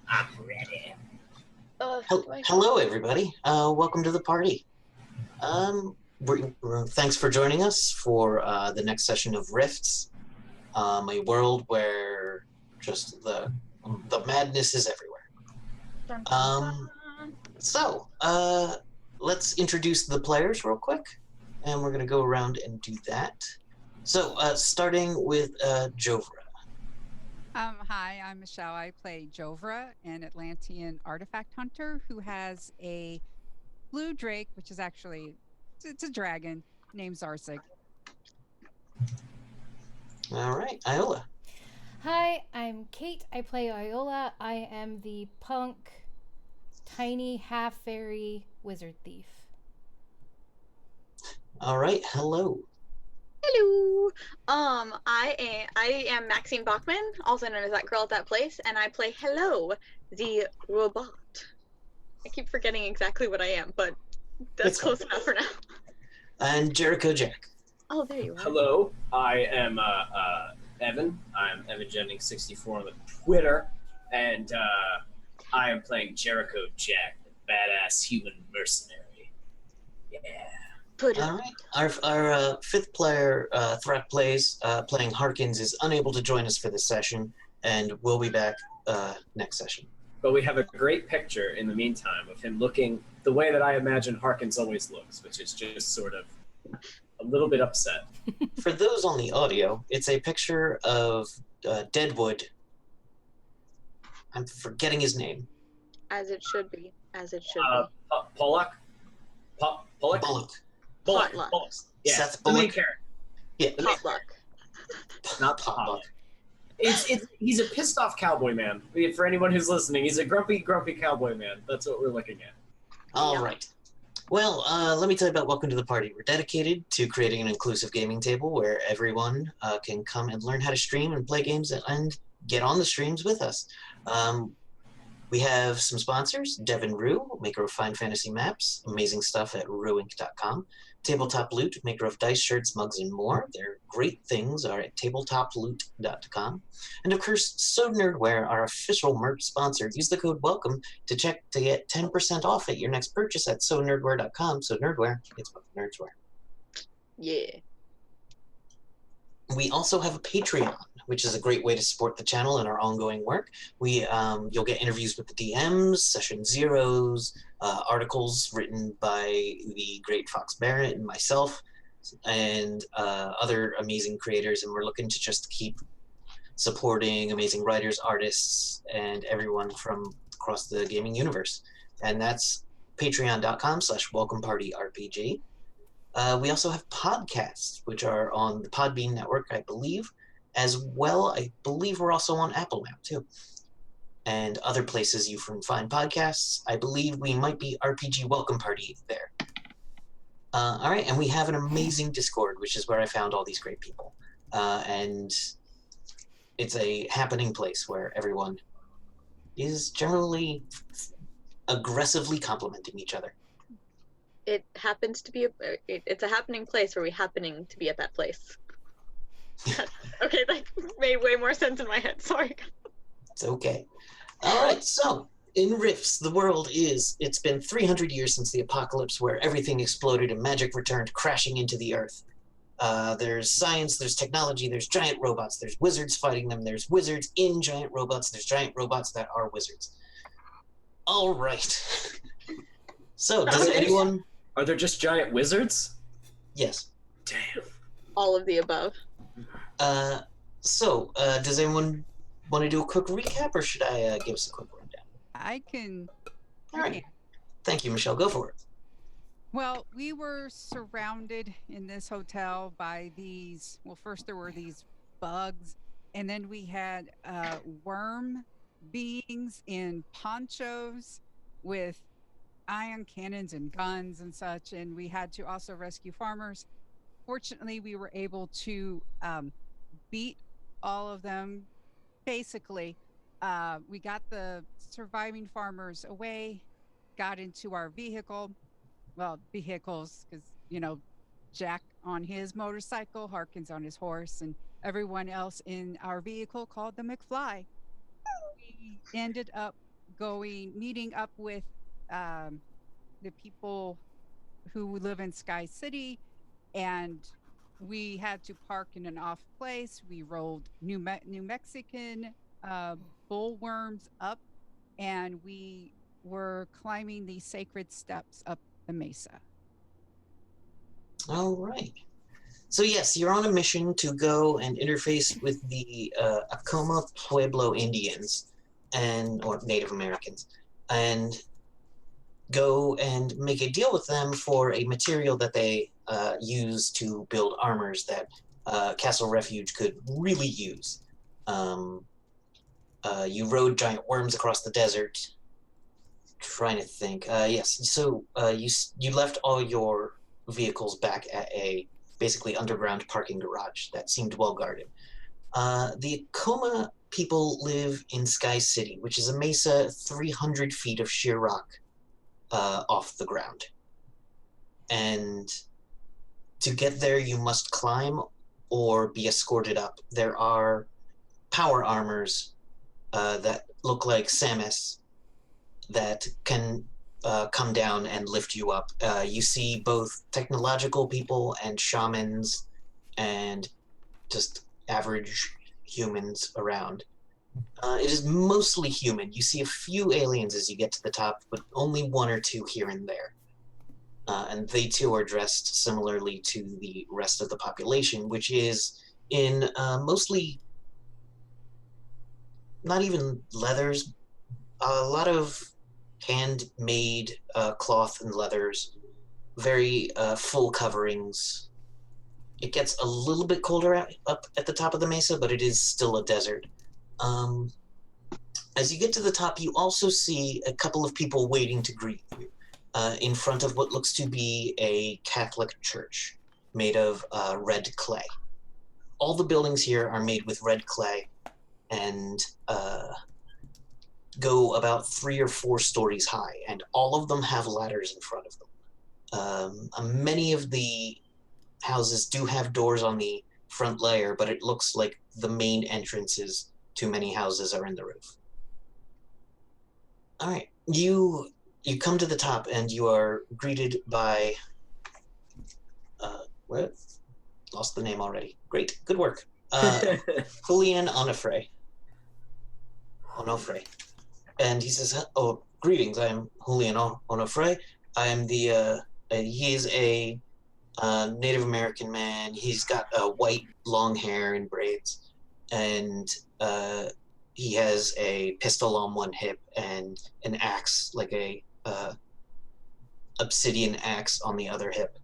I'm ready. Hello, everybody. Welcome to the party. Thanks for joining us for the next session of Rifts, a world where just the madness is everywhere. Dun, dun, Um, dun. so, let's introduce the players real quick, and we're going to go around and do that. So, starting with Jovra. Hi, I'm Michelle. I play Jovra, an Atlantean artifact hunter who has a blue drake, which is actually it's a dragon named Zarsig. All right, Iola. Hi, I'm Kate. I play Iola. I am the punk, tiny half fairy wizard thief. All right, hello. Hello. I am Maxine Bachman, also known as that girl at that place, and I play Hello, the robot. I keep forgetting exactly what I am, but that's It's close fine. enough for now. And Jericho Jack. Oh, there you are. Hello, I am Evan. I'm Evan Jennings 64 on the Twitter, and I am playing Jericho Jack, the badass human mercenary. Yeah. Put it. All right. Our fifth player, Threat Plays, playing Harkins, is unable to join us for this session, and we'll be back next session. But we have a great picture in the meantime of him looking the way that I imagine Harkins always looks, which is just sort of a little bit upset. For those on the audio, it's a picture of Deadwood. I'm forgetting his name. As it should be. As it should Pollock? Pollock? Bullock. Potluck. Bullock. Yeah, Seth the main Bullock. character. Yeah, be. Potluck. Not Potluck. He's a pissed off cowboy man. For anyone who's listening, he's a grumpy cowboy man. That's what we're looking at. All Yeah. right. Well, let me tell you about Welcome to the Party. We're dedicated to creating an inclusive gaming table where everyone can come and learn how to stream and play games and get on the streams with us. We have some sponsors: Devin Rue, maker of fine fantasy maps, amazing stuff at ruinc.com. Tabletop Loot, maker of dice, shirts, mugs, and more. Their great things are at tabletoploot.com. And of course, So Nerdware, our official merch sponsor. Use the code WELCOME to get 10% off at your next purchase at sonerdware.com. So Nerdware, it's what the nerds wear. Yeah. We also have a Patreon, which is a great way to support the channel and our ongoing work. You'll get interviews with the DMs, session zeros, articles written by the great Fox Barrett and myself, and other amazing creators. And we're looking to just keep supporting amazing writers, artists, and everyone from across the gaming universe. And that's patreon.com/welcomepartyrpg. We also have podcasts, which are on the Podbean network, I believe. As well, I believe we're also on Apple now, too. And other places you can find podcasts. I believe we might be RPG Welcome Party there. All right, and we have an amazing Discord, which is where I found all these great people. And it's a happening place where everyone is generally aggressively complimenting each other. It happens to be it's a happening place where we happening to be at that place. Okay, that made way more sense in my head. Sorry. It's okay. All right, so in Rifts, the world it's been 300 years since the apocalypse where everything exploded and magic returned crashing into the earth. There's science, there's technology, there's giant robots, there's wizards fighting them, there's wizards in giant robots, there's giant robots that are wizards. All right. So, does anyone... Are there just giant wizards? Yes. Damn. All of the above. Does anyone want to do a quick recap, or should I give us a quick rundown? I can. All right. Thank you, Michelle. Go for it. Well, we were surrounded in this hotel by these. Well, first there were these bugs, and then we had worm beings in ponchos with ion cannons and guns and such, and we had to also rescue farmers. Fortunately, we were able to beat all of them. Basically, we got the surviving farmers away, got into our vehicles, because Jack on his motorcycle, Harkins on his horse, and everyone else in our vehicle called the McFly. We ended up meeting up with the people who live in Sky City, and we had to park in an off place. We rolled New Mexican bullworms up, and we were climbing the sacred steps up the mesa. All right. So yes, you're on a mission to go and interface with the Acoma Pueblo Indians or Native Americans, and go and make a deal with them for a material that they use to build armors that Castle Refuge could really use. You rode giant worms across the desert. Trying to think. Yes. So you left all your vehicles back at a basically underground parking garage that seemed well guarded. The Acoma people live in Sky City, which is a mesa 300 feet of sheer rock off the ground. And to get there, you must climb or be escorted up. There are power armors that look like Samus that can come down and lift you up. You see both technological people and shamans and just average humans around. It is mostly human. You see a few aliens as you get to the top, but only one or two here and there. And they too are dressed similarly to the rest of the population, which is in mostly not even leathers, a lot of handmade cloth and leathers, very full coverings. It gets a little bit colder up at the top of the mesa, but it is still a desert. As you get to the top, you also see a couple of people waiting to greet you in front of what looks to be a Catholic church made of red clay. All the buildings here are made with red clay and go about 3 or 4 stories high, and all of them have ladders in front of them. Many of the houses do have doors on the front layer, but it looks like the main entrances to many houses are in the roof. All right, you come to the top and you are greeted by what? Lost the name already. Great, good work. Julian Onofre. And he says, "Oh, greetings. I am Julian Onofre. I am the. He is a Native American man. He's got white long hair and braids, and he has a pistol on one hip and an axe, like a obsidian axe, on the other hip."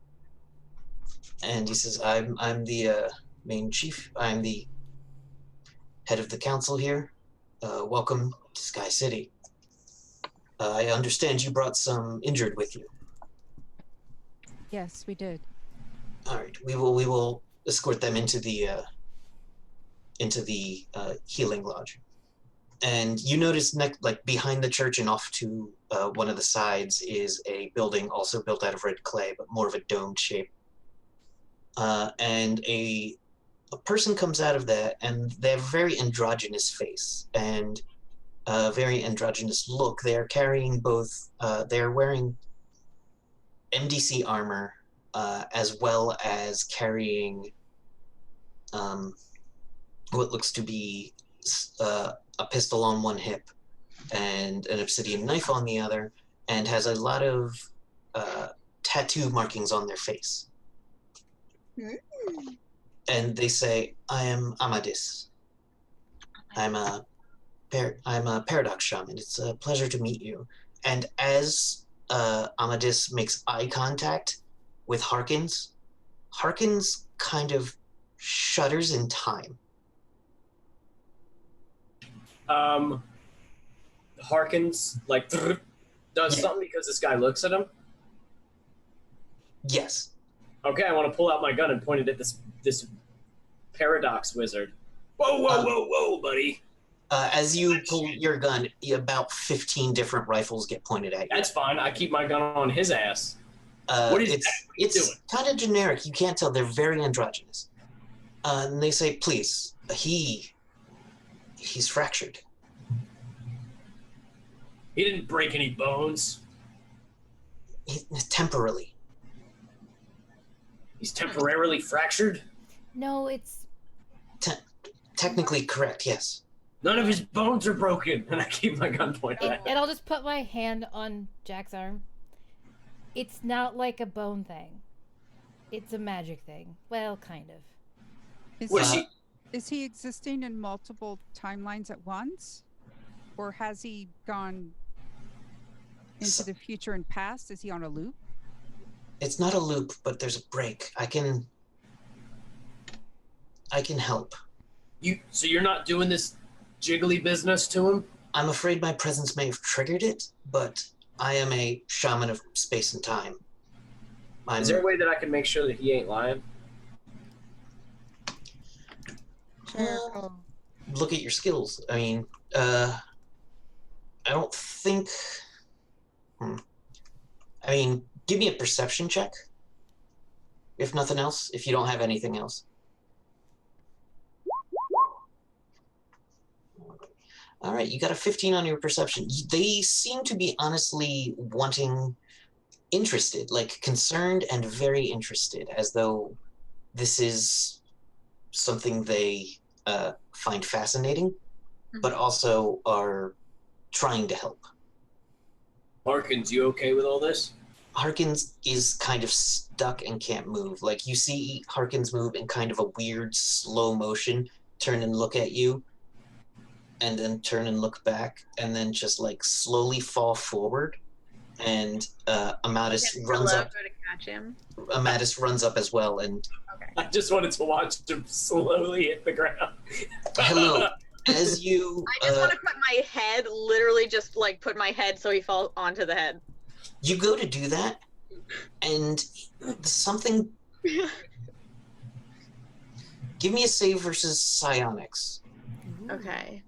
And he says, "I'm the main chief. I'm the head of the council here. Welcome to Sky City. I understand you brought some injured with you." Yes, we did. All right, we will escort them into the healing lodge. And you notice like behind the church and off to one of the sides is a building also built out of red clay, but more of a domed shape. And a person comes out of that, and they have a very androgynous face and a very androgynous look. They are carrying both. They are wearing MDC armor, as well as carrying what looks to be a pistol on one hip and an obsidian knife on the other, and has a lot of tattoo markings on their face. And they say, "I am Amadis. I'm a paradox shaman. It's a pleasure to meet you." And as Amadis makes eye contact with Harkins kind of shudders in time. Harkins does something because this guy looks at him. Yes. Okay, I want to pull out my gun and point it at this paradox wizard. Whoa, buddy. As you pull your gun, about 15 different rifles get pointed at you. That's fine. I keep my gun on his ass. What is it's kind of generic. You can't tell. They're very androgynous. And they say, "Please, he's fractured." He didn't break any bones. Temporarily. He's temporarily fractured. No, it's Technically correct, yes. None of his bones are broken. And I keep my gun pointed at him. and I'll just put my hand on Jack's arm. It's not like a bone thing. It's a magic thing. Well, kind of. Is he existing in multiple timelines at once? Or has he gone into the future and past? Is he on a loop? It's not a loop, but there's a break. I can help. So you're not doing this jiggly business to him? I'm afraid my presence may have triggered it, but I am a shaman of space and time. Is there a way that I can make sure that he ain't lying? Look at your skills. I mean, I don't think... I mean, give me a perception check. If nothing else, if you don't have anything else. All right, you got a 15 on your perception. They seem to be honestly interested, like concerned and very interested, as though this is something they find fascinating, but also are trying to help. Harkins, you okay with all this? Harkins is kind of stuck and can't move. Like, you see Harkins move in kind of a weird slow motion, turn and look at you, and then turn and look back, and then just like slowly fall forward. And Amatis runs up. To catch him. Amatis runs up as well, and I just wanted to watch him slowly hit the ground. hello. As you, I just want to put my head, literally just like put my head so he falls onto the head. you go to do that, and something. Give me a save versus psionics. Okay.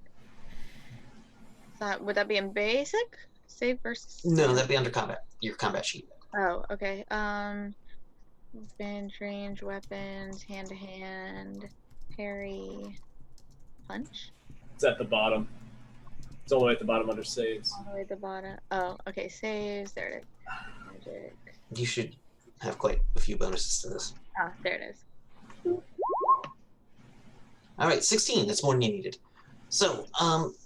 Would that be in basic? Save versus. No, that'd be under combat. Your combat sheet. Oh, okay. Bench, range, weapons, hand to hand, parry, punch. It's at the bottom. It's all the way at the bottom under saves. All the way at the bottom. Oh, okay. Saves. There it is. Magic. You should have quite a few bonuses to this. Ah, there it is. All right, 16. That's more than you needed. So,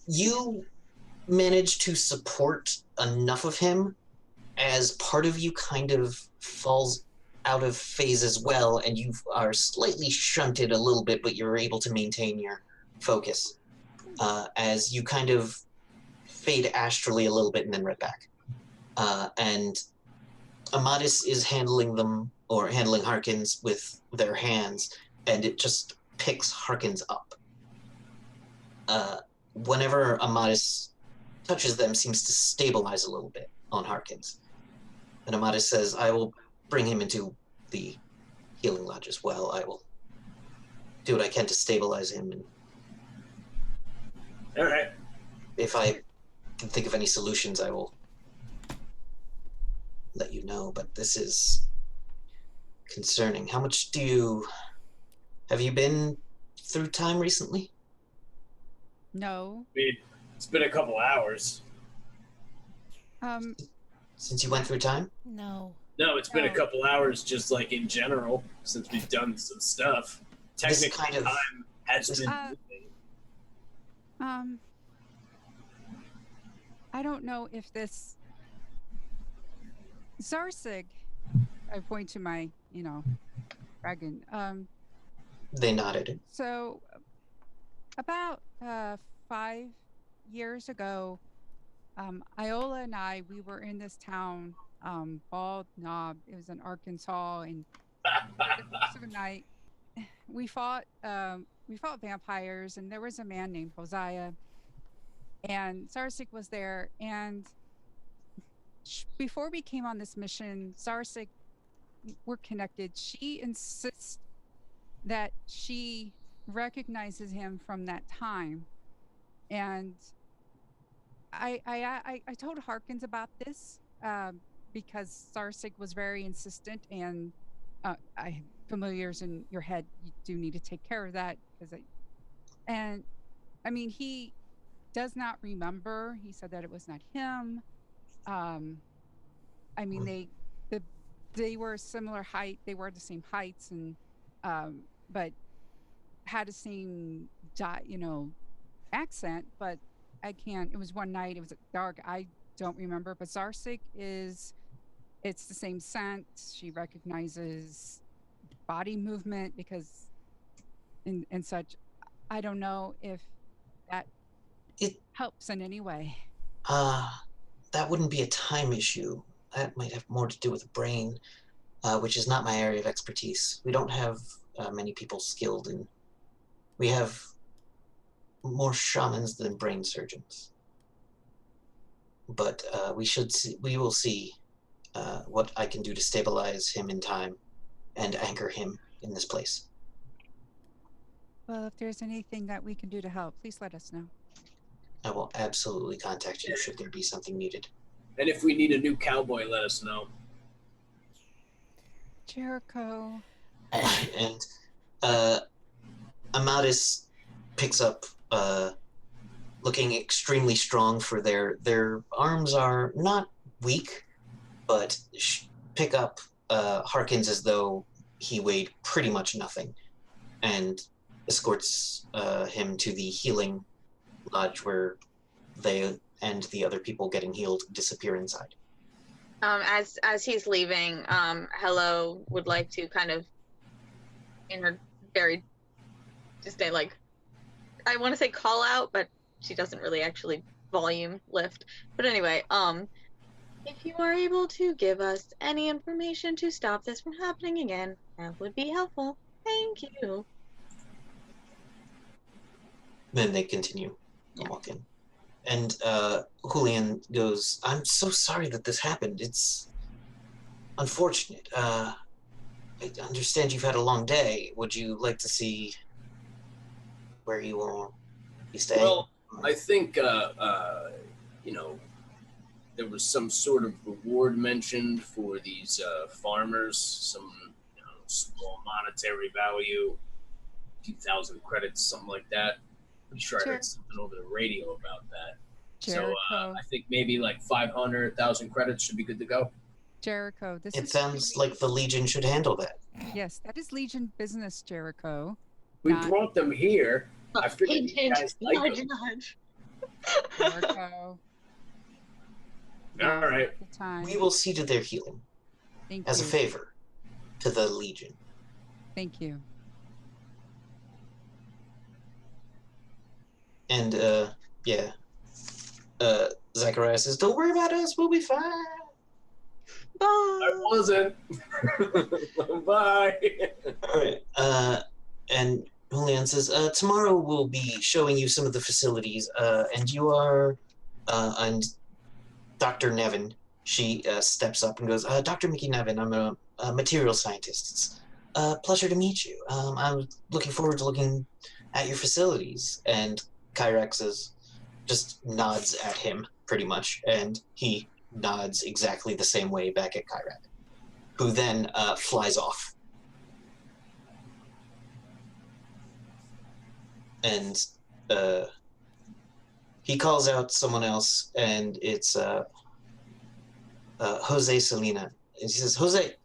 you manage to support enough of him as part of you kind of falls out of phase as well, and you are slightly shunted a little bit, but you're able to maintain your focus as you kind of fade astrally a little bit and then right back. And Amatis is handling Harkins with their hands, and it just picks Harkins up. Whenever Amatis touches them, seems to stabilize a little bit on Harkins. And Amatis says, I will bring him into the healing lodge as well. I will do what I can to stabilize him. And All right. if I can think of any solutions, I will let you know. But this is concerning. How much have you been through time recently? No. I mean, it's been a couple hours. Since you went through time? No. No, it's been a No. couple hours just like in general since we've done some stuff. This Technically, kind of- time has been moving. I don't know if this Zarsig, I point to my, dragon. They nodded. So about 5 years ago, Iola and we were in this town, Bald Knob. It was in Arkansas, and the course of a night, we fought vampires, and there was a man named Hosea, and Zarsik was there. And before we came on this mission, Zarsik, we're connected. She insists that she recognizes him from that time, and I told Harkins about this because Zarsik was very insistent, and familiars in your head, you do need to take care of that, he does not remember. He said that it was not him. I mean, they were similar height. They were the same heights, and but had the same accent. But I can't. It was one night. It was dark. I don't remember. But Zarsik is. It's the same scent. She recognizes body movement because and such. I don't know if that It helps in any way. that wouldn't be a time issue. That might have more to do with the brain, which is not my area of expertise. We don't have many people skilled in. We have more shamans than brain surgeons. But we will see what I can do to stabilize him in time and anchor him in this place. Well, if there's anything that we can do to help, please let us know. I will absolutely contact you should there be something needed. And if we need a new cowboy, let us know. Jericho. And Amadis picks up, looking extremely strong for their arms are not weak, but pick up Harkins as though he weighed pretty much nothing, and escorts him to the healing lodge where they and the other people getting healed disappear inside. As he's leaving, Hello would like to kind of, in her very distinct, like, I want to say call out, but she doesn't really actually volume lift. But anyway, if you are able to give us any information to stop this from happening again, that would be helpful. Thank you. Then they continue and walk in. And Julian goes, I'm so sorry that this happened. It's unfortunate. I understand you've had a long day. Would you like to see where you will be staying? Well, I think, there was some sort of reward mentioned for these farmers, some small monetary value, a few thousand credits, something like that. Pretty sure I heard something over the radio about that. Jericho. So I think maybe like 500,000 credits should be good to go. Jericho, this It is sounds really- like the Legion should handle that. Yes, that is Legion business, Jericho. We Not- brought them here. I figured you guys like them. nudge. Jericho. All right. The time. We will see to their healing Thank as you. a favor to the Legion. Thank you. And Zachariah says, "Don't worry about us. We'll be fine." Bye. I wasn't. Bye. All right. And Julian says, "Tomorrow we'll be showing you some of the facilities. And you are, and Dr. Nevin." She steps up and goes, "Dr. Mickey Nevin. I'm a material scientist. It's a pleasure to meet you. I'm looking forward to looking at your facilities." And Kyrax just nods at him pretty much, and he nods exactly the same way back at Kyrak, who then flies off. And he calls out someone else, and it's Jose Salina. And he says, "Jose."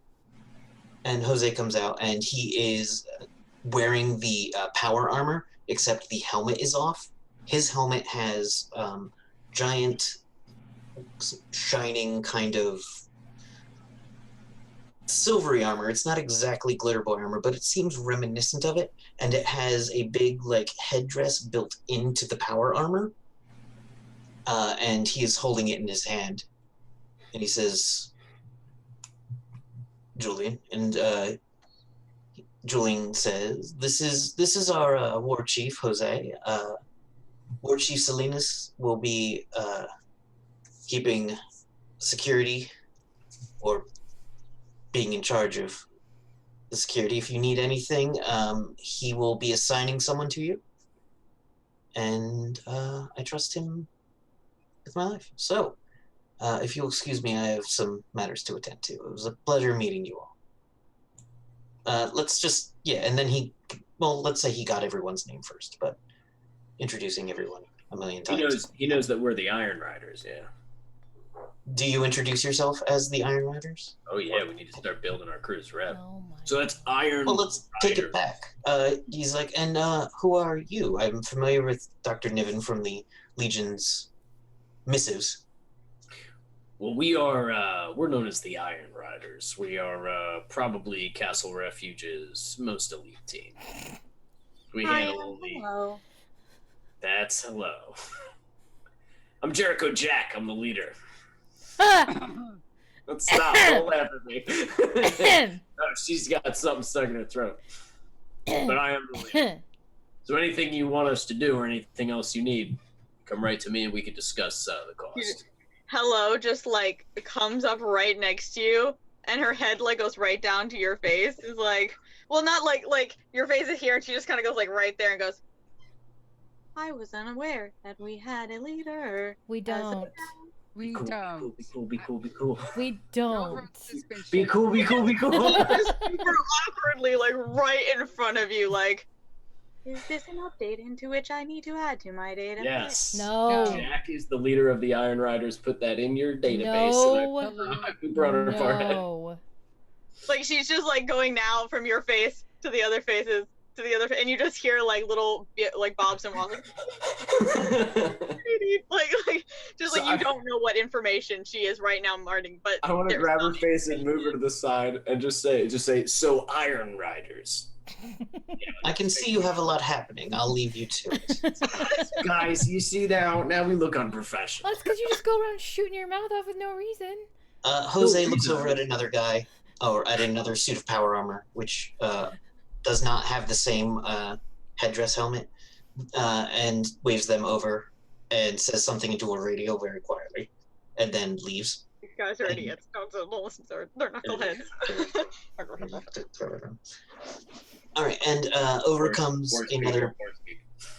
And Jose comes out, and he is wearing the power armor, except the helmet is off. His helmet has giant, shining kind of silvery armor. It's not exactly glitter boy armor, but it seems reminiscent of it. And it has a big, like, headdress built into the power armor. And he is holding it in his hand. And he says, "Julian," and Julian says, "This is our war chief, Jose. War Chief Salinas will be keeping security, or being in charge of the security. If you need anything, he will be assigning someone to you. And I trust him with my life. So, if you'll excuse me, I have some matters to attend to. It was a pleasure meeting you all. Let's just, and then let's say he got everyone's name first, but introducing everyone. a million times. He knows that we're the Iron Riders, yeah. Do you introduce yourself as the Iron Riders? Oh yeah, we need to start building our crew's rep. Oh my. So that's Iron Well, let's take it Riders. back. He's like, and who are you? I'm familiar with Dr. Niven from the Legion's missives. Well, we're known as the Iron Riders. We are probably Castle Refuge's most elite team. We handle only... Hello. That's hello. I'm Jericho Jack. I'm the leader. Let's stop. Don't laugh at me. Oh, she's got something stuck in her throat. But I am the leader. So anything you want us to do or anything else you need, come right to me and we can discuss the cost. Hello just like comes up right next to you, and her head like goes right down to your face. Is like, well, not like your face is here, and she just kind of goes like right there and goes, I was unaware that we had a leader. We don't. We Cool, don't. be cool, be cool, be cool. We No don't. suspicion. Be cool, be cool, be cool. Super awkwardly like right in front of you, like, is this an update into which I need to add to my database? Yes. No. Jack is the leader of the Iron Riders. Put that in your database. No. And I put on her forehead. No. Like she's just like going now from your face to the other faces to the other, and you just hear like little like bobs and walks, like just like So you don't know what information she is right now, Martin. But I want to there's grab her something. face and move her to the side and just say, so Iron Riders. I can see you have a lot happening. I'll leave you to it. Guys, you see now we look unprofessional. That's because you just go around shooting your mouth off with no reason. Jose looks over at another guy, or at another suit of power armor, which does not have the same headdress helmet, and waves them over and says something into a radio very quietly, and then leaves. These guys are idiots. Don't listen to her. They're knuckleheads. All right, and over comes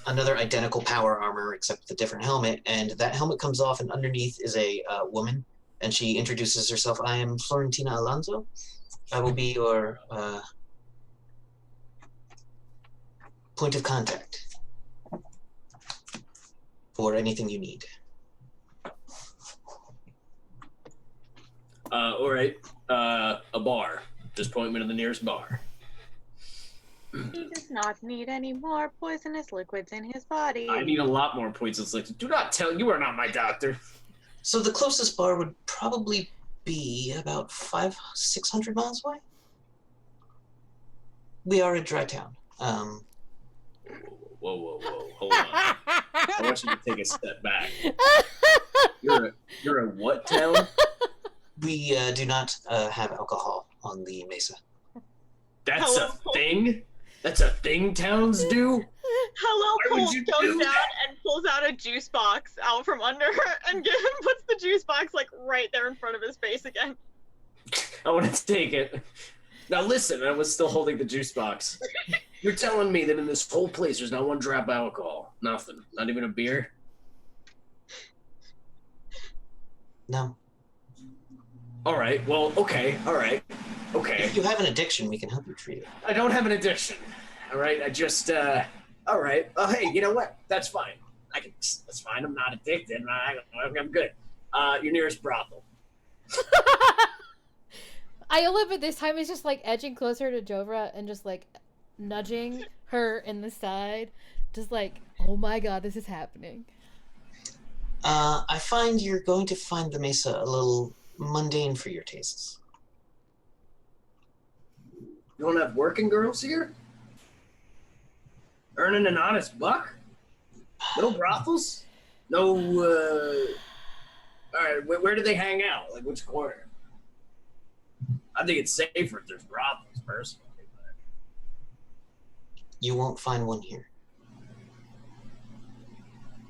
another identical power armor, except with a different helmet, and that helmet comes off, and underneath is a woman, and she introduces herself. I am Florentina Alonso. I will be your point of contact for anything you need. All right. A bar. Just point me to the nearest bar. He does not need any more poisonous liquids in his body. I need a lot more points. Like, do not tell. You are not my doctor. So the closest bar would probably be about 500-600 miles away. We are a dry town. Whoa. Hold on. I want you to take a step back. You're a what town? We do not have alcohol on the mesa. That's a thing? That's a thing towns do? Hello, Why would Colt you goes do down that? and pulls out a juice box out from under her and puts the juice box like right there in front of his face again. I want to take it. Now listen, I was still holding the juice box. You're telling me that in this whole place there's not one drop of alcohol? Nothing? Not even a beer? No. All right, well, okay. If you have an addiction, we can help you treat it. I don't have an addiction. All right, I just, all right. Oh, hey, you know what? That's fine. That's fine. I'm not addicted. I'm good. Your nearest brothel. Iola, but this time is just like edging closer to Jovra and just like nudging her in the side. Just like, oh my god, this is happening. I find you're going to find the mesa a little mundane for your tastes. You don't have working girls here? Earning an honest buck? No brothels? No, all right, where do they hang out? Like, which corner? I think it's safer if there's brothels, personally. But... You won't find one here.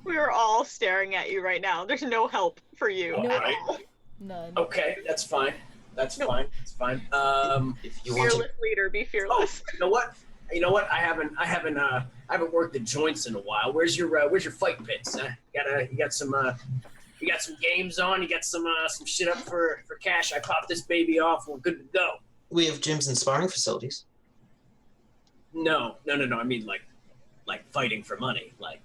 We are all staring at you right now. There's no help for you No. at Right. all. None. Okay, that's fine. That's No. fine. It's fine. If you want Fearless to, leader, be Oh, fearless. you know what? I haven't worked the joints in a while. Where's your fight pits? You got some games on. You got some shit up for cash. I pop this baby off. We're good to go. we have gyms and sparring facilities. No. I mean like fighting for money. Like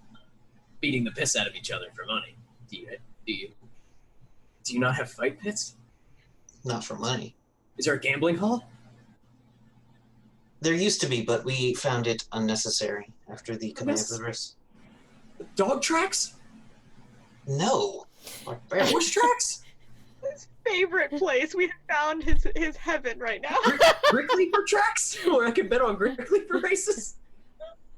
beating the piss out of each other for money. Do you not have fight pits? Not for money. Is there a gambling hall? There used to be, but we found it unnecessary after the coming of the Rift. Dog tracks? No. Horse tracks? His favorite place. We have found his heaven right now. Brick Leaper tracks? Where I can bet on Brick Leaper races?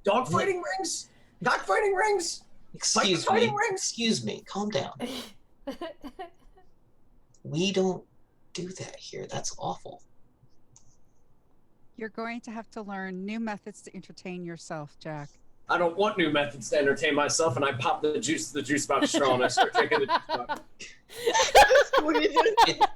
Dog fighting rings? Cock fighting rings? Excuse me. Calm down. We don't do that here. That's awful. You're going to have to learn new methods to entertain yourself, Jack. I don't want new methods to entertain myself, and I pop the juice box straw and I start drinking the juice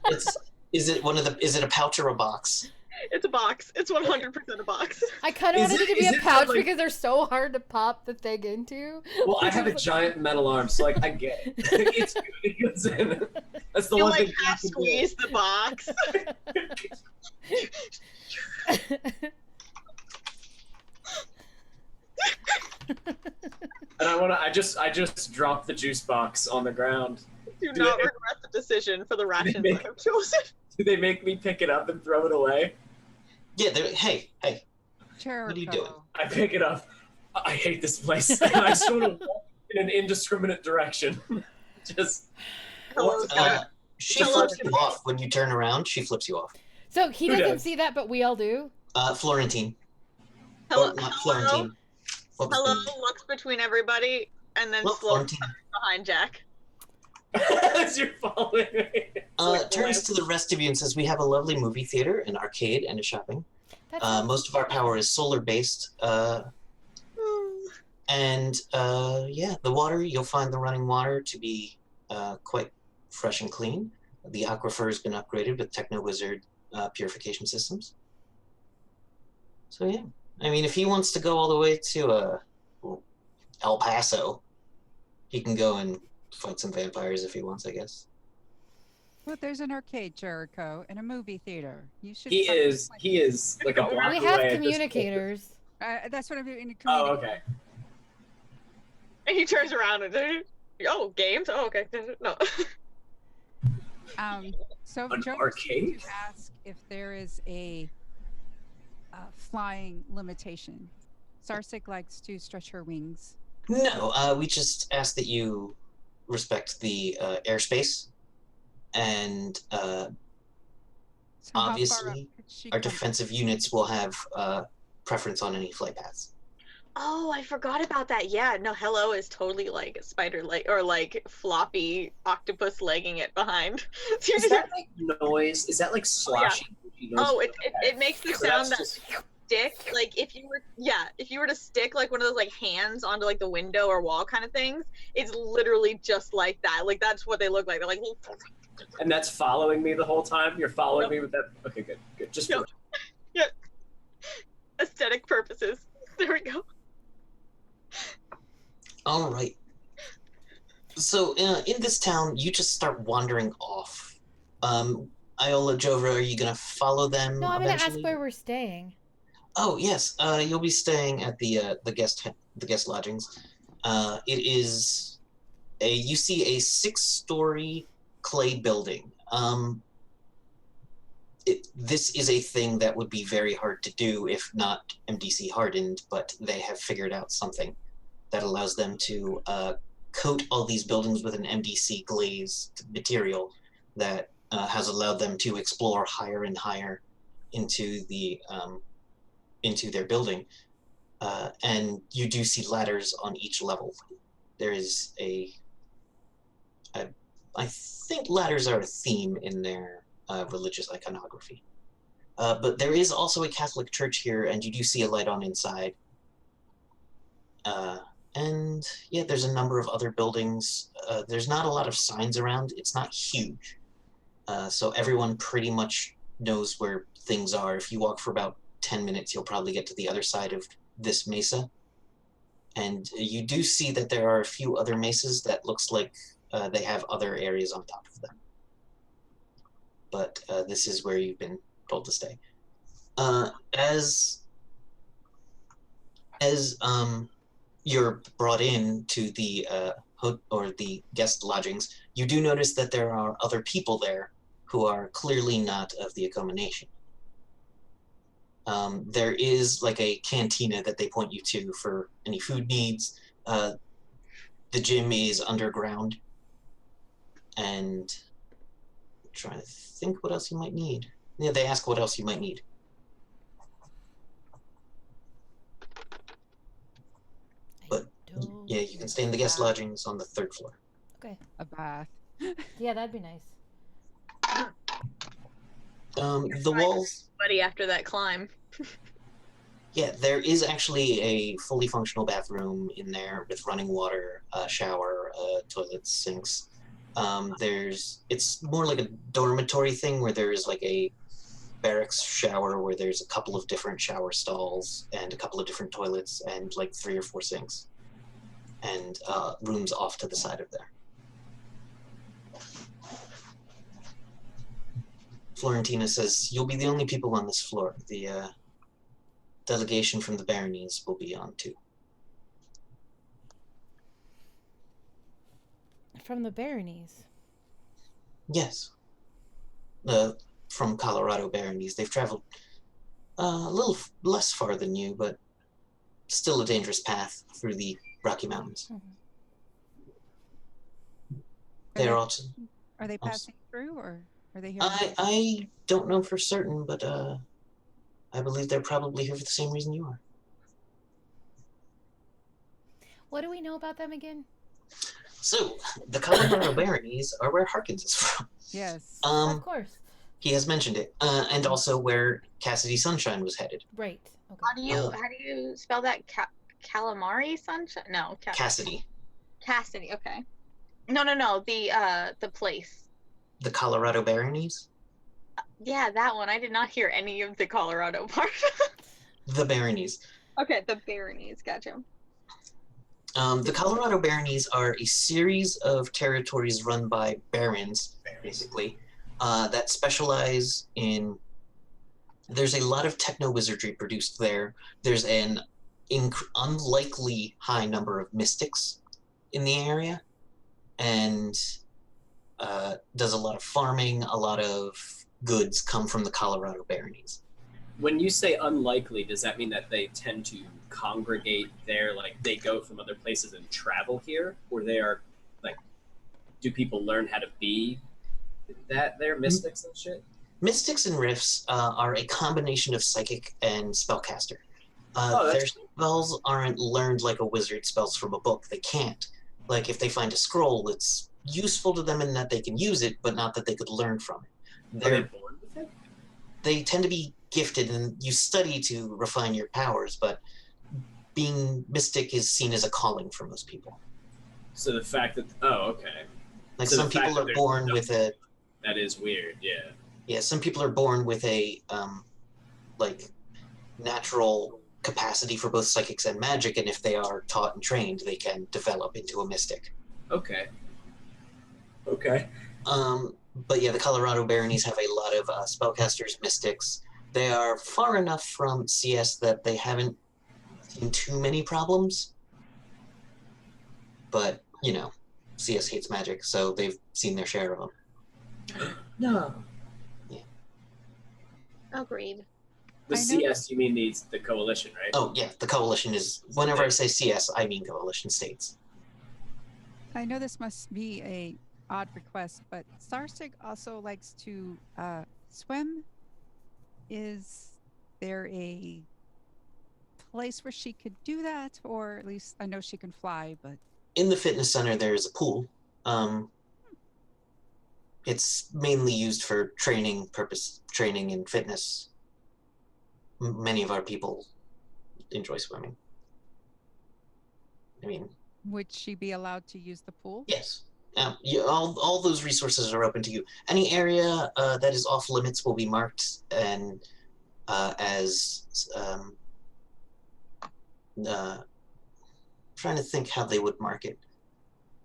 box. Is it a pouch or a box? It's a box. It's 100% a box. I kind of wanted it to be a it pouch like, because they're so hard to pop the thing into. Well, I have a giant metal arm, so like I get it. It's good. It goes in. That's the You one like thing. half squeeze the box. And I just dropped the juice box on the ground. Do not regret the decision for the rations I have chosen. Do they make me pick it up and throw it away? Yeah, hey. Jericho. What are you doing? I pick it up. I hate this place. And I sort of walk in an indiscriminate direction. Just. Hello, She flips you off when you turn around. She flips you off. So he doesn't see that, but we all do. Florentine. Hello, Or not Florentine. Hello, looks between everybody, and then slowly behind Jack. As you're following me. Turns to the rest of you and says, we have a lovely movie theater, an arcade, and a shopping. Most of our power is solar-based. And the water, you'll find the running water to be quite fresh and clean. The aquifer has been upgraded with Techno-Wizard purification systems. So yeah, I mean, if he wants to go all the way to El Paso, he can go and fight some vampires if he wants, I guess. Well, there's an arcade, Jericho, and a movie theater. You should. He is like a block We away have at this communicators. That's what I'm doing. Oh, okay. And he turns around and games? Oh, okay. No. So An Joe arcade? to ask if there is a flying limitation. Sarsik likes to stretch her wings. No, we just ask that you respect the airspace, and obviously our defensive units will have preference on any flight paths. Oh, I forgot about that. Yeah, no, hello is totally like spider leg or like floppy octopus legging it behind. Is that like noise? Is that like sloshing? Oh, it makes the sound that stick. Like if you were to stick like one of those like hands onto like the window or wall kind of things, it's literally just like that. Like that's what they look like. They're like. And that's following me the whole time. You're following me with that. Okay, good. Just for aesthetic purposes. There we go. All right. So in this town, you just start wandering off. Iola, Jovra, are you gonna follow them? No, I'm gonna eventually? ask where we're staying. Oh yes, you'll be staying at the guest lodgings. It is you see a 6-story clay building. This is a thing that would be very hard to do if not MDC hardened, but they have figured out something that allows them to coat all these buildings with an MDC glazed material that has allowed them to explore higher and higher into their building. And you do see ladders on each level. There is I think ladders are a theme in their religious iconography. But there is also a Catholic church here, and you do see a light on inside. And yeah, there's a number of other buildings. There's not a lot of signs around. It's not huge. So everyone pretty much knows where things are. If you walk for about 10 minutes, you'll probably get to the other side of this mesa. And you do see that there are a few other mesas that looks like they have other areas on top of them. But this is where you've been told to stay. As you're brought in to the or the guest lodgings, you do notice that there are other people there who are clearly not of the Akoma Nation. There is like a cantina that they point you to for any food needs. The gym is underground, and I'm trying to think what else you might need. Yeah, they ask what else you might need. But yeah, you can stay in the guest lodgings on the 3rd floor. Okay. A bath. Yeah, that'd be nice. The walls. Buddy, after that climb. Yeah, there is actually a fully functional bathroom in there with running water, shower, toilets, sinks. It's more like a dormitory thing where there's like a barracks shower where there's a couple of different shower stalls and a couple of different toilets and like 3 or 4 sinks and rooms off to the side of there. Florentina says, you'll be the only people on this floor. The delegation from the baronies will be on too. From the baronies? Yes. From Colorado baronies. They've traveled a little less far than you, but still a dangerous path through the Rocky Mountains. They're also... Are they passing through, or are they here? I don't know for certain, but I believe they're probably here for the same reason you are. What do we know about them again? So, the Colorado baronies are where Harkins is from. Yes. Of course. He has mentioned it, and also where Cassidy Sunshine was headed. Right. Okay. How do you spell that? Calamari Sunshine? No. Cassidy. Cassidy. Okay. No. The place. The Colorado baronies. Yeah, that one. I did not hear any of the Colorado part. The baronies. Okay, the baronies. Gotcha. The Colorado baronies are a series of territories run by barons, basically, that specialize in... There's a lot of techno-wizardry produced there. There's an unlikely high number of mystics in the area, and does a lot of farming. A lot of goods come from the Colorado baronies. When you say unlikely, does that mean that they tend to congregate there, like they go from other places and travel here? Or they are, like, do people learn how to be that they're mystics and shit? Mystics and Rifts are a combination of psychic and spellcaster. Their spells aren't learned like a wizard spells from a book. They can't. Like, if they find a scroll, it's useful to them in that they can use it, but not that they could learn from it. Are they born with it? They tend to be gifted, and you study to refine your powers, but being mystic is seen as a calling for most people. So the fact that... Oh, okay. Like, So some people are born with a... That is weird, yeah. Yeah, some people are born with a, like, natural capacity for both psychics and magic, and if they are taught and trained, they can develop into a mystic. Okay. Okay. But yeah, the Colorado baronies have a lot of spellcasters, mystics. They are far enough from CS that they haven't seen too many problems. But, you know, CS hates magic, so they've seen their share of them. No. Yeah. Agreed. The CS, you mean the coalition, right? Oh, yeah, the coalition is... Whenever I say CS, I mean coalition states. I know this must be a odd request, but Starstig also likes to swim. Is there a place where she could do that? Or at least I know she can fly, but... In the fitness center, there's a pool. It's mainly used for training and fitness. Many of our people enjoy swimming. I mean... Would she be allowed to use the pool? Yes. All those resources are open to you. Any area that is off limits will be marked and as trying to think how they would mark it.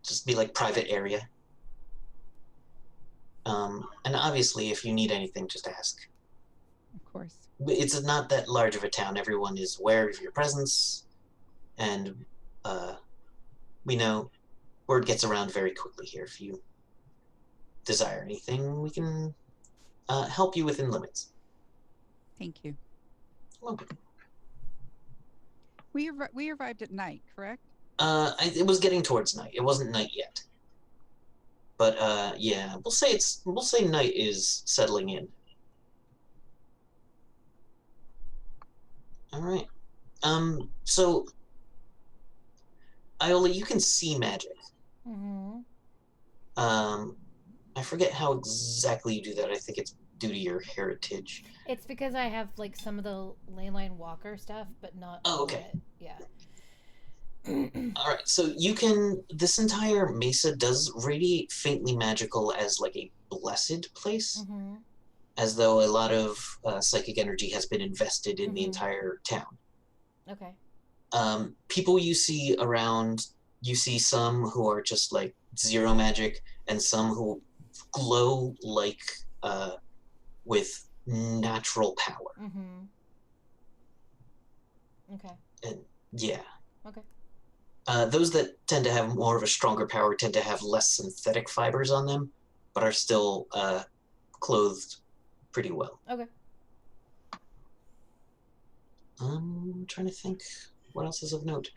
Just be like private area. And obviously, if you need anything, just ask. Of course. It's not that large of a town. Everyone is aware of your presence, and we know word gets around very quickly here. If you desire anything, we can help you within limits. Thank you. Welcome. We arrived at night, correct? It was getting towards night. It wasn't night yet. But yeah, we'll say night is settling in. All right. So Iola, you can see magic. Mm-hmm. I forget how exactly you do that. I think it's due to your heritage. It's because I have like some of the leyline walker stuff, but not Oh, all okay. of it. Yeah. All right, so you can. This entire mesa does radiate faintly magical as like a blessed place, Mm-hmm. as though a lot of psychic energy has been invested in the Mhm. entire town. Okay. People you see around, you see some who are just like zero magic, and some who glow like with natural power. Mm-hmm. Okay. And yeah. Okay. Those that tend to have more of a stronger power tend to have less synthetic fibers on them, but are still clothed pretty well. Okay. I'm trying to think what else is of note.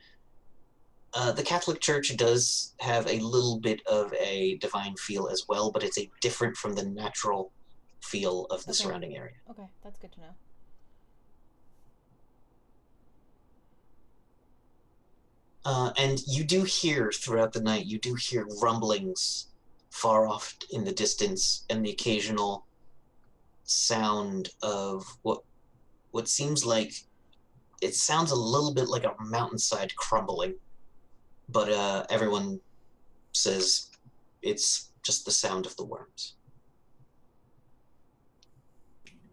The Catholic Church does have a little bit of a divine feel as well, but it's different from the natural feel of the Okay. surrounding area. Okay. That's good to know. And you do hear throughout the night, you do hear rumblings far off in the distance, and the occasional sound of what seems like it sounds a little bit like a mountainside crumbling, but everyone says it's just the sound of the worms.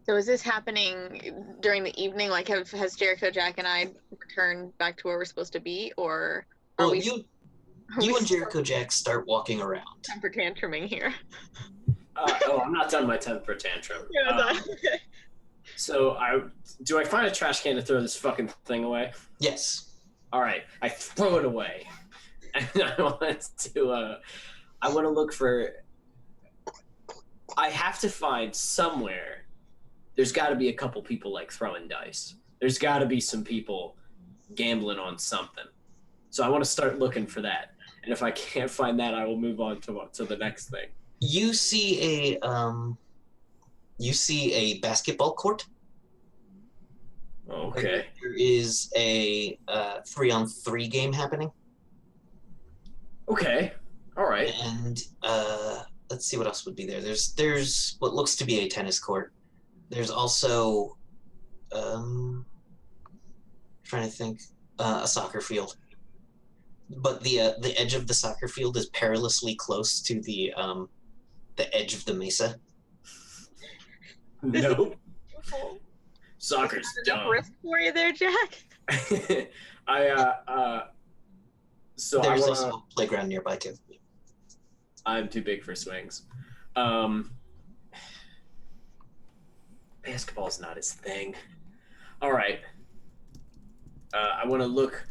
So is this happening during the evening? Like, has Jericho, Jack, and I returned back to where we're supposed to be, or are Well, we? you and Jericho Jack start walking around. Temper tantruming here. I'm not done my temper tantrum. So do I find a trash can to throw this fucking thing away? Yes. All right, I throw it away, and I want to look for. I have to find somewhere. There's got to be a couple people like throwing dice. There's got to be some people gambling on something. So I want to start looking for that. And if I can't find that, I will move on to the next thing. You see a basketball court. Okay. There is a 3-on-3 game happening. Okay. All right. And let's see what else would be there. There's what looks to be a tennis court. There's also trying to think a soccer field. But the edge of the soccer field is perilously close to the edge of the mesa. Nope. Soccer's enough dumb. risk for you there, Jack? So There's I also wanna, a playground nearby too. I'm too big for swings. Basketball's not his thing. All right. I want to look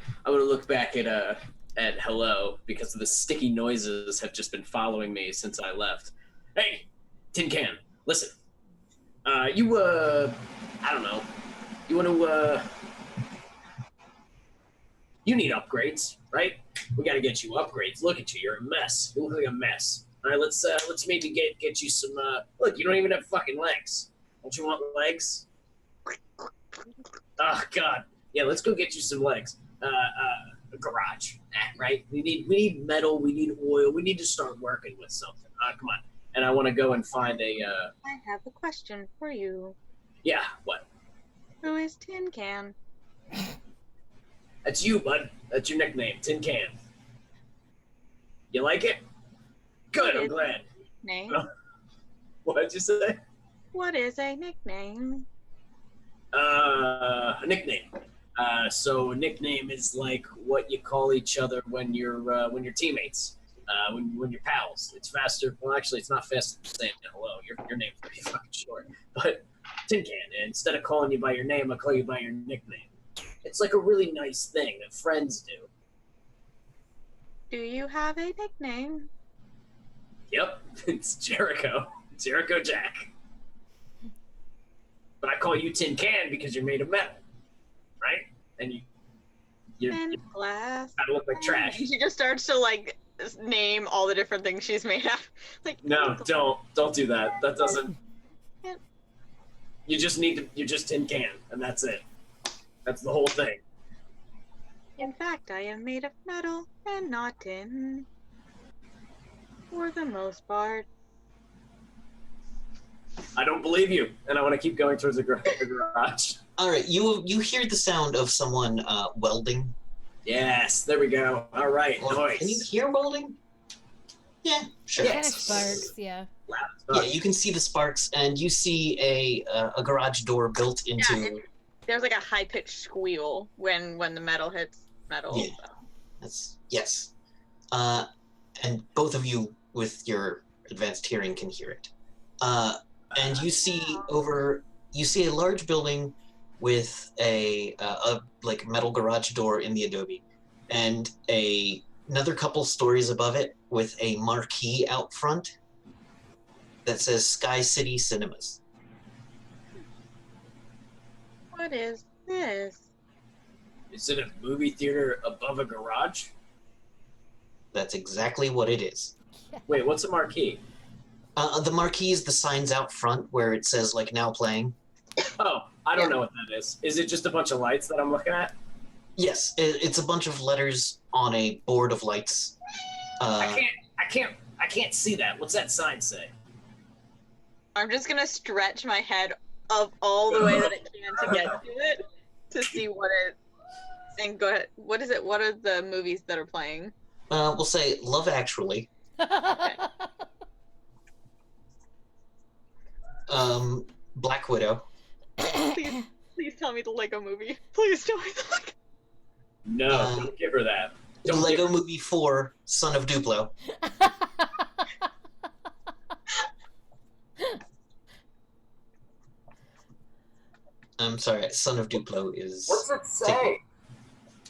back at Hello because the sticky noises have just been following me since I left. Hey, Tin Can, listen. I don't know. You want to you need upgrades, right? We got to get you upgrades. Look at you, you're a mess. You look like a mess. All right, let's maybe get you some. Look, you don't even have fucking legs. Don't you want legs? Oh God, yeah. Let's go get you some legs. A garage, right? We need metal. We need oil. We need to start working with something. Come on. And I want to go and find a. I have a question for you. Yeah, what? Who is Tin Can? That's you, bud. That's your nickname, Tin Can. You like it? Good. I'm glad. Name? What'd you say? What is a nickname? A nickname. So a nickname is like what you call each other when you're teammates, when you're pals. It's faster. Well, actually, it's not fast saying hello. Your name's pretty fucking short. But Tin Can. Instead of calling you by your name, I call you by your nickname. It's like a really nice thing that friends do. Do you have a nickname? Yep, it's Jericho. Jericho Jack. But I call you Tin Can because you're made of metal, right? And you And glass. kind of look like trash. And she just starts to like name all the different things she's made of. Like No, don't do that. That doesn't. Yeah. You just need to. You're just Tin Can, and that's it. That's the whole thing. In fact, I am made of metal and not tin. For the most part. I don't believe you, and I want to keep going towards the garage. All right, you hear the sound of someone welding. Yes, there we go. All right, noise. Can you hear welding? Yeah, sure. Kind of sparks, yeah. Yeah, you can see the sparks, and you see a garage door built into. Yeah, there's like a high pitched squeal when the metal hits metal. Yeah. So. That's yes. And both of you with your advanced hearing can hear it. And you see a large building with a like metal garage door in the adobe, and another couple stories above it with a marquee out front that says Sky City Cinemas. What is this? Is it a movie theater above a garage? That's exactly what it is. Wait, what's a marquee? The marquee is the signs out front where it says like now playing. Oh, I don't know what that is. Is it just a bunch of lights that I'm looking at? Yes, it's a bunch of letters on a board of lights. I can't see that. What's that sign say? I'm just gonna stretch my head up all the way that it can to get to it to see what it. And go ahead. What is it? What are the movies that are playing? We'll say Love Actually. Black Widow. Please tell me the Lego movie. Please tell me the Lego. No, don't give her that. Don't Lego Movie 4, Son of Duplo. I'm sorry, Son of Duplo is. What's it say?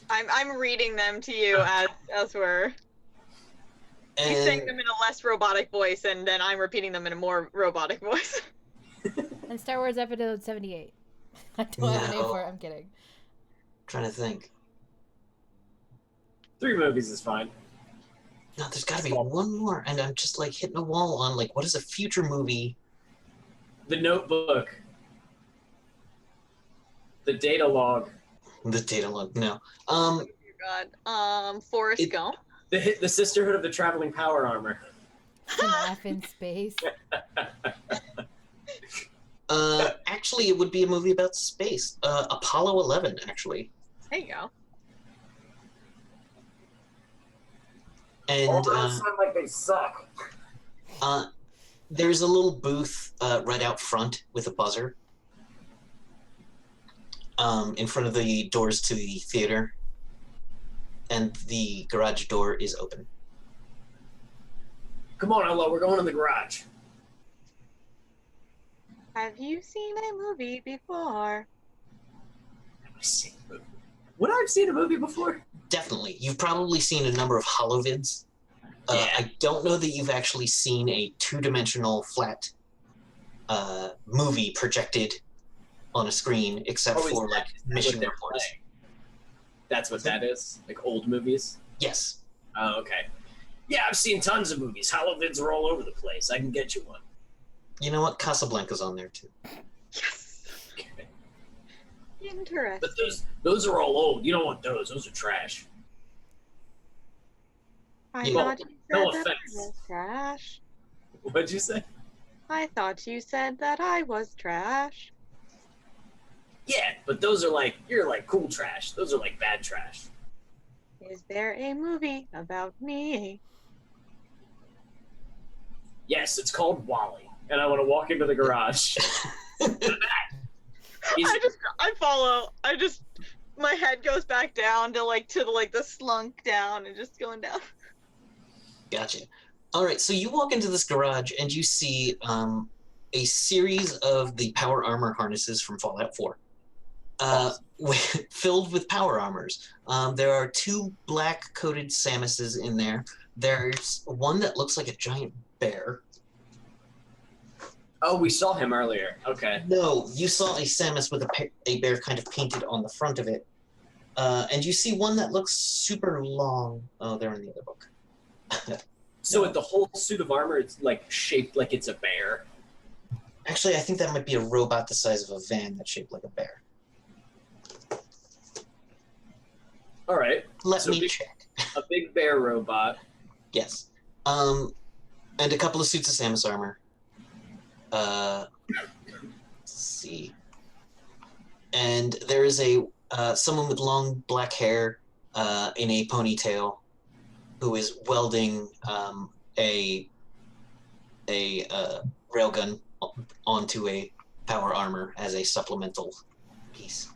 I'm reading them to you as we're. And He's saying them in a less robotic voice, and then I'm repeating them in a more robotic voice. And Star Wars Episode 78. I don't have a name for it. I'm kidding. Trying to think. 3 movies is fine. No, there's got to be one more, and I'm just like hitting a wall on like what is a future movie? The Notebook. The Data Log. The data log. No. Oh God. Forrest Gump. The Sisterhood of the Traveling Power Armor. Enough in space. Actually, it would be a movie about space. Apollo 11, actually. There you go. And All those sound like they suck. there's a little booth right out front with a buzzer in front of the doors to the theater. And the garage door is open. Come on, Ella, we're going in the garage. Have you seen a movie before? Have I seen a movie? Would I have seen a movie before? Definitely. You've probably seen a number of holovids. Yeah. I don't know that you've actually seen a two-dimensional flat movie projected on a screen, except for like mission reports. Playing? That's what that is? Like old movies? Yes. Oh, okay. Yeah, I've seen tons of movies. Holovids are all over the place. I can get you one. You know what? Casablanca's on there too. Yes. Okay. Interesting. But those are all old. You don't want those. Those are trash. I You thought you no said that offense. I was trash. What'd you say? I thought you said that I was trash. Yeah, but those are like, you're like cool trash. Those are like bad trash. Is there a movie about me? Yes, it's called Wally. And I want to walk into the garage. I follow. My head goes back down to the slunk down and just going down. Gotcha. All right, so you walk into this garage and you see a series of the power armor harnesses from Fallout 4. filled with power armors. There are 2 black-coated Samuses in there. There's one that looks like a giant bear. Oh, we saw him earlier. Okay. No, you saw a Samus with a bear kind of painted on the front of it. And you see one that looks super long. Oh, they're in the other book. So No. with the whole suit of armor, it's like shaped like it's a bear. Actually, I think that might be a robot the size of a van that's shaped like a bear. All right. Let So me big- check. A big bear robot. Yes. And a couple of suits of Samus armor. Let's see. And there is a someone with long black hair in a ponytail who is welding a railgun onto a power armor as a supplemental piece.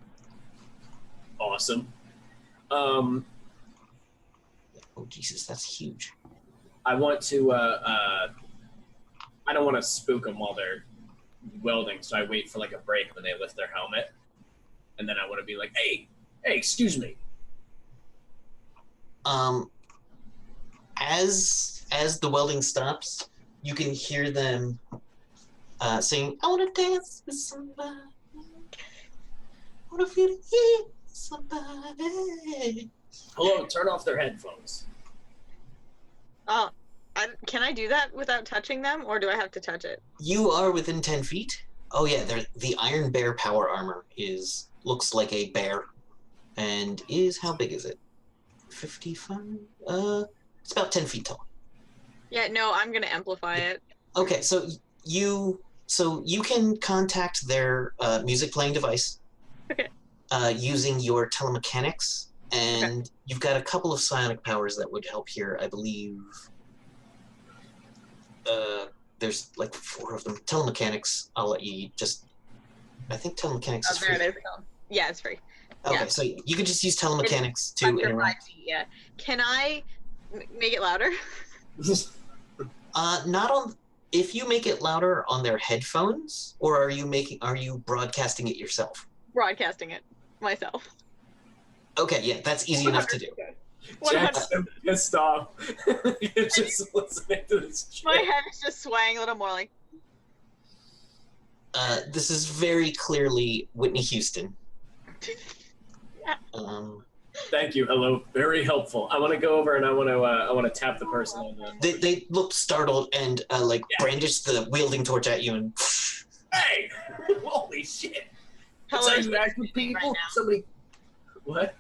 Awesome. Oh Jesus, that's huge. I want to. I don't want to spook them while they're welding, so I wait for like a break when they lift their helmet, and then I want to be like, "Hey, excuse me." As the welding stops, you can hear them saying, "I want to dance with somebody. I want to feel the heat with somebody." Hello, turn off their headphones. Can I do that without touching them, or do I have to touch it? You are within 10 feet. Oh yeah, the Iron Bear power armor looks like a bear, and how big is it? 55? It's about 10 feet tall. Yeah, no, I'm gonna amplify it. Okay, so you can contact their music playing device. Okay. Using your telemechanics, and you've got a couple of psionic powers that would help here, I believe. There's like 4 of them. Telemechanics, I'll let you just. I think telemechanics is There free. it is. Yeah, it's free. Okay, Yeah. so you can just use telemechanics to Under 5 interact. feet, yeah. Can I make it louder? Not on. If you make it louder on their headphones, or are you broadcasting it yourself? Broadcasting it myself. Okay, yeah, that's easy enough to do. Jack's so pissed off. You're just listening to this. My head is just swaying a little more like. This is very clearly Whitney Houston. Yeah. Thank you. Hello. Very helpful. I want to go over and I want to tap the person on the. They look startled and brandish the wielding torch at you and. Hey! Holy shit! Hello's That's how just you act with spinning people. right now. Somebody. What?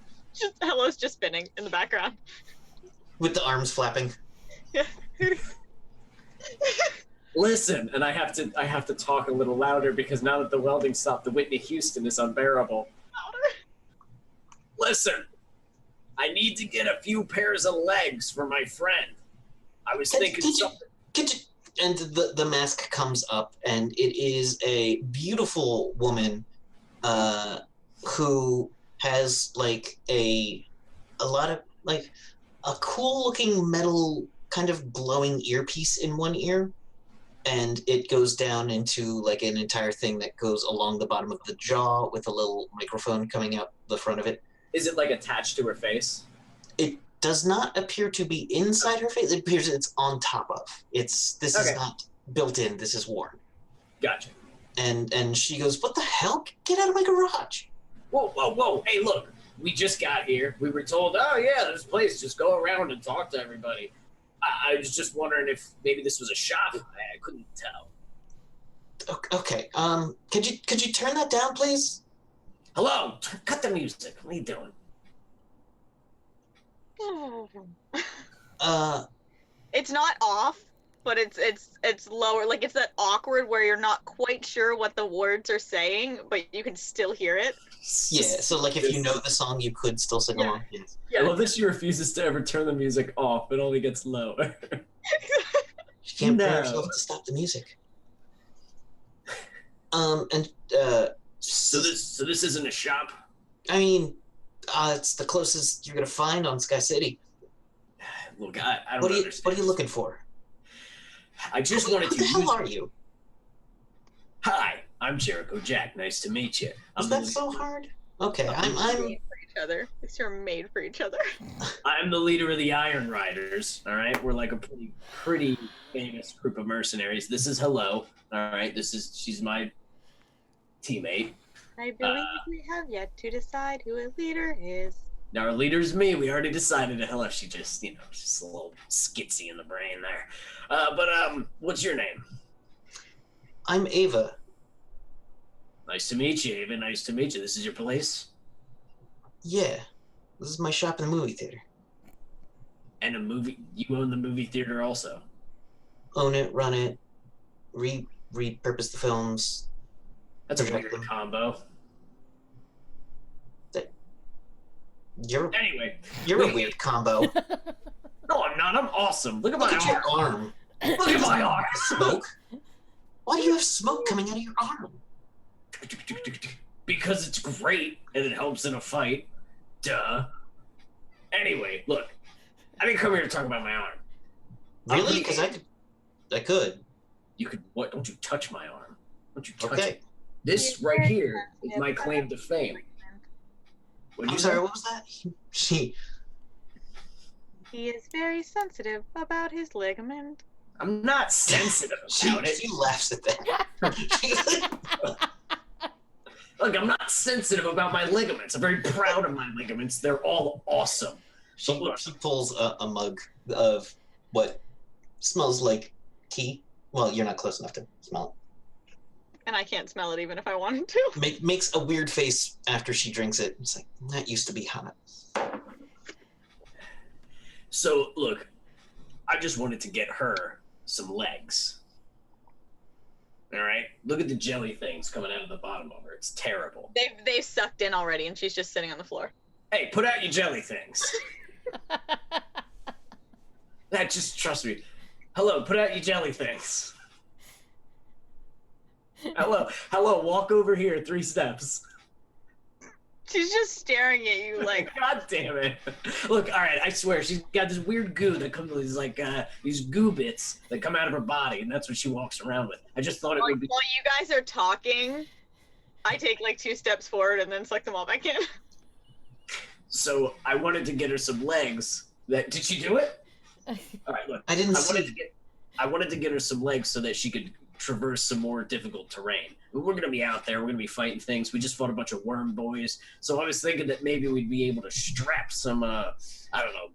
Hello's just spinning in the background. With the arms flapping. Listen, and I have to talk a little louder because now that the welding stopped, the Whitney Houston is unbearable. Louder. Listen, I need to get a few pairs of legs for my friend. I was thinking something. And the mask comes up, and it is a beautiful woman who has like a lot of like a cool looking metal kind of glowing earpiece in one ear, and it goes down into like an entire thing that goes along the bottom of the jaw with a little microphone coming out the front of it. Is it like attached to her face? It does not appear to be inside her face. It appears it's on top of. This is not built in. This is worn. Gotcha. And she goes, "What the hell? Get out of my garage!" Whoa! Hey, look, we just got here. We were told, oh yeah, there's a place. Just go around and talk to everybody. I was just wondering if maybe this was a shop. I couldn't tell. Okay. Could you turn that down, please? Hello. Cut the music. What are you doing? It's not off, but it's lower. Like it's that awkward where you're not quite sure what the words are saying, but you can still hear it. Yeah. So like, if you know the song, you could still sing along. Yes. I love that she refuses to ever turn the music off. It only gets lower. She can't bring herself to stop the music. So this isn't a shop. I mean, it's the closest you're gonna find on Sky City. Look, I don't What understand. are you looking for? I just wanted to Who the use. hell are you? Hi, I'm Jericho Jack. Nice to meet you. Is that so hard? Okay, I'm Made for each other. These two are made for each other. I'm the leader of the Iron Riders. All right, we're like a pretty famous group of mercenaries. This is Hello. All right, she's my teammate. I believe we have yet to decide who a leader is. Now our leader's me. We already decided to Hello. She just, she's a little skitsy in the brain there. But what's your name? I'm Ava. Nice to meet you, Ava. Nice to meet you. This is your place? Yeah, this is my shop in the movie theater. And you own the movie theater also? Own it, run it, repurpose the films. That's a weird combo. You're Anyway. a weird combo. No, I'm not. I'm awesome. Look at my Look at your arm. Look at my arm. Smoke? Why do you have smoke coming out of your arm? Because it's great and it helps in a fight. Duh. Anyway, look. I didn't come here to talk about my arm. Really? Because I could. You could what? Don't you touch my arm. Don't you touch Okay. it. This right here is my claim to fame. I'm sorry, what was that? He is very sensitive about his ligament. I'm not sensitive about it. She laughs at that. Look, I'm not sensitive about my ligaments. I'm very proud of my ligaments. They're all awesome. She pulls a mug of what smells like tea. Well, you're not close enough to smell it. And I can't smell it even if I wanted to. Makes a weird face after she drinks it. It's like, that used to be hot. So, look, I just wanted to get her some legs. All right? Look at the jelly things coming out of the bottom of her. It's terrible. They've sucked in already, and she's just sitting on the floor. Hey, put out your jelly things. Just trust me. Hello, put out your jelly things. Hello, walk over here 3 steps. She's just staring at you like, God damn it. Look, all right, I swear, she's got this weird goo that comes with these goo bits that come out of her body, and that's what she walks around with. I just thought it would be... While you guys are talking, I take like 2 steps forward and then suck them all back in. So I wanted to get her some legs. Did she do it? All right, look. I wanted to get her some legs so that she could traverse some more difficult terrain. We're going to be out there. We're going to be fighting things. We just fought a bunch of worm boys. So I was thinking that maybe we'd be able to strap some,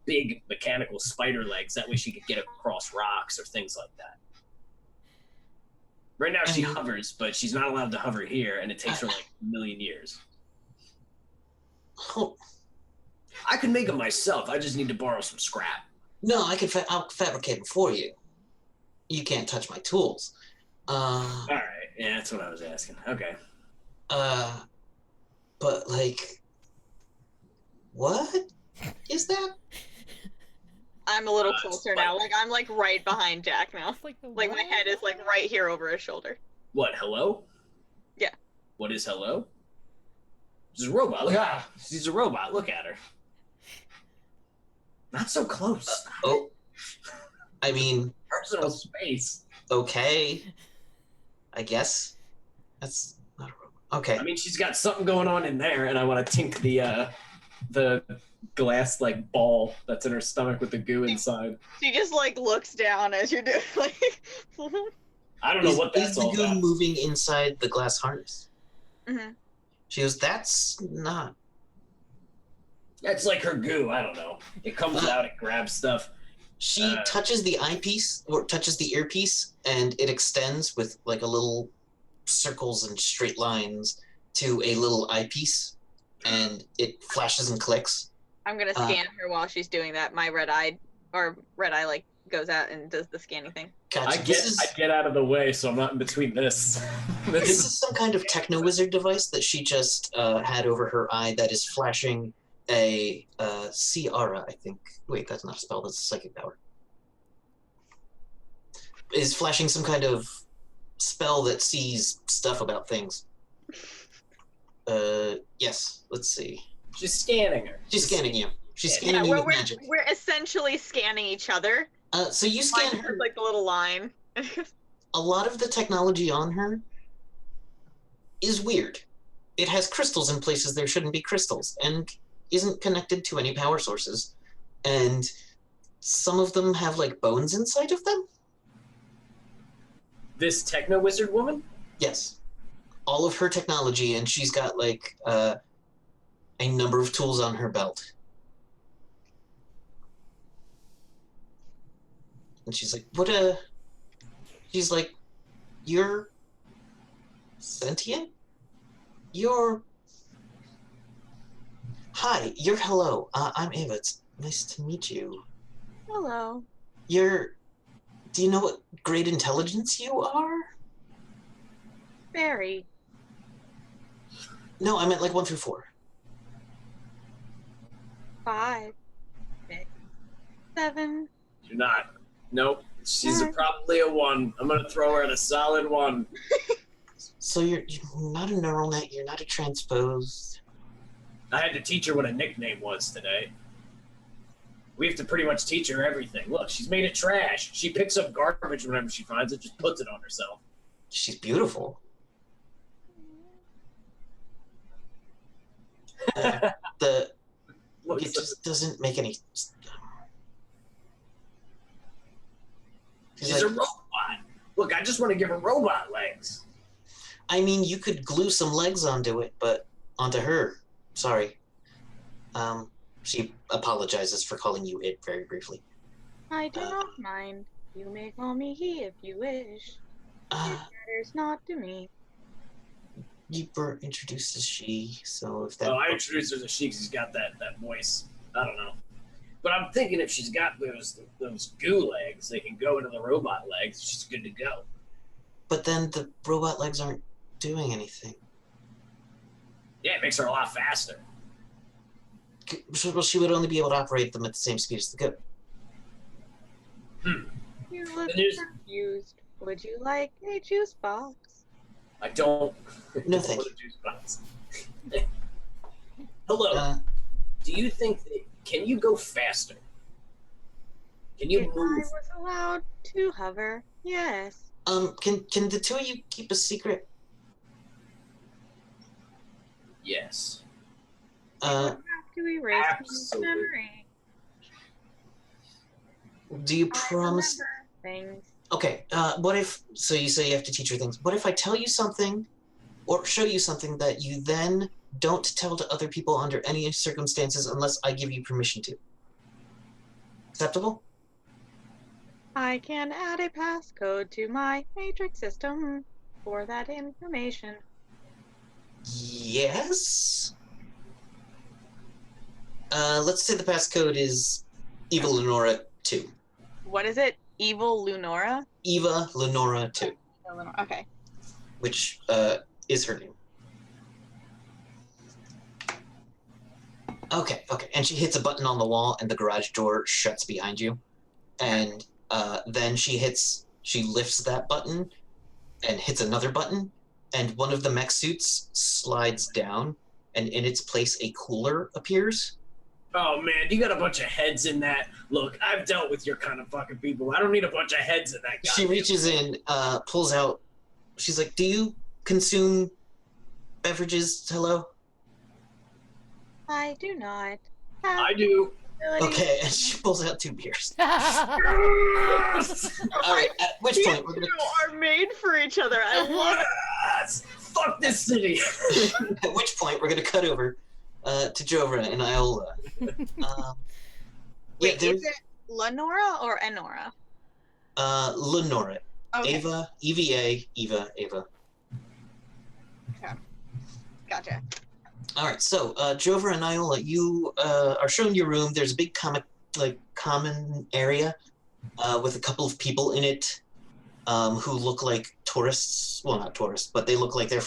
big mechanical spider legs. That way she could get across rocks or things like that. Right now she hovers, but she's not allowed to hover here, and it takes her like a million years. Oh. I can make them myself. I just need to borrow some scrap. No, I'll fabricate them for you. You can't touch my tools. All right. Yeah, that's what I was asking. Okay. But like, what is that? I'm a little closer now. Like, I'm like right behind Jack now. Like my head is like right here over his shoulder. What, hello? Yeah. What is hello? She's a robot. Look at her. She's a robot. Look at her. Not so close. I mean, Personal space. Okay. I guess. That's not a robot. Okay. I mean, she's got something going on in there, and I want to tink the glass like ball that's in her stomach with the goo inside. She just like looks down as you're doing like. I don't know what that's all about. Is the goo about. moving inside the glass harness? Mm-hmm. She goes, that's not. It's like her goo. I don't know. It comes out, it grabs stuff. She touches the eyepiece or touches the earpiece, and it extends with like a little circles and straight lines to a little eyepiece, and it flashes and clicks. I'm gonna scan her while she's doing that. My red eye like goes out and does the scanning thing. Gotcha. I get out of the way, so I'm not in between this. This is some kind of techno wizard device that she just had over her eye that is flashing a Ciara, I think. Wait, that's not a spell, that's a psychic power. Is flashing some kind of spell that sees stuff about things. Yes, let's see. She's scanning her. She's scanning you. She's scanning you with magic. We're essentially scanning each other. So you scan Mine's her. like a little line. A lot of the technology on her is weird. it has crystals in places there shouldn't be crystals, and isn't connected to any power sources. And some of them have like bones inside of them. This techno wizard woman? Yes, all of her technology, and she's got like a number of tools on her belt. And she's like, she's like, you're sentient? Hi, you're hello. I'm Ava. It's nice to meet you. Hello. Do you know what grade intelligence you are? Very. No, I meant like 1 through 4. 5, 6, 7. You're not. Nope. She's probably a 1. I'm gonna throw her at a solid 1. So you're not a neural net. You're not a transposed. I had to teach her what a nickname was today. We have to pretty much teach her everything. Look, she's made of trash. She picks up garbage whenever she finds it, just puts it on herself. She's beautiful. It just doesn't make any. She's a robot. Look, I just want to give her robot legs. I mean, you could glue some legs onto it, but onto her. Sorry. She apologizes for calling you it very briefly. I do not mind. You may call me he if you wish. It matters not to me. You were introduced as she, so if that. Oh, I introduced her as she because she's got that voice. I don't know. But I'm thinking if she's got those goo legs, they can go into the robot legs. She's good to go. But then the robot legs aren't doing anything. Yeah, it makes her a lot faster. Well, she would only be able to operate them at the same speed as the goat. You look confused. Would you like a juice box? I don't. No, thank you. Juice box. Hello. Do you think that, can you go faster? Can you if move? I was allowed to hover, yes. Can the two of you keep a secret? Yes. Have to erase Absolutely. memory. Do you promise? Things. Okay. What if? So you say you have to teach her things. What if I tell you something, or show you something that you then don't tell to other people under any circumstances unless I give you permission to? Acceptable? I can add a passcode to my matrix system for that information. Yes. Let's say the passcode is Eva Lenora 2. What is it? Evil Lunora? Eva Lenora 2. Okay. Which is her name. Okay. And she hits a button on the wall and the garage door shuts behind you. And then she lifts that button and hits another button, and one of the mech suits slides down, and in its place a cooler appears. Oh man, you got a bunch of heads in that. Look, I've dealt with your kind of fucking people. I don't need a bunch of heads in that guy. She reaches in, pulls out, she's like, do you consume beverages? Hello? I do not. I do. Okay, and she pulls out 2 beers. All right, at which point we're gonna are made for each other. I love it. Fuck this city. At which point we're gonna cut over to Jovra and Iola. Wait, is it Lenora or Enora? Lenora. Okay. Ava, EVA, Eva. Okay. Gotcha. All right, so Jovra and Iola, you are shown your room. There's a big common area with a couple of people in it who look like tourists. Well, not tourists, but they look like they're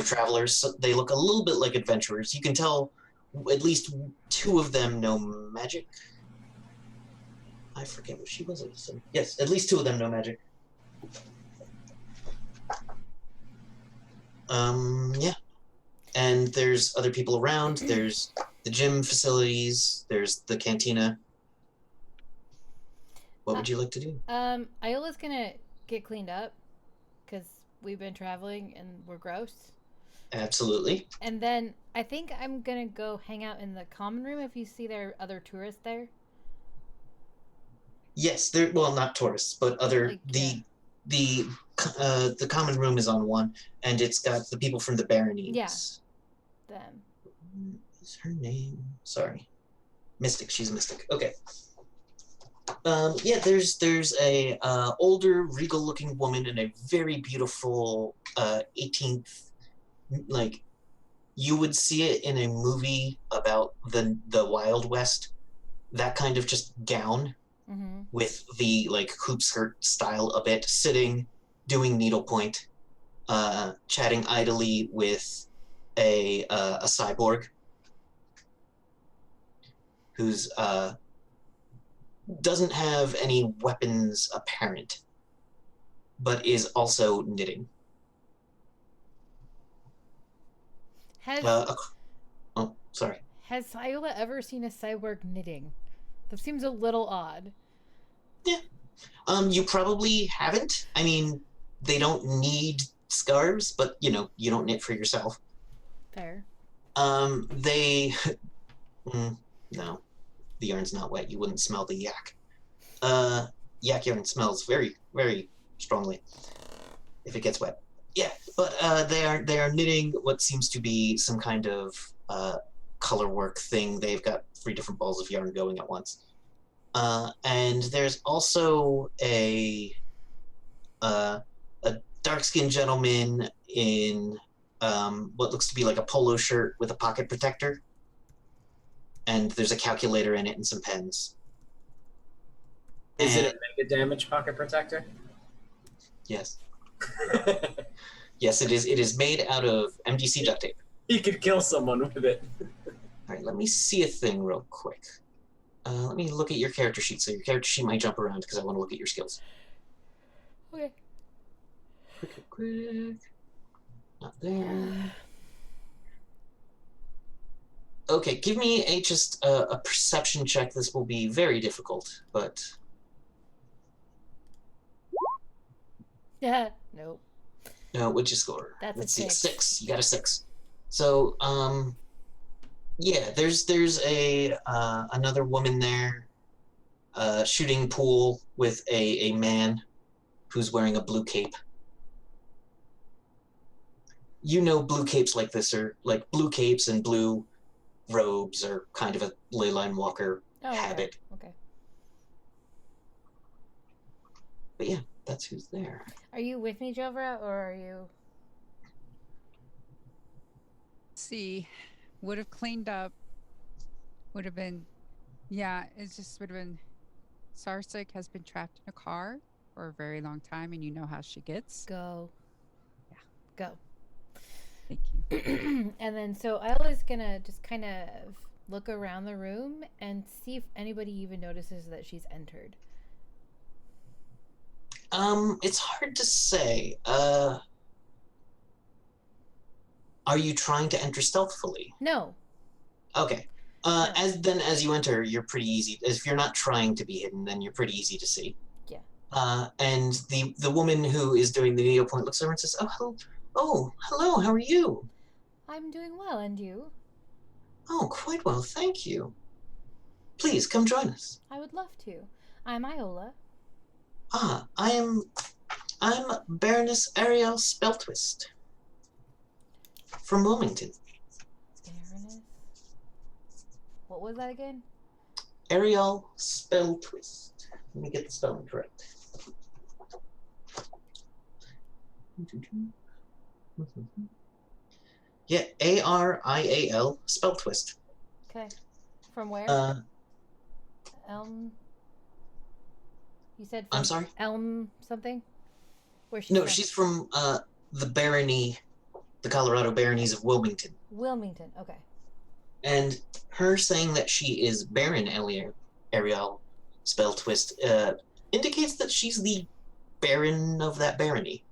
travelers. So they look a little bit like adventurers. You can tell at least 2 of them know magic. I forget what she was. Yes, at least 2 of them know magic. Yeah. And there's other people around. There's the gym facilities. There's the cantina. What would you like to do? Iola's gonna get cleaned up because we've been traveling and we're gross. Absolutely. And then I think I'm gonna go hang out in the common room if you see there are other tourists there. Yes, there. Well, not tourists, but other Like, yeah. the common room is on one, and it's got the people from the baronies. Them. Is her name? Sorry, Mystic. She's a mystic. Okay. Yeah, there's a older, regal-looking woman and a very beautiful 18th, like you would see it in a movie about the Wild West. That kind of just gown Mm-hmm. with the like hoop skirt style of it, sitting, doing needlepoint, chatting idly with a cyborg who's doesn't have any weapons apparent, but is also knitting. Has Oh, sorry. Has Iola ever seen a cyborg knitting? That seems a little odd. Yeah. You probably haven't. I mean, they don't need scarves, but you know, you don't knit for yourself. Fair. They no, the yarn's not wet. You wouldn't smell the yak. Yak yarn smells very, very strongly if it gets wet. Yeah, but they are knitting what seems to be some kind of color work thing. They've got 3 different balls of yarn going at once. And there's also a dark-skinned gentleman in what looks to be like a polo shirt with a pocket protector. And there's a calculator in it and some pens. Is it a mega damage pocket protector? Yes. Yes, it is. It is made out of MDC duct tape. You could kill someone with it. All right, let me see a thing real quick. Let me look at your character sheet. So your character sheet might jump around because I want to look at your skills. Okay. Quick. Not there. Okay, give me just a perception check. This will be very difficult, but Yeah. Nope. no, what'd you score? That's Let's a see, 6. 6. You got a 6. So, yeah, there's a another woman there, shooting pool with a man who's wearing a blue cape. You know, blue capes like this are like blue capes and blue robes are kind of a ley line walker habit. Okay. But yeah, that's who's there. Are you with me, Jovra, or are you? See, would have cleaned up. Would have been, yeah. It just would have been. Sarsik has been trapped in a car for a very long time, and you know how she gets. Go. Yeah. Go. Thank you. And then so Isla's gonna just kind of look around the room and see if anybody even notices that she's entered. It's hard to say. Are you trying to enter stealthily? No. Okay. No. As you enter, you're pretty easy. If you're not trying to be hidden, then you're pretty easy to see. Yeah. And the woman who is doing the needlepoint looks over and says, "Oh, hello. How are you?" I'm doing well, and you? "Oh, quite well, thank you. Please come join us." I would love to. I'm Iola. I'm Baroness Ariel Spelltwist from Wilmington. Baroness. What was that again? Ariel Spelltwist. Let me get the spelling correct. Yeah, Arial Spelltwist. Okay. From where? Elm. You said from I'm sorry? Elm something? Where's she No, from? she's from the barony, the Colorado baronies of Wilmington. Wilmington. Okay. And her saying that she is Baron Ariel Spelltwist indicates that she's the Baron of that barony.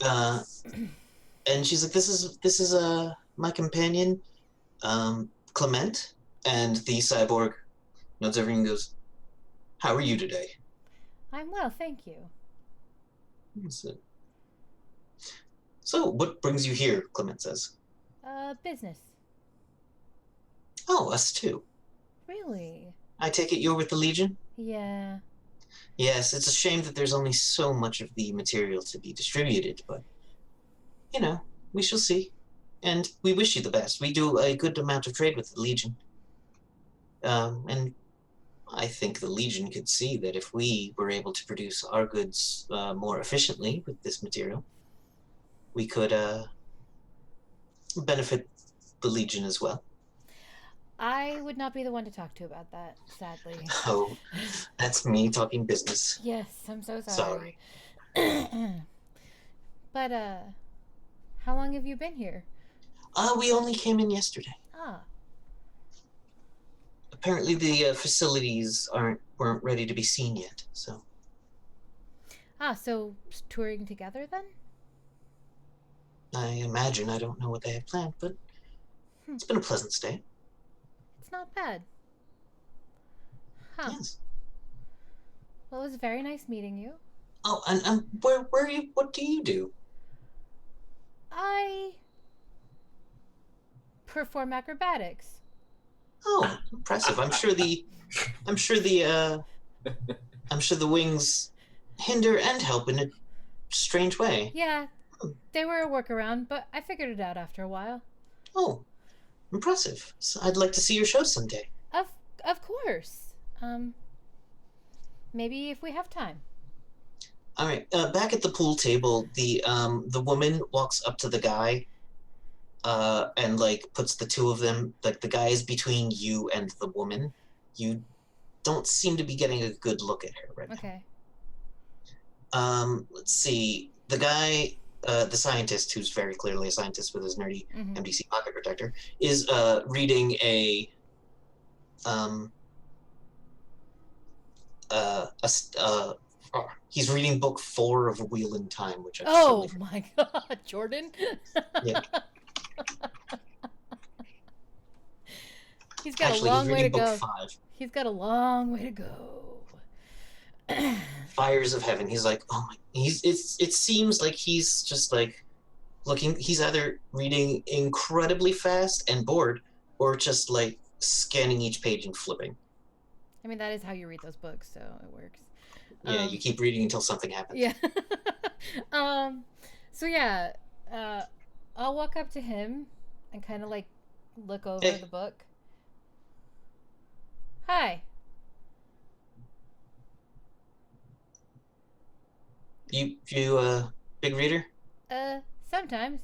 And she's like, this is my companion, Clement. And the cyborg nods over and goes, "How are you today?" I'm well, thank you. So, what brings you here? Clement says. Business. Oh, us too. Really? I take it you're with the Legion? Yeah. Yes, it's a shame that there's only so much of the material to be distributed, but, we shall see. And we wish you the best. We do a good amount of trade with the Legion. And I think the Legion could see that if we were able to produce our goods more efficiently with this material, we could benefit the Legion as well. I would not be the one to talk to about that, sadly. Oh, that's me talking business. Yes, I'm so Sorry. sorry. But, how long have you been here? We only came in yesterday. Ah, Apparently the facilities weren't ready to be seen yet, so so touring together then? I imagine I don't know what they have planned, but it's been a pleasant stay. It's not bad. Huh. Yes. Well, it was very nice meeting you. Oh, and where are you? What do you do? I perform acrobatics. Oh, impressive. I'm sure the wings hinder and help in a strange way. Yeah, they were a workaround, but I figured it out after a while. Oh, impressive. So I'd like to see your show someday. Of course. Maybe if we have time. All right. Back at the pool table, the woman walks up to the guy, and like puts the two of them. Like the guy is between you and the woman. You don't seem to be getting a good look at her right Okay. now. Let's see. The guy, the scientist, who's very clearly a scientist with his nerdy MDC pocket protector, is reading a he's reading book 4 of Wheel in Time, which I Oh my god, Jordan. Yeah. He's got Actually, a long he's way to reading go. book 5. He's got a long way to go. Fires of Heaven. He's like, oh my. It seems like he's just like looking. He's either reading incredibly fast and bored, or just like scanning each page and flipping. I mean, that is how you read those books, so it works. Yeah, you keep reading until something happens. Yeah. So yeah, I'll walk up to him and kind of like look over the book. Hi. You big reader? Sometimes.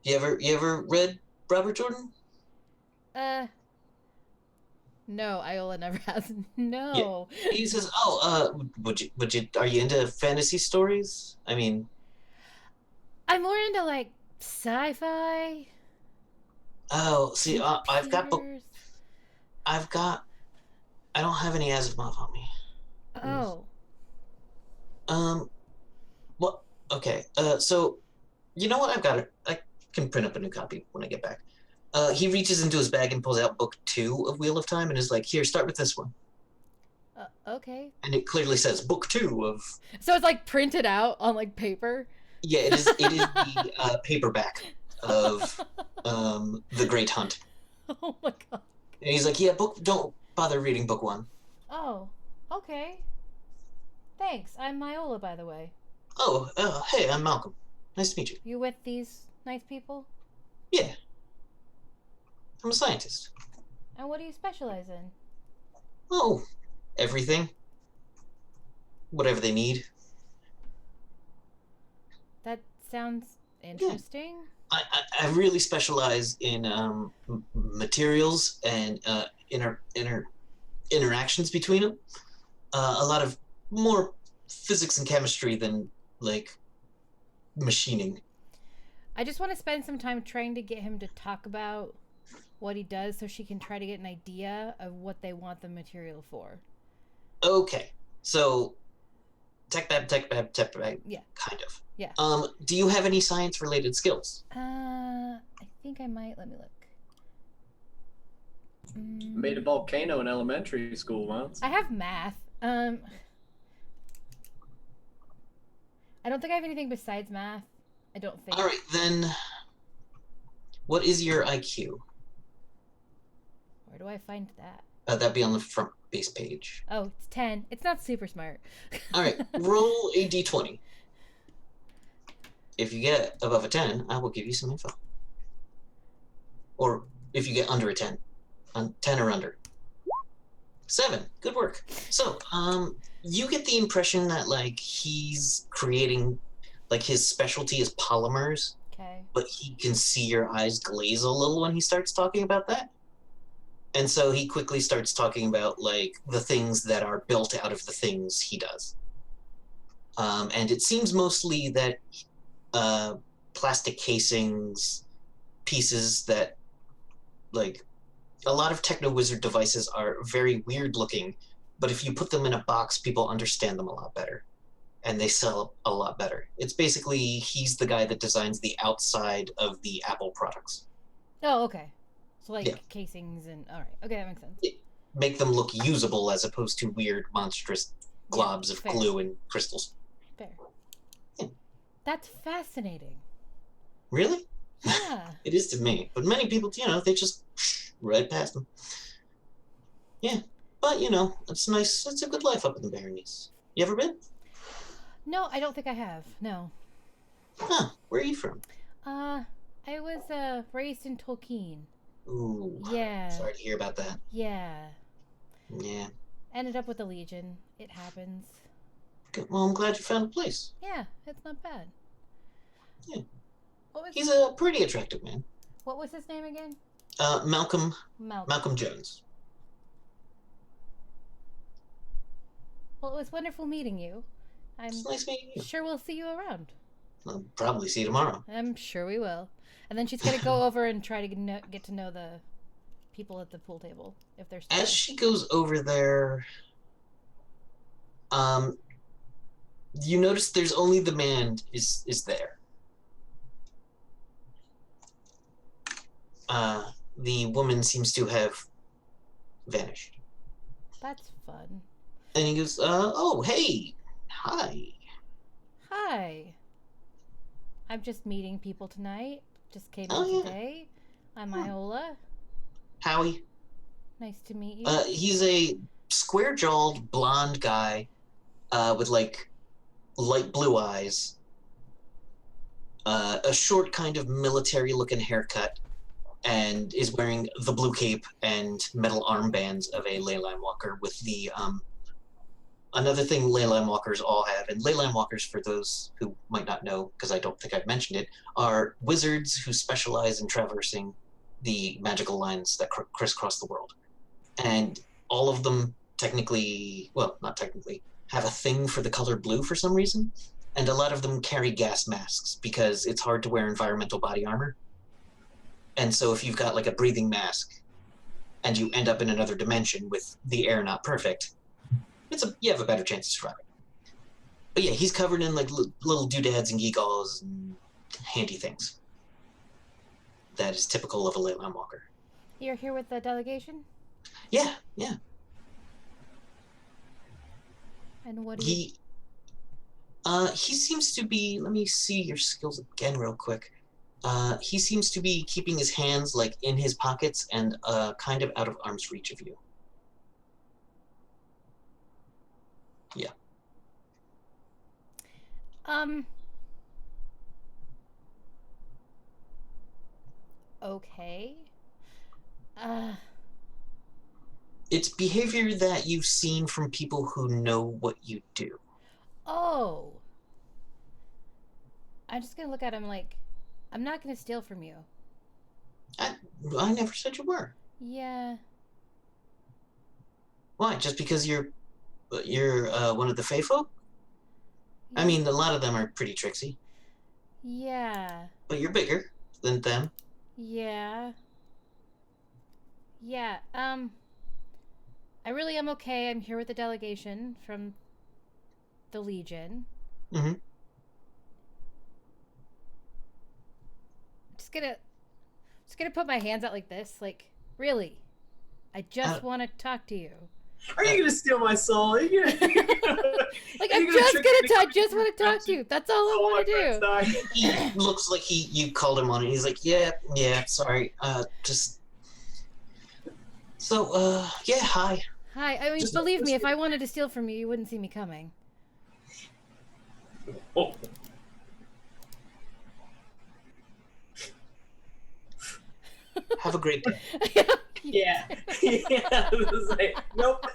You ever read Robert Jordan? No, Iola never has. No. Yeah. He says, "Oh, would you? Are you into fantasy stories? I mean, I'm more into like sci-fi. oh, see, I've got computers. I don't have any Asimov on me. Oh. Well, okay. So, you know what? I can print up a new copy when I get back. He reaches into his bag and pulls out book 2 of Wheel of Time and is like, "Here, start with this one." Okay. And it clearly says book 2 of. So it's like printed out on like paper. Yeah, it is. It is the paperback of The Great Hunt. Oh my god. And he's like, "Yeah, don't bother reading book 1." Oh. Okay. Thanks. I'm Myola, by the way. Oh, hey, I'm Malcolm. Nice to meet you. You with these nice people? Yeah. I'm a scientist. And what do you specialize in? Oh, everything. Whatever they need. That sounds interesting. I really specialize in materials and interactions between them. A lot of more physics and chemistry than like machining. I just want to spend some time trying to get him to talk about what he does so she can try to get an idea of what they want the material for. Okay, so tech bab, yeah, kind of. Yeah. Do you have any science-related skills? I think I might. Let me look. Made a volcano in elementary school once. I have math. I don't think I have anything besides math. I don't think. All right, then. What is your IQ? Where do I find that? That'd be on the front base page. Oh, it's 10. It's not super smart. All right, roll a d20. If you get above a 10, I will give you some info. Or if you get under a 10, 10 or under. 7. Good work. So, you get the impression that like he's creating, like his specialty is polymers, Okay. but he can see your eyes glaze a little when he starts talking about that. And so he quickly starts talking about like the things that are built out of the things he does. And it seems mostly that plastic casings, pieces that, like, a lot of Techno-Wizard devices are very weird looking, but if you put them in a box, people understand them a lot better. And they sell a lot better. It's basically, he's the guy that designs the outside of the Apple products. Oh, okay. So like Yeah. casings and all right. Okay, that makes sense. Make them look usable as opposed to weird, monstrous globs of fair. glue and crystals. Fair. Yeah. That's fascinating. Really? Yeah. It is to me. But many people, they just right past them. Yeah. But, it's nice. It's a good life up in the Baronies. You ever been? No, I don't think I have. No. Huh. Where are you from? I was raised in Tolkien. Ooh. Yeah. Sorry to hear about that. Yeah. Yeah. Ended up with the Legion. It happens. Good. Well, I'm glad you found a place. Yeah, it's not bad. Yeah. What was He's a pretty attractive man. What was his name again? Malcolm Malcolm. Jones. Well, it was wonderful meeting you. I'm It's nice meeting you. sure we'll see you around. I'll probably see you tomorrow. I'm sure we will. And then she's gonna go over and try to get to know the people at the pool table if they're still As she goes over there, you notice there's only the man is there. The woman seems to have vanished. That's fun. And he goes, oh, hey, hi. Hi. I'm just meeting people tonight. Just came Oh, in yeah. today. I'm Iola. Howie. Nice to meet you. He's a square-jawed, blonde guy with, like, light blue eyes, a short kind of military-looking haircut, and is wearing the blue cape and metal armbands of a ley line walker with the, another thing ley line walkers all have, and ley line walkers, for those who might not know, because I don't think I've mentioned it, are wizards who specialize in traversing the magical lines that crisscross the world. And all of them technically, well, not technically, have a thing for the color blue for some reason, and a lot of them carry gas masks because it's hard to wear environmental body armor. And so if you've got like a breathing mask and you end up in another dimension with the air not perfect, you have a better chance of surviving. But yeah, he's covered in like little doodads and gewgaws and handy things. That is typical of a ley line walker. You're here with the delegation? Yeah. And what do you... He seems to be, let me see your skills again real quick. He seems to be keeping his hands like in his pockets and kind of out of arm's reach of you. Yeah. Okay. It's behavior that you've seen from people who know what you do. Oh. I'm just gonna look at him like, I'm not gonna steal from you. I never said you were. Yeah. Why? Just because you're one of the Fae folk? I mean, a lot of them are pretty tricksy. Yeah. But you're bigger than them. Yeah. Yeah. I really am okay. I'm here with the delegation from the Legion. Mm-hmm. Just gonna put my hands out like this. Like, really? I just want to talk to you. Are you gonna steal my soul? Are you gonna, Like, are I'm you gonna just trick me gonna into talk. coming Just to want to my talk to you. That's all I Oh, want my to friend's do. dying. He looks like you called him on it. He's like, yeah, sorry. Just so yeah, hi. Hi. I mean, Just- believe me, if I wanted to steal from you, you wouldn't see me coming. Oh. Have a great day. Yeah. Yeah. This is like, nope.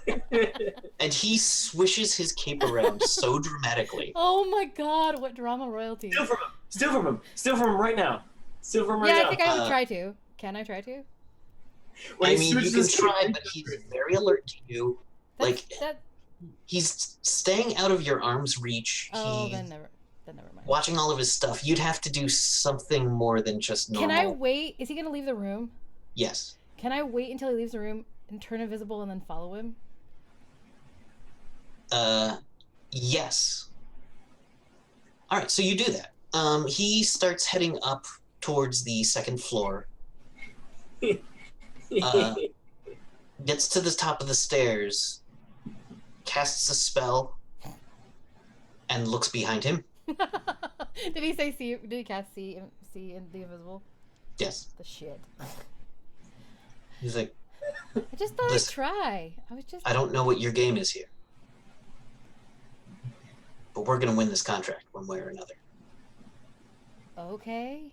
And he swishes his cape around so dramatically. Oh my god, what drama royalty. Steal from him. Steal from him. Steal from him right now. Steal from him right Yeah, now. I think I would try to. Can I try to? When I he mean, you switches can his try, cape- but he's very alert to you. That's, Like, that. he's staying out of your arm's reach. Oh, He's then never mind. watching all of his stuff. You'd have to do something more than just normal. Can I wait? Is he gonna leave the room? Yes. Can I wait until he leaves the room and turn invisible and then follow him? Yes. All right, so you do that. He starts heading up towards the second floor. Gets to the top of the stairs, casts a spell, and looks behind him. Did he say see? Did he cast see in the invisible? Yes. The shit. He's like, I just thought Listen, I'd try. I was just. I don't know what your game is here, but we're gonna win this contract one way or another. Okay.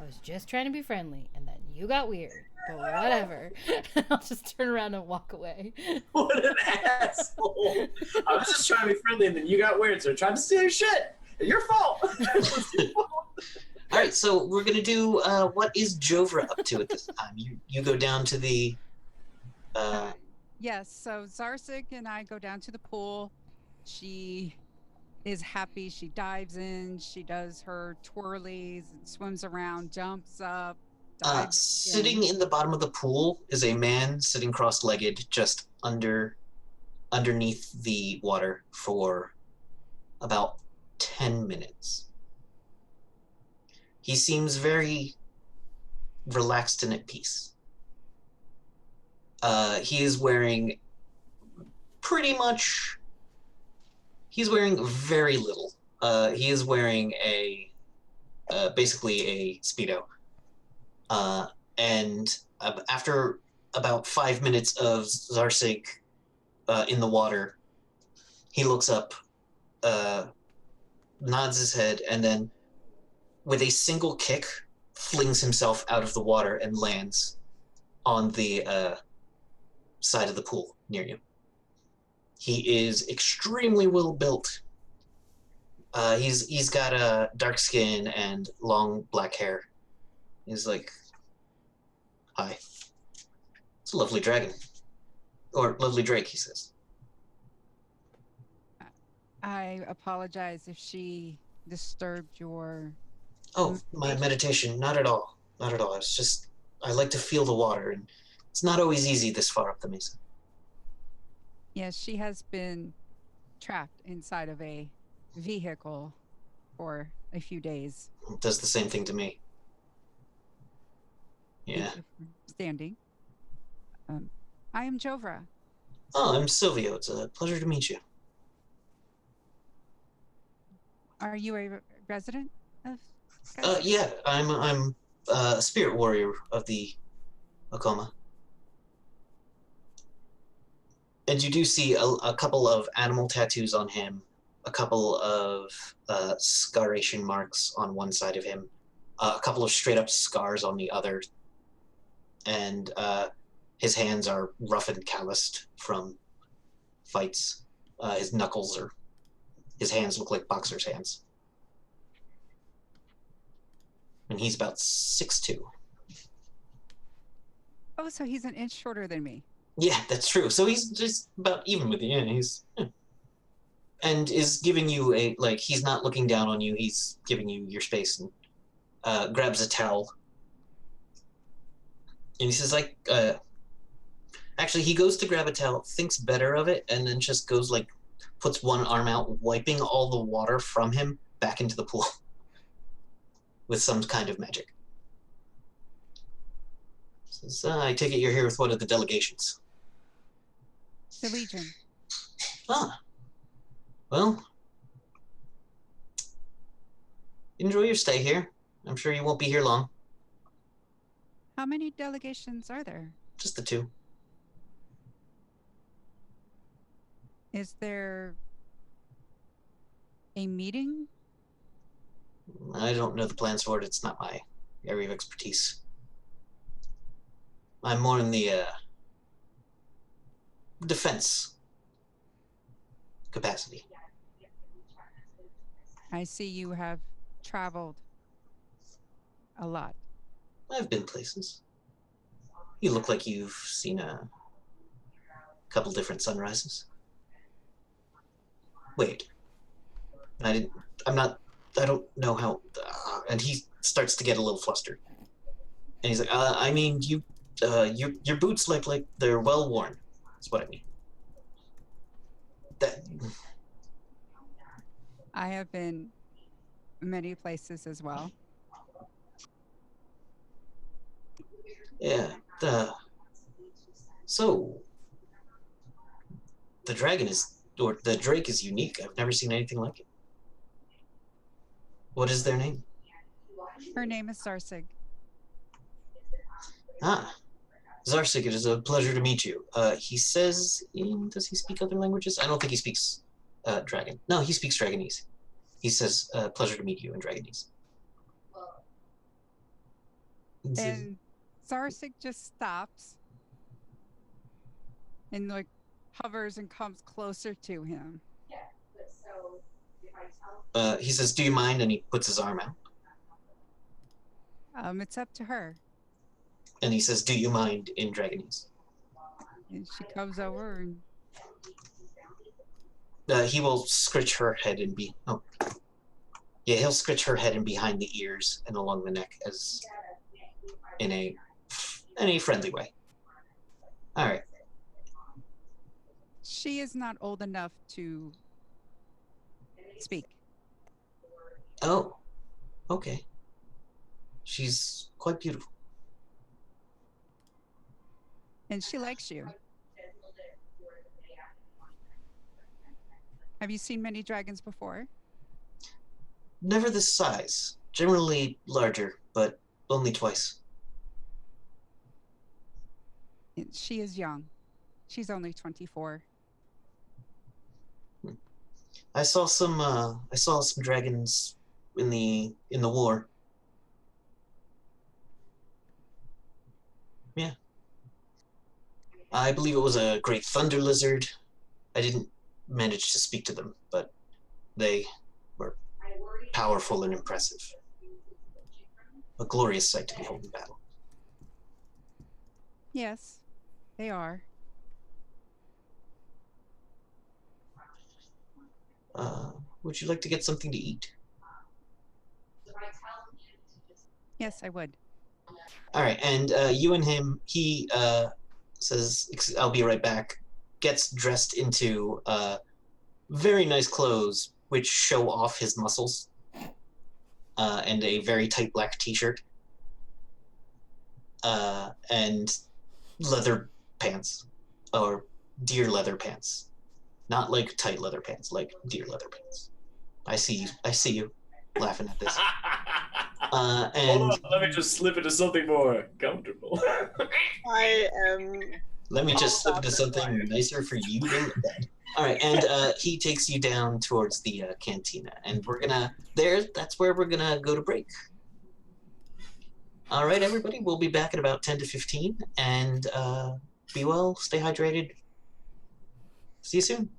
I was just trying to be friendly, and then you got weird. But whatever. I'll just turn around and walk away. What an asshole! I was just trying to be friendly, and then you got weird, so I tried to steal your shit. Your fault. All right, so we're gonna do what is Jovra up to at this time? You go down to the. Yes, so Zarsik and I go down to the pool. She is happy. She dives in. She does her twirlies, swims around, jumps up. Dives Sitting in the bottom of the pool is a man sitting cross-legged, just underneath the water for about 10 minutes. He seems very relaxed and at peace. He is wearing he's wearing very little. He is wearing basically a Speedo. And after about 5 minutes of Zarsig in the water, he looks up, nods his head, and then with a single kick, flings himself out of the water and lands on the side of the pool near you. He is extremely well built. He's got a dark skin and long black hair. He's like, hi. It's a lovely dragon. Or lovely drake, he says. I apologize if she disturbed your. Oh, my meditation. Not at all. Not at all. It's just, I like to feel the water, and it's not always easy this far up the mesa. Yes, she has been trapped inside of a vehicle for a few days. It does the same thing to me. Yeah. Thank you for standing. I am Jovra. Oh, I'm Silvio. It's a pleasure to meet you. Are you a resident of? Yeah, I'm a spirit warrior of the Akoma. And you do see a couple of animal tattoos on him, a couple of scaration marks on one side of him, a couple of straight up scars on the other, and his hands are rough and calloused from fights. His hands look like boxer's hands. And he's about 6'2". Oh, so he's an inch shorter than me. Yeah, that's true. So he's just about even with you. Yeah, and is giving you he's not looking down on you. He's giving you your space and grabs a towel. And he says, actually, he goes to grab a towel, thinks better of it, and then just goes, puts one arm out, wiping all the water from him back into the pool with some kind of magic. Says, I take it you're here with one of the delegations. The Legion. Ah, well, enjoy your stay here. I'm sure you won't be here long. How many delegations are there? Just the two. Is there a meeting? I don't know the plans for it. It's not my area of expertise. I'm more in the defense capacity. I see you have traveled a lot. I've been places. You look like you've seen a couple different sunrises. Wait. I'm not, I don't know how, and he starts to get a little flustered. And he's like, I mean, your boots look like they're well worn. That's what I mean. That, I have been many places as well. yeah, so, the dragon is, or the drake is unique. I've never seen anything like it. What is their name? Her name is Zarsig. Ah, Zarsik, it is a pleasure to meet you. He says, does he speak other languages? I don't think he speaks Dragon. No, he speaks Dragonese. He says, pleasure to meet you in Dragonese. And Zarsig just stops and like hovers and comes closer to him. He says, do you mind? And he puts his arm out. It's up to her. And he says, do you mind in Dragonese? And she comes over and He will scritch her head and yeah, he'll scritch her head and behind the ears and along the neck as in a friendly way. All right. she is not old enough to speak. Oh, okay. She's quite beautiful. And she likes you. Have you seen many dragons before? Never this size. Generally larger, but only twice. And she is young. She's only 24. I saw some dragons in the war. Yeah. I believe it was a great thunder lizard. I didn't manage to speak to them, but they were powerful and impressive. A glorious sight to behold in battle. Yes, they are. Would you like to get something to eat? Yes, I would. All right, and you and him, he says, I'll be right back, gets dressed into very nice clothes, which show off his muscles, and a very tight black t-shirt, and leather pants, or deer leather pants. Not like tight leather pants, like deer leather pants. I see you laughing at this. And Hold on, let me just slip into something more comfortable. I am. let me just slip into something nicer for you to look at. All right, and he takes you down towards the cantina, and that's where we're gonna go to break. All right, everybody, we'll be back at about 10 to 15, and be well, stay hydrated. See you soon.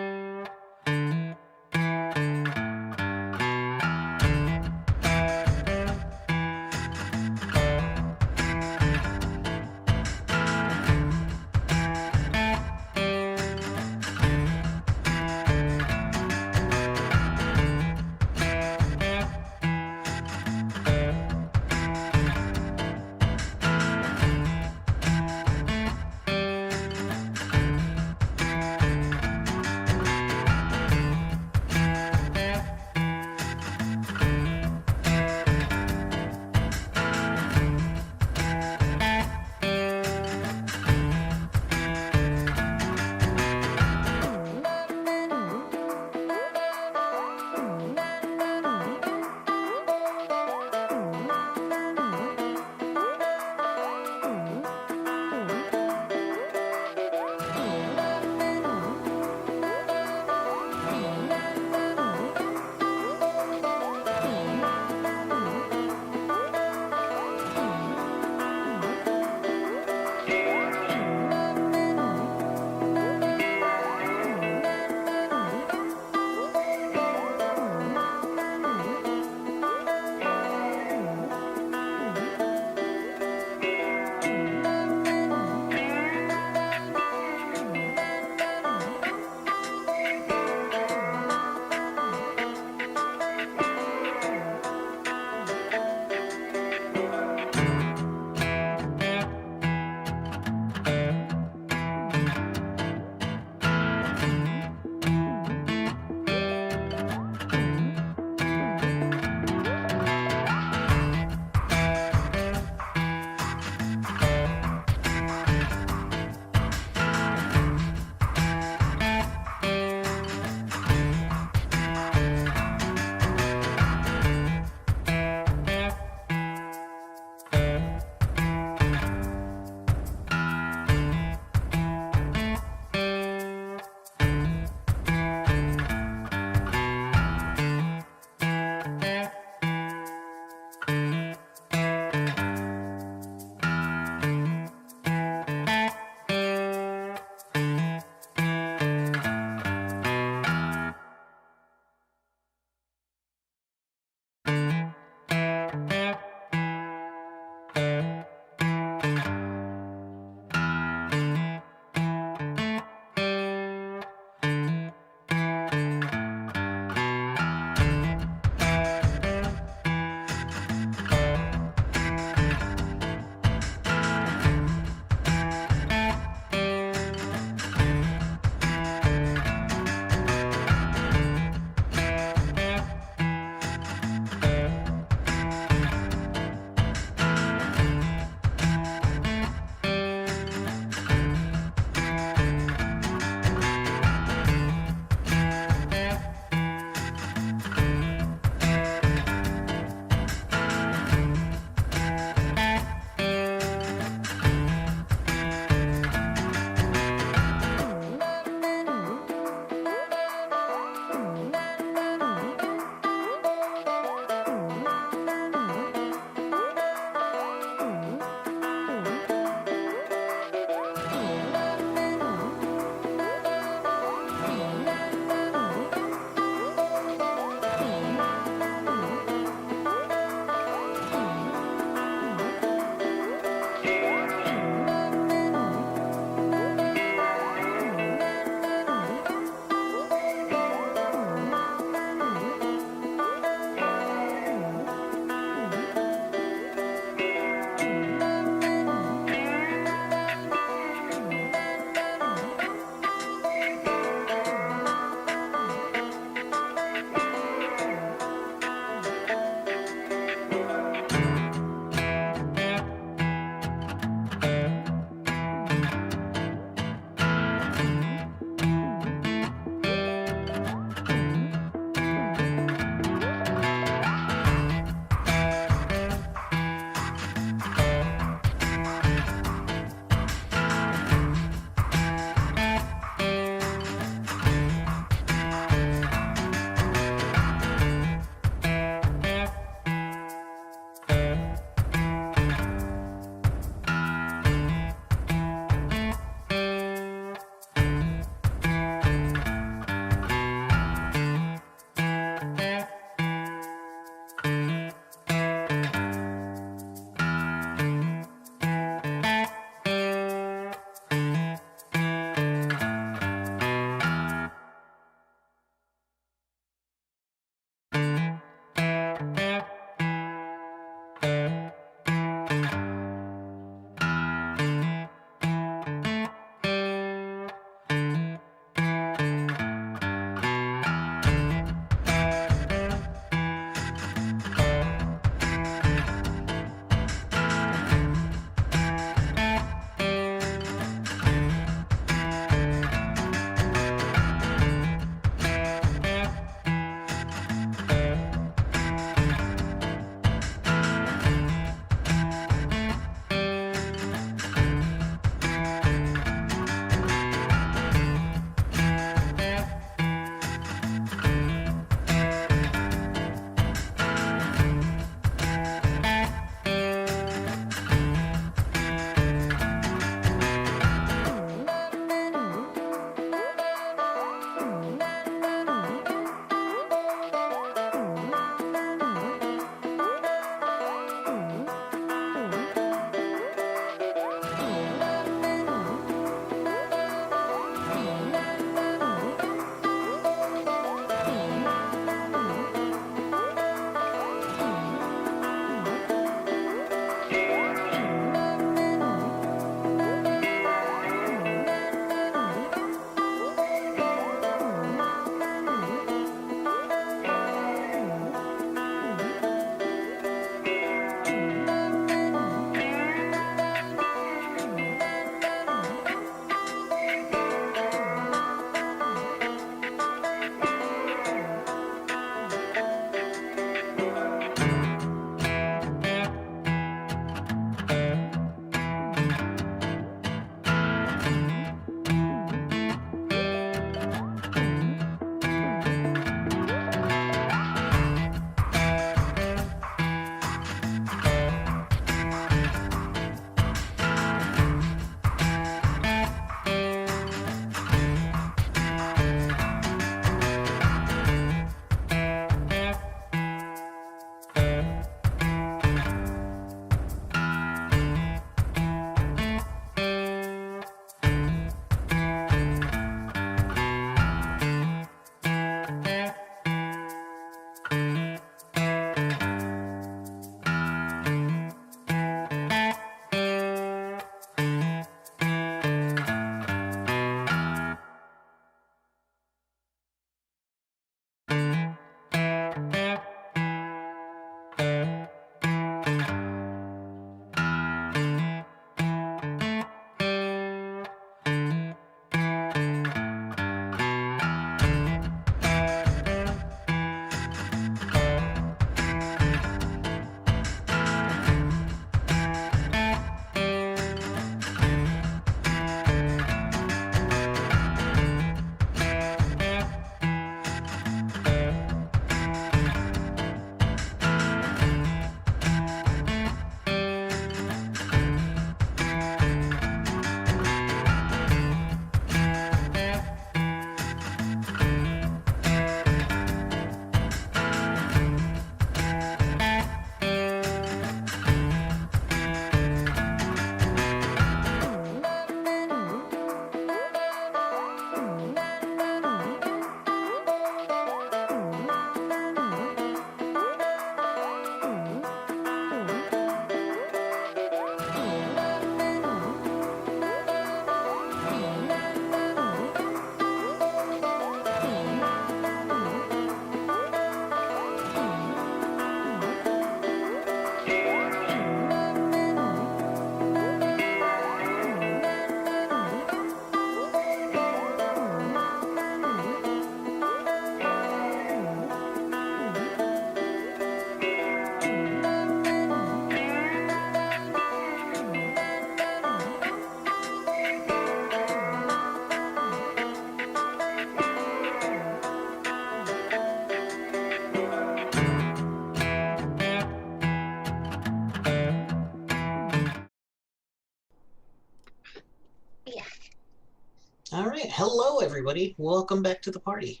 Okay, hello everybody. Welcome back to the party.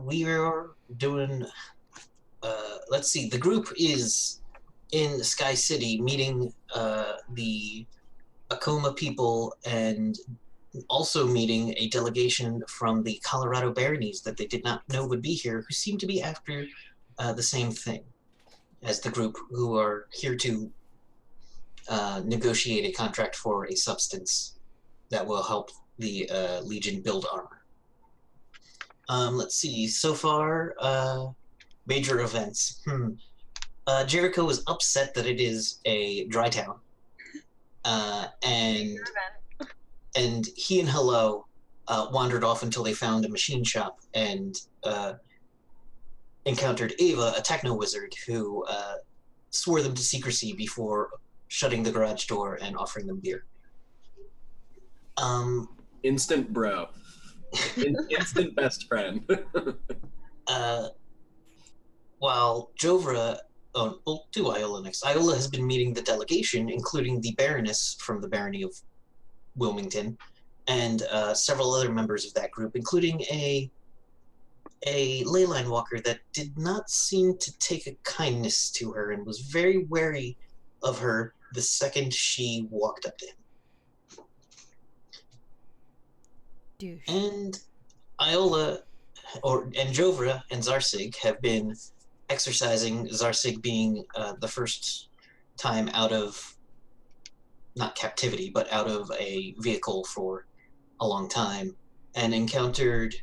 We are doing, let's see, the group is in Sky City meeting the Acoma people and also meeting a delegation from the Colorado Baronies that they did not know would be here, who seem to be after the same thing as the group, who are here to negotiate a contract for a substance that will help the Legion build armor. Let's see. So far, major events. Jericho is upset that it is a dry town, and he and Hello wandered off until they found a machine shop and encountered Ava, a techno wizard, who swore them to secrecy before shutting the garage door and offering them beer. Instant bro. Instant best friend. While Jovra, we'll do Iola next. Iola has been meeting the delegation, including the Baroness from the Barony of Wilmington, and several other members of that group, including a leyline walker that did not seem to take a kindness to her and was very wary of her the second she walked up to him. Douche. And Iola, and Jovra and Zarsig have been exercising, Zarsig being the first time out of, not captivity, but out of a vehicle for a long time, and encountered,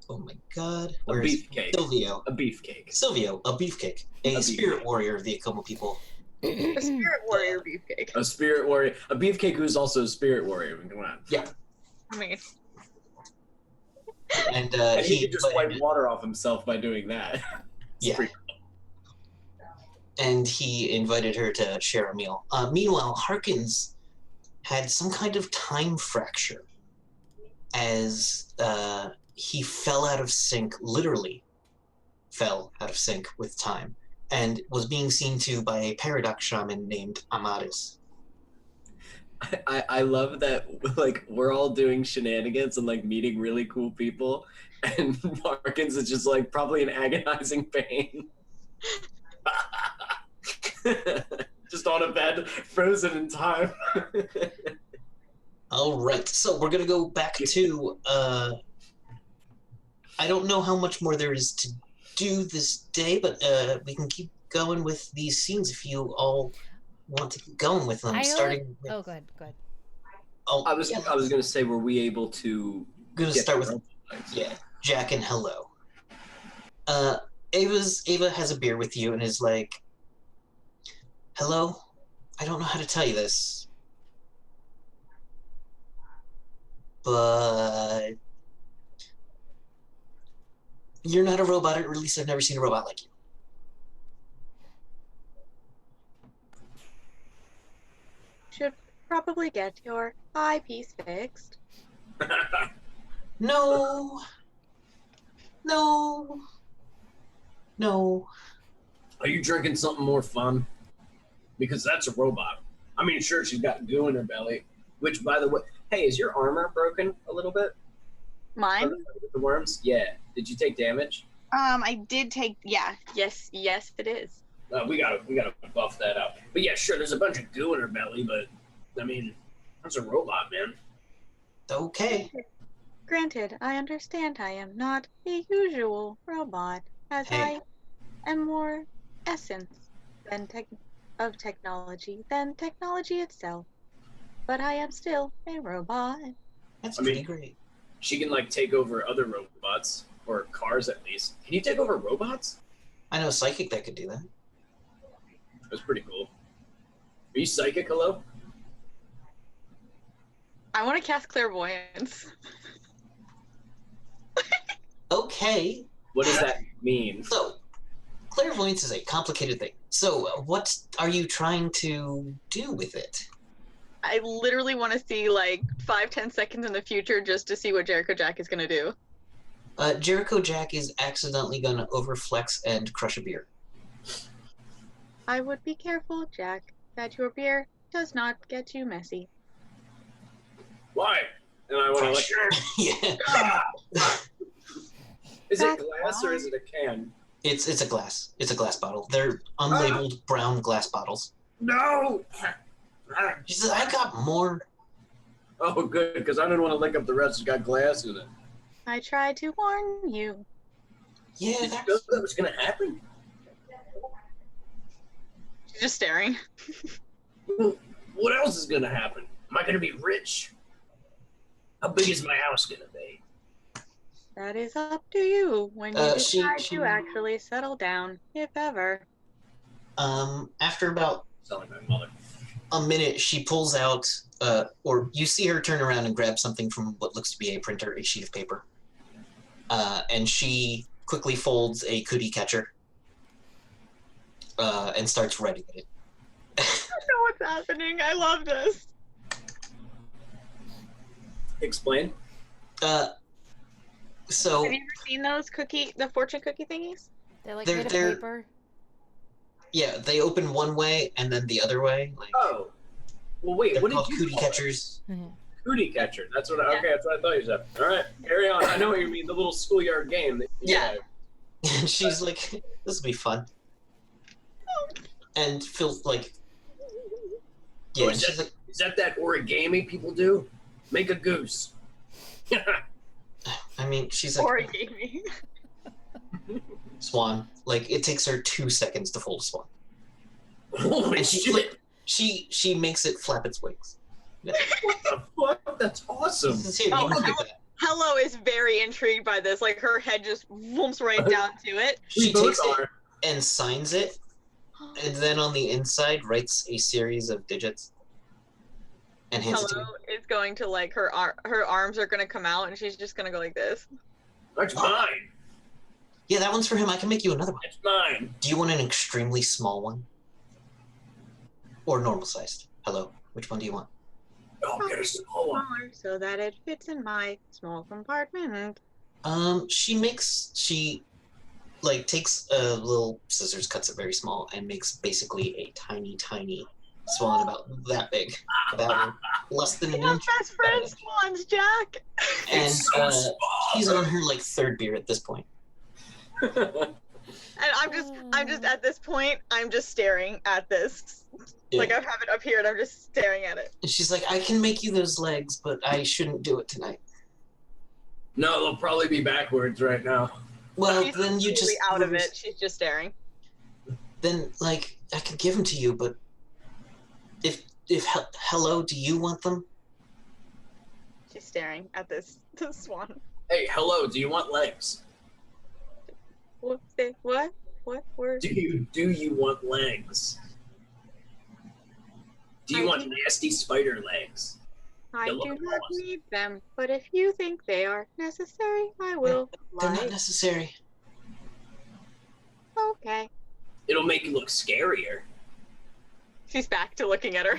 oh my god, A beefcake. Silvio. A beefcake. Silvio, a beefcake. A spirit warrior of the Acoma people. A spirit warrior beefcake. A spirit warrior. A beefcake who's also a spirit warrior. Come on. Yeah. I mean, And And he could just wipe water off himself by doing that. Yeah. And he invited her to share a meal. Meanwhile, Harkins had some kind of time fracture as he fell out of sync, literally fell out of sync with time, and was being seen to by a paradox shaman named Amadis. I love that, like, we're all doing shenanigans and, like, meeting really cool people, and Harkins is just, like, probably in agonizing pain. Just on a bed, frozen in time. All right, so we're going to go back to, I don't know how much more there is to do this day, but we can keep going with these scenes if you all want to keep going with them. Starting with, oh, good. Oh, I was gonna say, were we able to gonna start with Jack and Hello. Ava has a beer with you and is like, "Hello, I don't know how to tell you this, but you're not a robot, or at least I've never seen a robot like you." should probably get your eyepiece fixed. No. Are you drinking something more fun? Because that's a robot. I mean, sure, she's got goo in her belly. Which, by the way, hey, is your armor broken a little bit? Mine? With the worms? Yeah. Did you take damage? I did take, yes, it is. We gotta buff that up. But yeah, sure, there's a bunch of goo in her belly, but I mean, that's a robot, man. Okay. Granted, I understand I am not the usual robot, as Hey. I am more essence of technology than technology itself. But I am still a robot. That's I mean, pretty great. She can, like, take over other robots, or cars at least. Can you take over robots? I know a psychic that could do that. That's pretty cool. Are you psychic, hello? I want to cast clairvoyance. Okay. What does that mean? So, clairvoyance is a complicated thing. So, what are you trying to do with it? I literally want to see like 5-10 seconds in the future just to see what Jericho Jack is going to do. Jericho Jack is accidentally going to overflex and crush a beer. I would be careful, Jack, that your beer does not get you messy. Why? And I want to like, Yeah. is it That's glass or is it a can? It's a glass. It's a glass bottle. They're unlabeled brown glass bottles. No! She says, I got more. Oh, good, because I didn't want to lick up the rest. It's got glass in it. I tried to warn you. Yeah, Did you know that's... that was going to happen? She's just staring. What else is going to happen? Am I going to be rich? How big is my house going to be? That is up to you when you decide she- to actually settle down, if ever. After about Sound like my mother. a minute, she pulls out, or you see her turn around and grab something from what looks to be a printer, a sheet of paper. And she quickly folds a cootie catcher and starts writing it. I know what's happening. I love this. Explain. So Have you ever seen those the fortune cookie thingies? They're like They're- made of they're- paper. yeah, they open one way and then the other way. Like, Oh. Well, wait, they're what called did you cootie call it? catchers. Cootie catcher. That's what. Yeah. Okay, that's what I thought you said. All right, carry on. I know what you mean. The little schoolyard game. Yeah. And she's like, "This will be fun." And Phil's like, "Yeah." Oh, And she's like, is that origami people do? Make a goose. I mean, she's like, Origami. "Swan." Like, it takes her 2 seconds to fold a swan. Holy And she shit! she makes it flap its wings. Yeah. What the fuck? That's awesome. This is here, Oh, you can I do will- that. Hello is very intrigued by this. Like, her head just whoops right down to it. She We both takes it are. and signs it, and then on the inside writes a series of digits and hands it to Hello you. is going to, like, her arms are going to come out, and she's just going to go like this. That's mine. Yeah, that one's for him. I can make you another one. That's mine. Do you want an extremely small one? Or normal sized? Hello. Which one do you want? Oh, get a small one. Smaller so that it fits in my small compartment. She like takes a little scissors, cuts it very small, and makes basically a tiny, tiny swan about that big, about less than We an have inch. best friends, swans, Jack. And It's so small. she's on her like third beer at this point. And I'm just at this point, I'm just staring at this. Yeah. Like, I have it up here, and I'm just staring at it. And she's like, I can make you those legs, but I shouldn't do it tonight. No, they'll probably be backwards right now. Well, She's then you just completely out of it. She's just staring. Then like I could give them to you, but if hello, do you want them? She's staring at this swan. Hey, hello. Do you want legs? What? What word? Do you want legs? Do you I want do. nasty spider legs? I They do look not awesome. need them, but if you think they are necessary, I will. They're oblige. not necessary. Okay. It'll make you look scarier. She's back to looking at her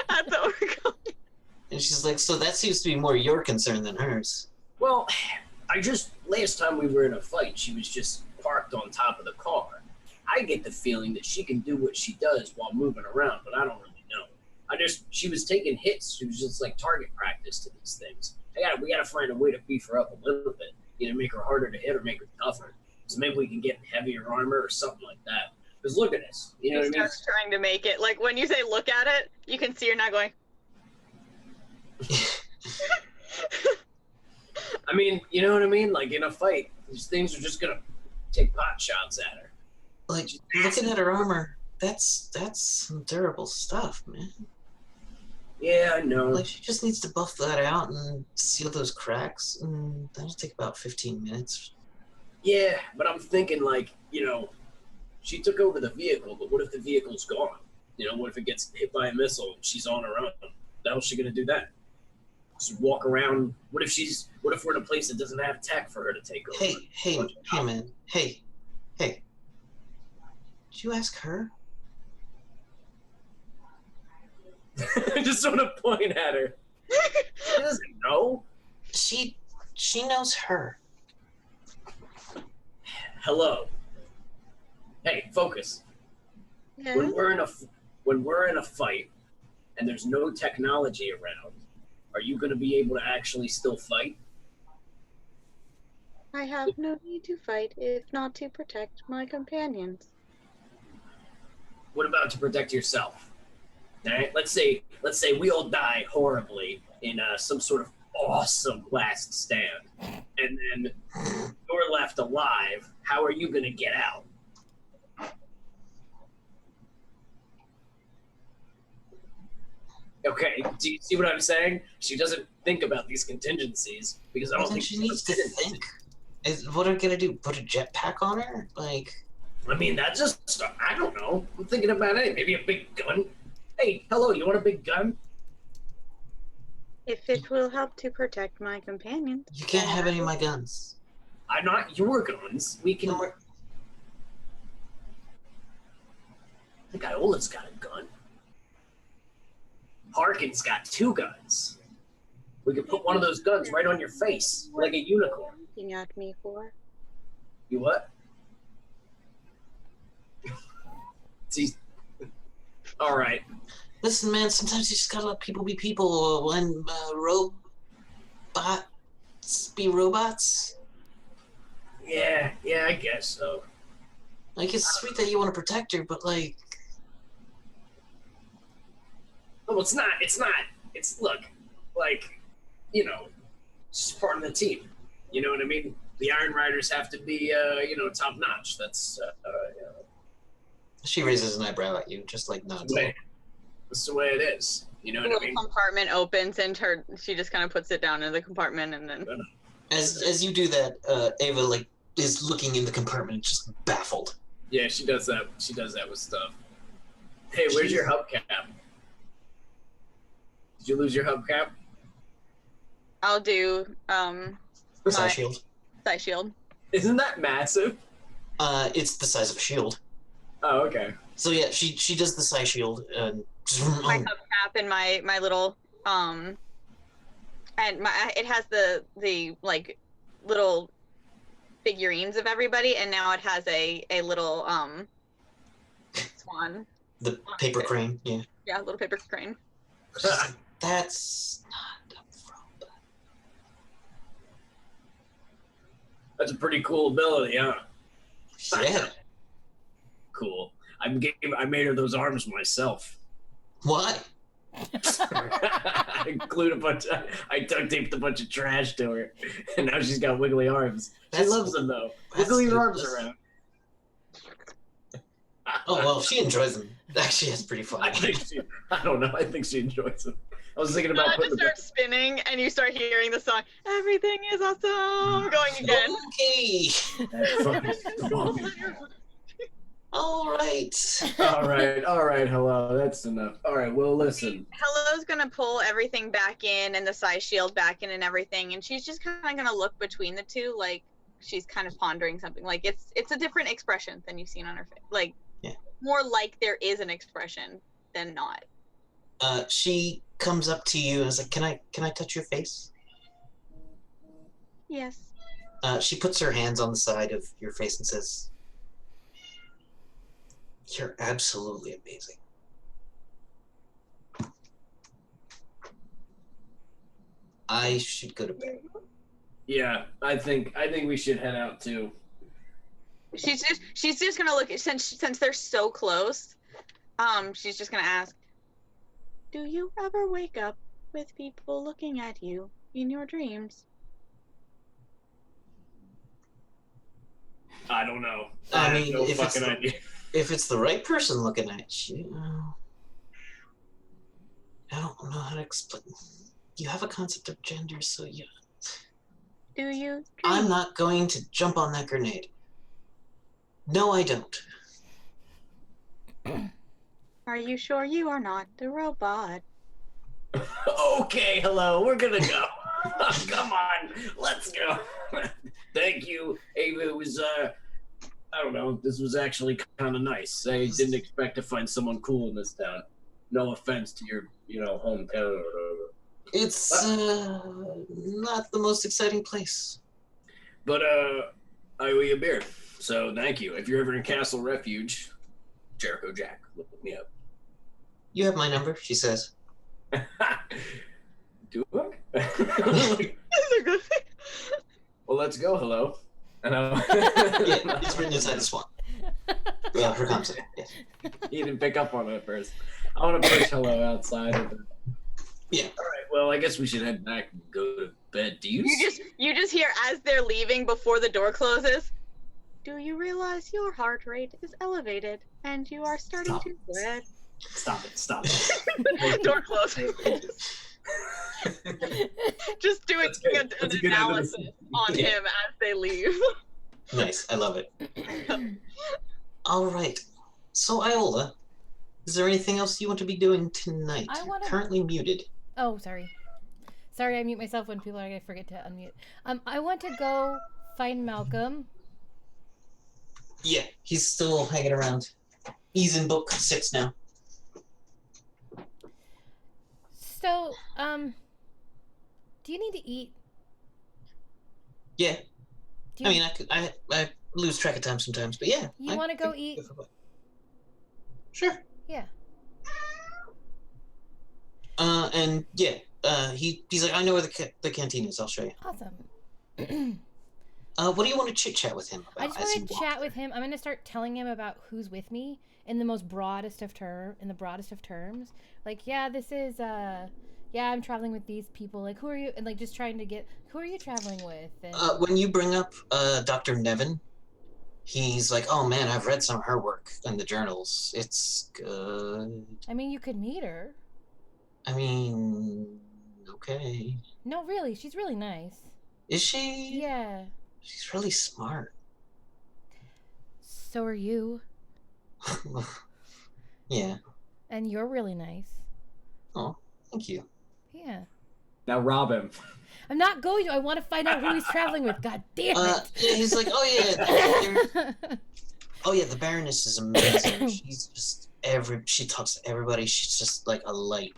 at the origami. And she's like, so that seems to be more your concern than hers. Well, last time we were in a fight, she was just parked on top of the car. I get the feeling that she can do what she does while moving around, but I don't really know. She was taking hits. She was just like target practice to these things. We gotta find a way to beef her up a little bit. Either make her harder to hit or make her tougher. So maybe we can get heavier armor or something like that. Because look at this. You know She what I mean? starts trying to make it. Like, when you say look at it, you can see her now going, I mean, you know what I mean? Like in a fight, these things are just gonna take pot shots at her. Like looking at her armor, that's some durable stuff, man. Yeah, I know. Like she just needs to buff that out and seal those cracks, and that'll take about 15 minutes. Yeah, but I'm thinking like, she took over the vehicle, but what if the vehicle's gone? What if it gets hit by a missile and she's on her own? How's she gonna do that? Just walk around. What if we're in a place that doesn't have tech for her to take over? Hey, man. Hey. Did you ask her? I just want to point at her. She doesn't know. She knows her. Hello. Hey, focus. When yes. we're in a fight and there's no technology around, Are you going to be able to actually still fight? I have no need to fight if not to protect my companions. What about to protect yourself? All right, let's say we all die horribly in some sort of awesome last stand, and then you're left alive. How are you going to get out? Okay, do you see what I'm saying? She doesn't think about these contingencies because I don't think she needs to think. What are we gonna do? Put a jetpack on her? Like, I mean, that's just, I don't know. I'm thinking about it. Maybe a big gun. Hey, hello, you want a big gun? If it will help to protect my companions. you can't have any of my guns. I'm not your guns. We can. No, I think Iola's got a gun. Harkin's got 2 guns. We could put one of those guns right on your face, like a unicorn. Looking at me for. You what? See. All right. listen, man. Sometimes you just gotta let people be people. When robots be robots. Yeah, I guess so. Like, it's sweet that you want to protect her, but like, Well, it's not. It's look, like, she's part of the team. You know what I mean? The Iron Riders have to be, top notch. That's, she raises an eyebrow at you, just like nods. that's the way it is. You know The what I little mean? compartment opens and she just kind of puts it down in the compartment and then. As you do that, Ava like is looking in the compartment, just baffled. Yeah, she does that. She does that with stuff. Hey, where's your hubcap? Did you lose your hubcap? I'll do Side shield. Side shield. Isn't that massive? It's the size of a shield. Oh, okay. So yeah, she does the side shield and My hubcap and my little and it has the like little figurines of everybody, and now it has a little swan. the paper crane. Yeah. Yeah, little paper crane. That's not a robot. That's a pretty cool ability, huh? Yeah. Cool. I made her those arms myself. Why? I duct taped a bunch of trash to her, and now she's got wiggly arms. She loves them though. Wiggle your arms around. Oh well, she enjoys them. Actually, that's pretty funny. I don't know. I think she enjoys them. I was thinking about It just starts spinning, and you start hearing the song "Everything Is Awesome" going again. Okay. All right. All right. Hello. That's enough. All right. Well, listen. Hello's gonna pull everything back in and the side shield back in and everything, and she's just kind of gonna look between the two, like she's kind of pondering something. Like it's a different expression than you've seen on her face. Like more like there is an expression than not. She comes up to you and is like, "Can I touch your face?" Yes. She puts her hands on the side of your face and says, "You're absolutely amazing." I should go to bed. Yeah, I think we should head out too. She's just gonna look at since they're so close. She's just gonna ask, "Do you ever wake up with people looking at you in your dreams?" I don't know. I mean, have no if fucking idea. If it's the right person looking at you, I don't know how to explain. You have a concept of gender, so yeah. Do you? I'm not going to jump on that grenade. No, I don't. Are you sure you are not the robot? Okay, hello. We're gonna go. Come on, let's go. Thank you, Ava. It was I don't know. This was actually kind of nice. I didn't expect to find someone cool in this town. No offense to your, hometown or whatever. It's not the most exciting place. But I owe you a beer, so thank you. If you're ever in Castle Refuge, Jericho Jack, look me up. You have my number, she says. Do I? Well, let's go. Hello. And Yeah, it's written inside the swan. Her concept. Yes. He didn't pick up on it at first. I want to push hello outside of it. Yeah. All right. Well, I guess we should head back and go to bed. Do you? You just hear as they're leaving before the door closes. Do you realize your heart rate is elevated and you are starting to sweat? Stop it. Stop it. Door closes. Just doing an analysis on him as they leave. Nice. I love it. All right. So, Iola, is there anything else you want to be doing tonight? You're currently muted. Oh, sorry. Sorry, I mute myself when people are going to forget to unmute. I want to go find Malcolm. Yeah, he's still hanging around. He's in book 6 now. So, do you need to eat? Yeah. I mean, I lose track of time sometimes, but yeah. You want to go eat? Sure. Yeah. And yeah, he's like, I know where the canteen is. I'll show you. Awesome. What do you want to chit chat with him about? I just want to chat with him. I'm going to start telling him about who's with me in the broadest of terms. Like, yeah, this is yeah, I'm traveling with these people. Like, who are you? And like, just trying to get who are you traveling with? And... when you bring up Dr. Nevin, he's like, oh man, I've read some of her work in the journals. It's good. I mean, you could meet her. I mean, okay. No, really, she's really nice. Is she? Yeah. She's really smart. So are you. Yeah. And you're really nice. Oh, thank you. Yeah. Now rob him. I'm not going to. I want to find out who he's traveling with. God damn it. Yeah, he's like, oh yeah, the Baroness is amazing. She's just she talks to everybody. She's just like a light.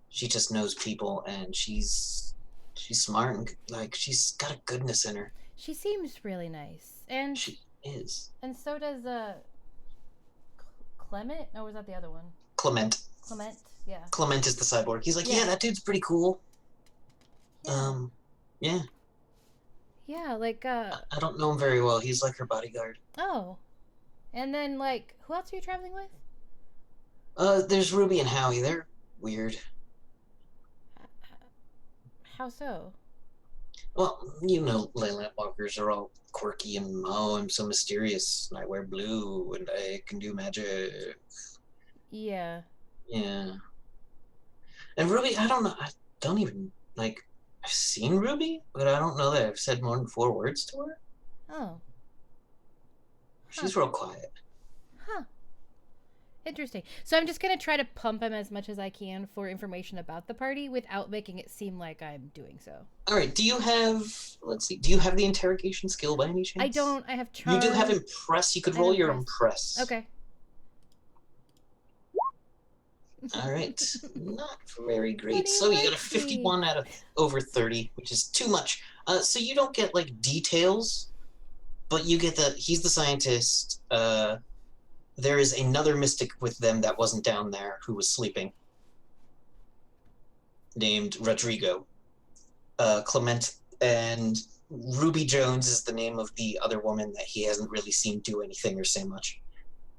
She just knows people, and she's smart and like she's got a goodness in her. She seems really nice, and she is. And so does Clement. No, was that the other one? Clement. Yeah. Clement is the cyborg. He's like, yeah, that dude's pretty cool. Yeah. Yeah. Yeah, like I don't know him very well. He's like her bodyguard. Oh. And then like who else are you traveling with? There's Ruby and Howie. They're weird. How so? Well, you know, Leyland walkers are all quirky and I'm so mysterious and I wear blue and I can do magic. Yeah. Yeah. And Ruby, I don't know. I don't even like. I've seen Ruby, but I don't know that I've said more than 4 words to her. Oh. She's real quiet. Huh. Interesting. So I'm just going to try to pump him as much as I can for information about the party without making it seem like I'm doing so. All right. Do you have, let's see, do you have the interrogation skill by any chance? I don't. I have charm. You do have impress. You could roll your impress. Okay. All right. Not very great. So you got a 51 out of over 30, which is too much. So you don't get like details, but you get he's the scientist. There is another mystic with them that wasn't down there who was sleeping, named Rodrigo. Clement and Ruby Jones is the name of the other woman that he hasn't really seen do anything or say much.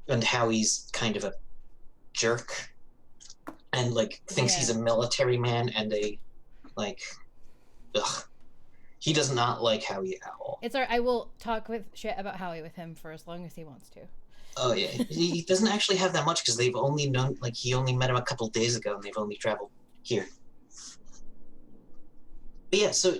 And Howie's kind of a jerk and like thinks he's a military man and he does not like Howie at all. It's alright. I will talk shit about Howie with him for as long as he wants to. Oh yeah, he doesn't actually have that much because they've only known, like, he only met him a couple days ago and they've only traveled here. But yeah, so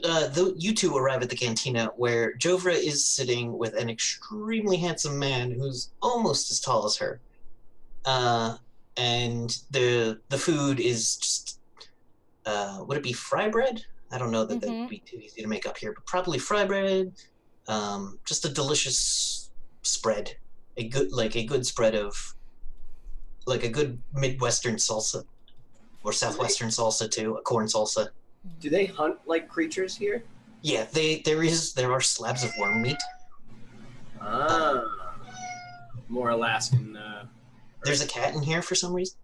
you two arrive at the cantina where Jovra is sitting with an extremely handsome man who's almost as tall as her. And the food is just, would it be fry bread? I don't know that that would be too easy to make up here, but probably fry bread. Just a delicious spread. A good spread of, like, a good Midwestern salsa, or Southwestern salsa too, a corn salsa. Do they hunt like creatures here? Yeah, there are slabs of worm meat. More Alaskan. There's a cat in here for some reason.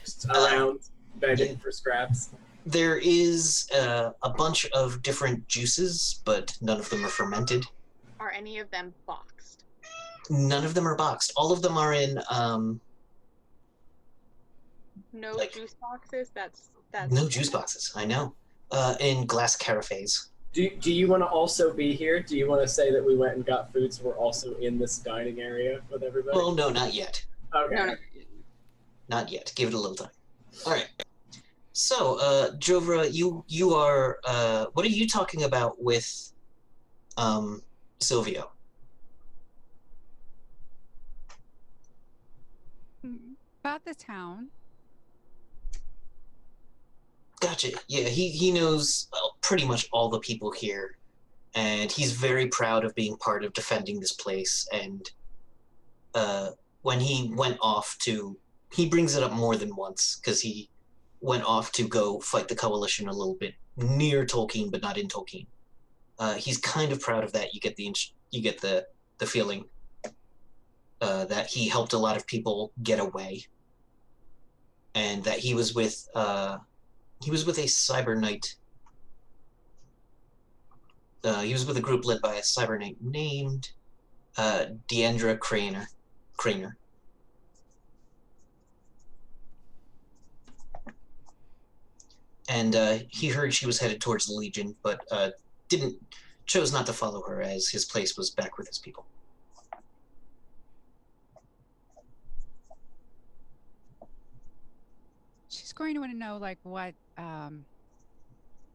Just around begging for scraps. There is a bunch of different juices, but none of them are fermented. Are any of them boxed? None of them are boxed. All of them are in No like juice boxes? That's no juice boxes. I know. In glass carafes. Do you want to also be here? Do you want to say that we went and got food, so we're also in this dining area with everybody? Well, no, not yet. Okay. No. Not yet. Give it a little time. All right. So, Jovra, you are. What are you talking about with, Silvio? About the town. Gotcha. Yeah, he knows pretty much all the people here, and he's very proud of being part of defending this place. And when he went off to, he brings it up more than once because he went off to go fight the coalition a little bit near Tolkien, but not in Tolkien. He's kind of proud of that. You get the feeling that he helped a lot of people get away, and that he was with a cyber knight. He was with a group led by a cyber knight named Deandra Craner. And he heard she was headed towards the Legion, but chose not to follow her, as his place was back with his people. She's going to want to know, like, what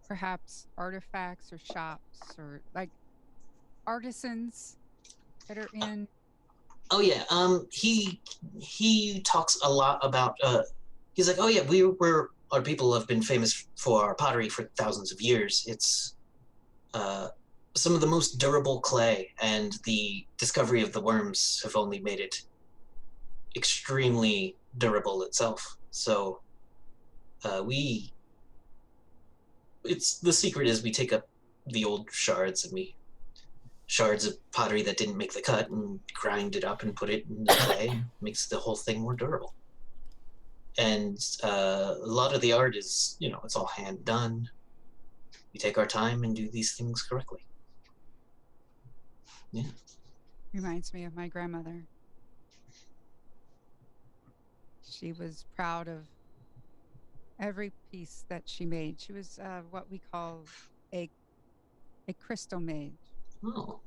perhaps artifacts or shops or like artisans that are in. Oh yeah, he talks a lot about. He's like, oh yeah, our people have been famous for our pottery for thousands of years. It's some of the most durable clay, and the discovery of the worms have only made it extremely durable itself. So it's the secret is we take up the old shards shards of pottery that didn't make the cut and grind it up and put it in the clay. Makes the whole thing more durable. And a lot of the art is, it's all hand done. We take our time and do these things correctly. Yeah. Reminds me of my grandmother. She was proud of every piece that she made. She was what we call a crystal mage. Oh,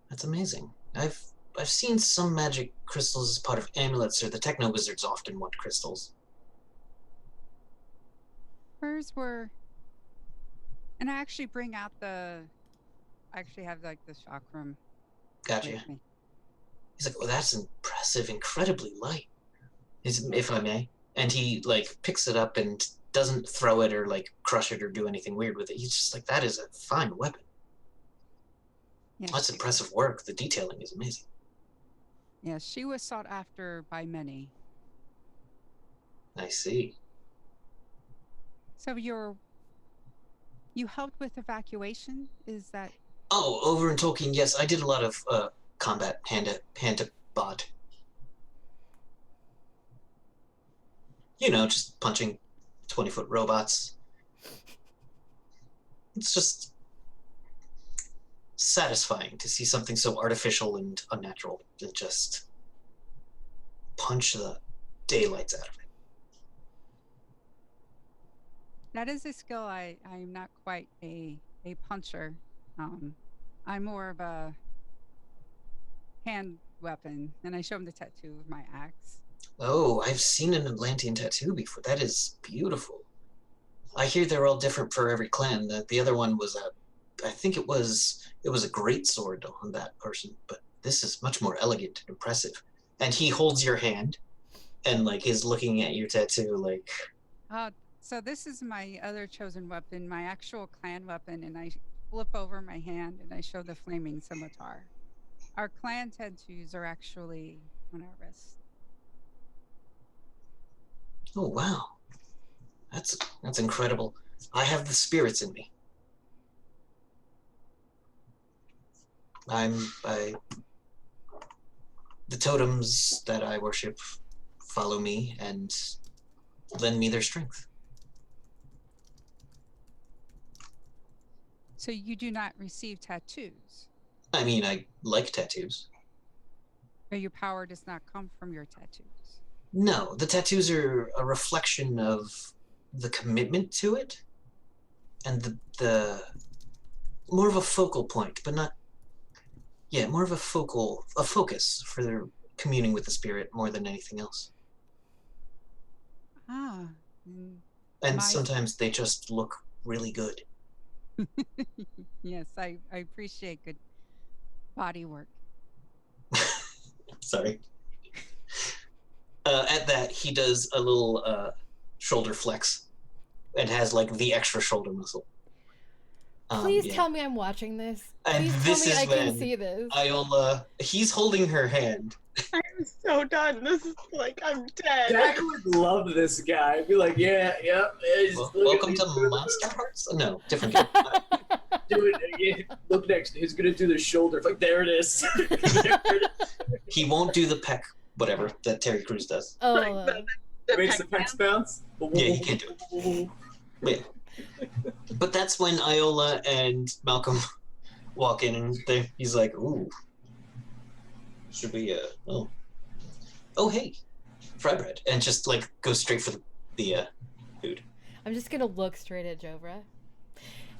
that's amazing. I've seen some magic crystals as part of amulets, or the techno wizards often want crystals. Hers were, and I actually bring out I actually have like the chakram. Gotcha. He's like, well, that's impressive, incredibly light, if I may. And he picks it up and doesn't throw it or crush it or do anything weird with it. He's just like, that is a fine weapon. Yes. That's impressive work. The detailing is amazing. Yes, she was sought after by many. I see. So you helped with evacuation? Is that? Oh, over in Tolkien, yes, I did a lot of combat hand to bot. Just punching 20-foot robots. It's just satisfying to see something so artificial and unnatural and just punch the daylights out of it. That is a skill. I'm not quite a puncher. I'm more of a hand weapon, and I show him the tattoo of my axe. Oh, I've seen an Atlantean tattoo before. That is beautiful. I hear they're all different for every clan. The other one was I think it was a great sword on that person, but this is much more elegant and impressive. And he holds your hand and is looking at your tattoo so this is my other chosen weapon, my actual clan weapon, and I flip over my hand and I show the flaming scimitar. Our clan tattoos are actually on our wrists. Oh wow. That's incredible. I have the spirits in me. The totems that I worship follow me and lend me their strength. So you do not receive tattoos, I mean, I like tattoos. or your power does not come from your tattoos. No, the tattoos are a reflection of the commitment to it, and the more of a focal point, but not, yeah, more of a focus for their communing with the spirit more than anything else. Ah, mm, And my sometimes they just look really good. yes, I appreciate good body work. Sorry. At that, he does a little shoulder flex and has like the extra shoulder muscle. Please Yeah. tell me I'm watching this. And Please tell this me is I can when see this. Iola, he's holding her hand. I'm so done. This is like I'm dead. Jack would love this guy. Be like, yeah. Welcome to Monster Hearts? No, different game. Do it. Look next. Who's gonna do the shoulder? Like, there it is. He won't do the peck, whatever, that Terry Crews does. Oh, Like the Makes the peck pecs bounce. Yeah, he can't do it. Yeah. But that's when Iola and Malcolm walk in and he's like, ooh. Should we, oh, hey, fry bread. And just, like, go straight for the food. I'm just gonna look straight at Jovra.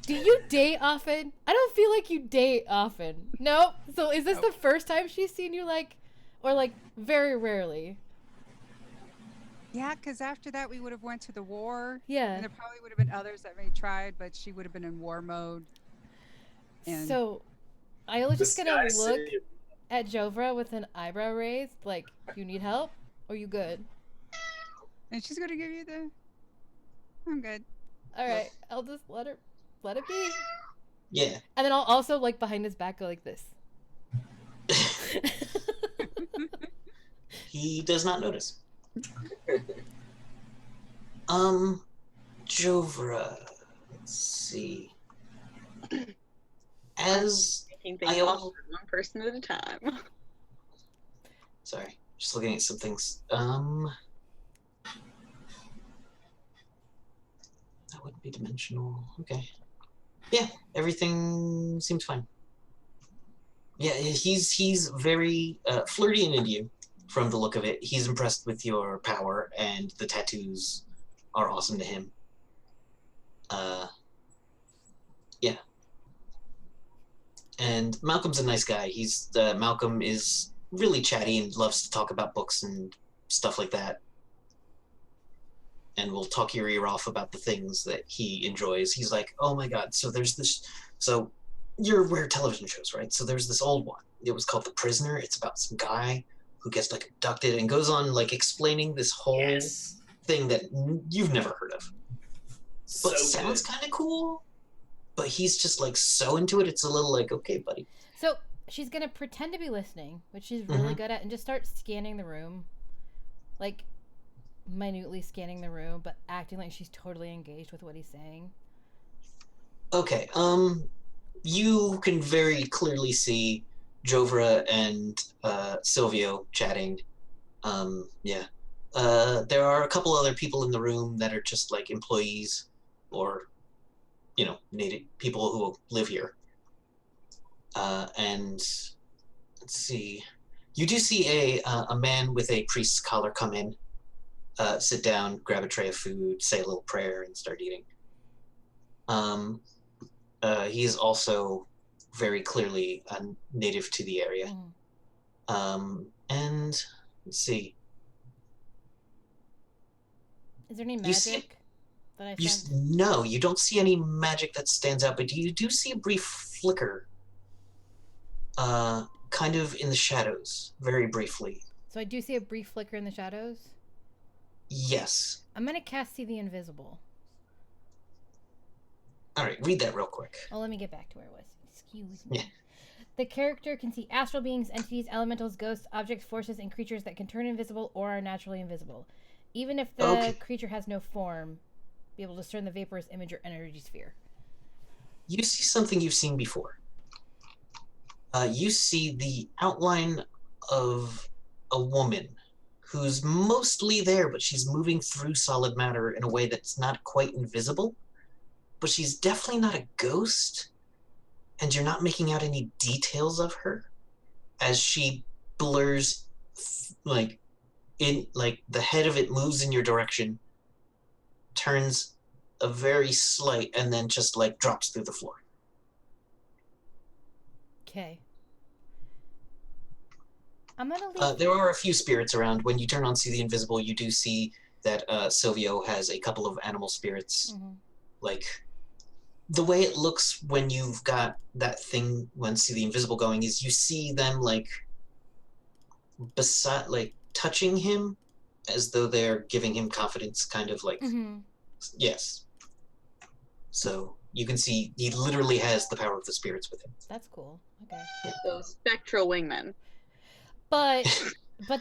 Do you date often? I don't feel like you date often. Nope. So is this Nope. the first time she's seen you, like, or like very rarely? Yeah, because after that we would have went to the war, Yeah. and there probably would have been others that may tried, but she would have been in war mode. And So Iola's just This gonna guy look said- at Jovra with an eyebrow raised, like, you need help? Or you good? and she's gonna give you the. I'm good. Alright, I'll just let it be. Yeah. And then I'll also, like, behind his back go like this. He does not notice. Jovra, let's see. As Making things Iola, possible one person at a time. sorry, just looking at some things. That wouldn't be dimensional. Okay. Yeah, everything seems fine. Yeah, he's very flirty and into you from the look of it. He's impressed with your power, and the tattoos are awesome to him. Yeah. And Malcolm's a nice guy. Malcolm is really chatty and loves to talk about books and stuff like that. And will talk your ear off about the things that he enjoys. He's like, oh my god, so there's this... So, you're aware of television shows, right? So there's this old one. It was called The Prisoner. It's about some guy who gets, like, abducted and goes on, like, explaining this whole thing that you've never heard of. But sounds kind of cool. But he's just, like, so into it, it's a little like, okay, buddy. So she's gonna pretend to be listening, which she's really good at, and just start scanning the room. Like, minutely scanning the room, but acting like she's totally engaged with what he's saying. Okay, you can very clearly see Jovra and Silvio chatting. Yeah. There are a couple other people in the room that are just like employees or, you know, native people who live here. And let's see. You do see a man with a priest's collar come in, sit down, grab a tray of food, say a little prayer, and start eating. He is also very clearly a native to the area. And let's see. Is there any You see- magic that I sense? No, you don't see any magic that stands out, but you do see a brief flicker, kind of in the shadows, very briefly. So I do see a brief flicker in the shadows. Yes. I'm gonna cast See the Invisible. All right, read that real quick. Oh, let me get back to where it was. Excuse me. Yeah. The character can see astral beings, entities, elementals, ghosts, objects, forces, and creatures that can turn invisible or are naturally invisible. Even if the creature has no form, be able to discern the vaporous image or energy sphere. You see something you've seen before. You see the outline of a woman who's mostly there, but she's moving through solid matter in a way that's not quite invisible. But she's definitely not a ghost. and you're not making out any details of her as she blurs, like the head of it moves in your direction, turns a very slight, and then just like drops through the floor. Okay. I'm gonna leave. There are a few spirits around. When you turn on See the Invisible, you do see that Silvio has a couple of animal spirits. Mm-hmm. Like, the way it looks when you've got that thing, when See the Invisible going, is you see them, like, beside, like, touching him as though they're giving him confidence, kind of like, Mm-hmm. yes. So you can see he literally has the power of the spirits with him. That's cool. Okay. So spectral wingmen. But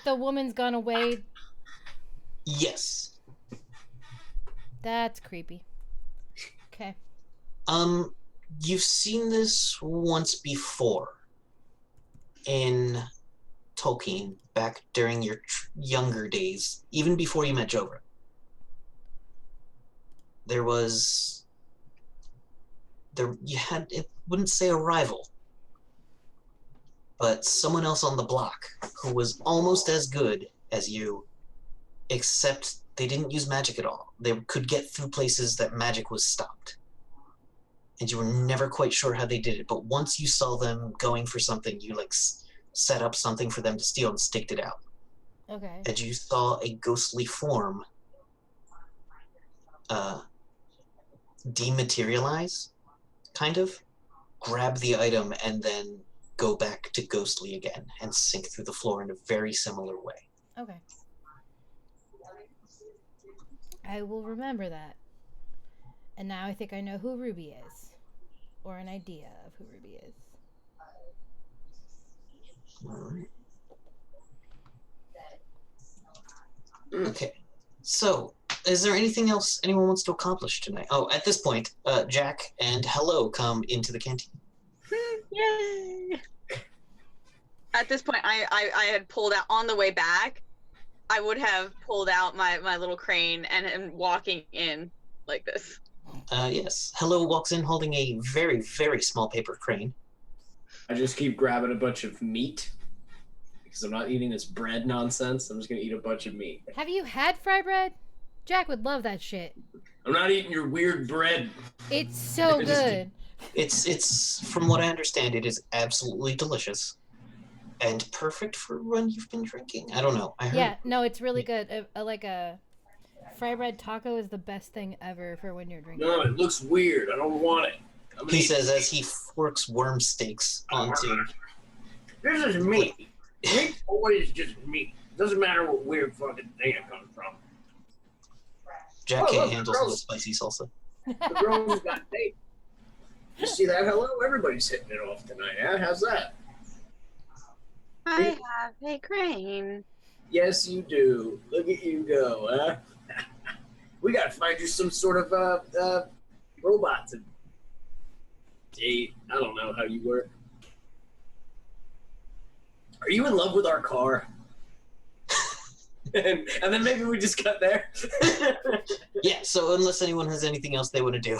the woman's gone away. Yes. That's creepy. Okay. You've seen this once before in Tolkien, back during your younger days, even before you met Jovra. You had, it wouldn't say a rival, but someone else on the block who was almost as good as you, except they didn't use magic at all. They could get through places that magic was stopped. And you were never quite sure how they did it, but once you saw them going for something, you like set up something for them to steal and staked it out. Okay. And you saw a ghostly form dematerialize, kind of, grab the item, and then go back to ghostly again and sink through the floor in a very similar way. Okay. I will remember that. And now I think I know who Ruby is. Or an idea of who Ruby is. Alright. Okay. So, is there anything else anyone wants to accomplish tonight? Oh, at this point, Jack and Hello come into the canteen. Yay! At this point, I had pulled out on the way back. I would have pulled out my little crane and walking in like this. Yes. Hello walks in holding a very, very small paper crane. I just keep grabbing a bunch of meat because I'm not eating this bread nonsense. I'm just gonna eat a bunch of meat. Have you had fry bread? Jack would love that shit. I'm not eating your weird bread. It's so good. It's from what I understand, it is absolutely delicious and perfect for when you've been drinking. I don't know. I heard. Yeah, no, it's really good. Like a fry bread taco is the best thing ever for when you're drinking. No, it looks weird. I don't want it. He says as he forks worm steaks onto. This is meat. Meat always just meat. Doesn't matter what weird fucking thing it comes from. Jack can't handle some spicy salsa. The girls got date. You see that? Hello, everybody's hitting it off tonight. Huh? How's that? I have a crane. Yes, you do. Look at you go, huh? We gotta find you some sort of robot to date. I don't know how you work. Are you in love with our car? and then maybe we just cut there. Yeah, so unless anyone has anything else they want to do.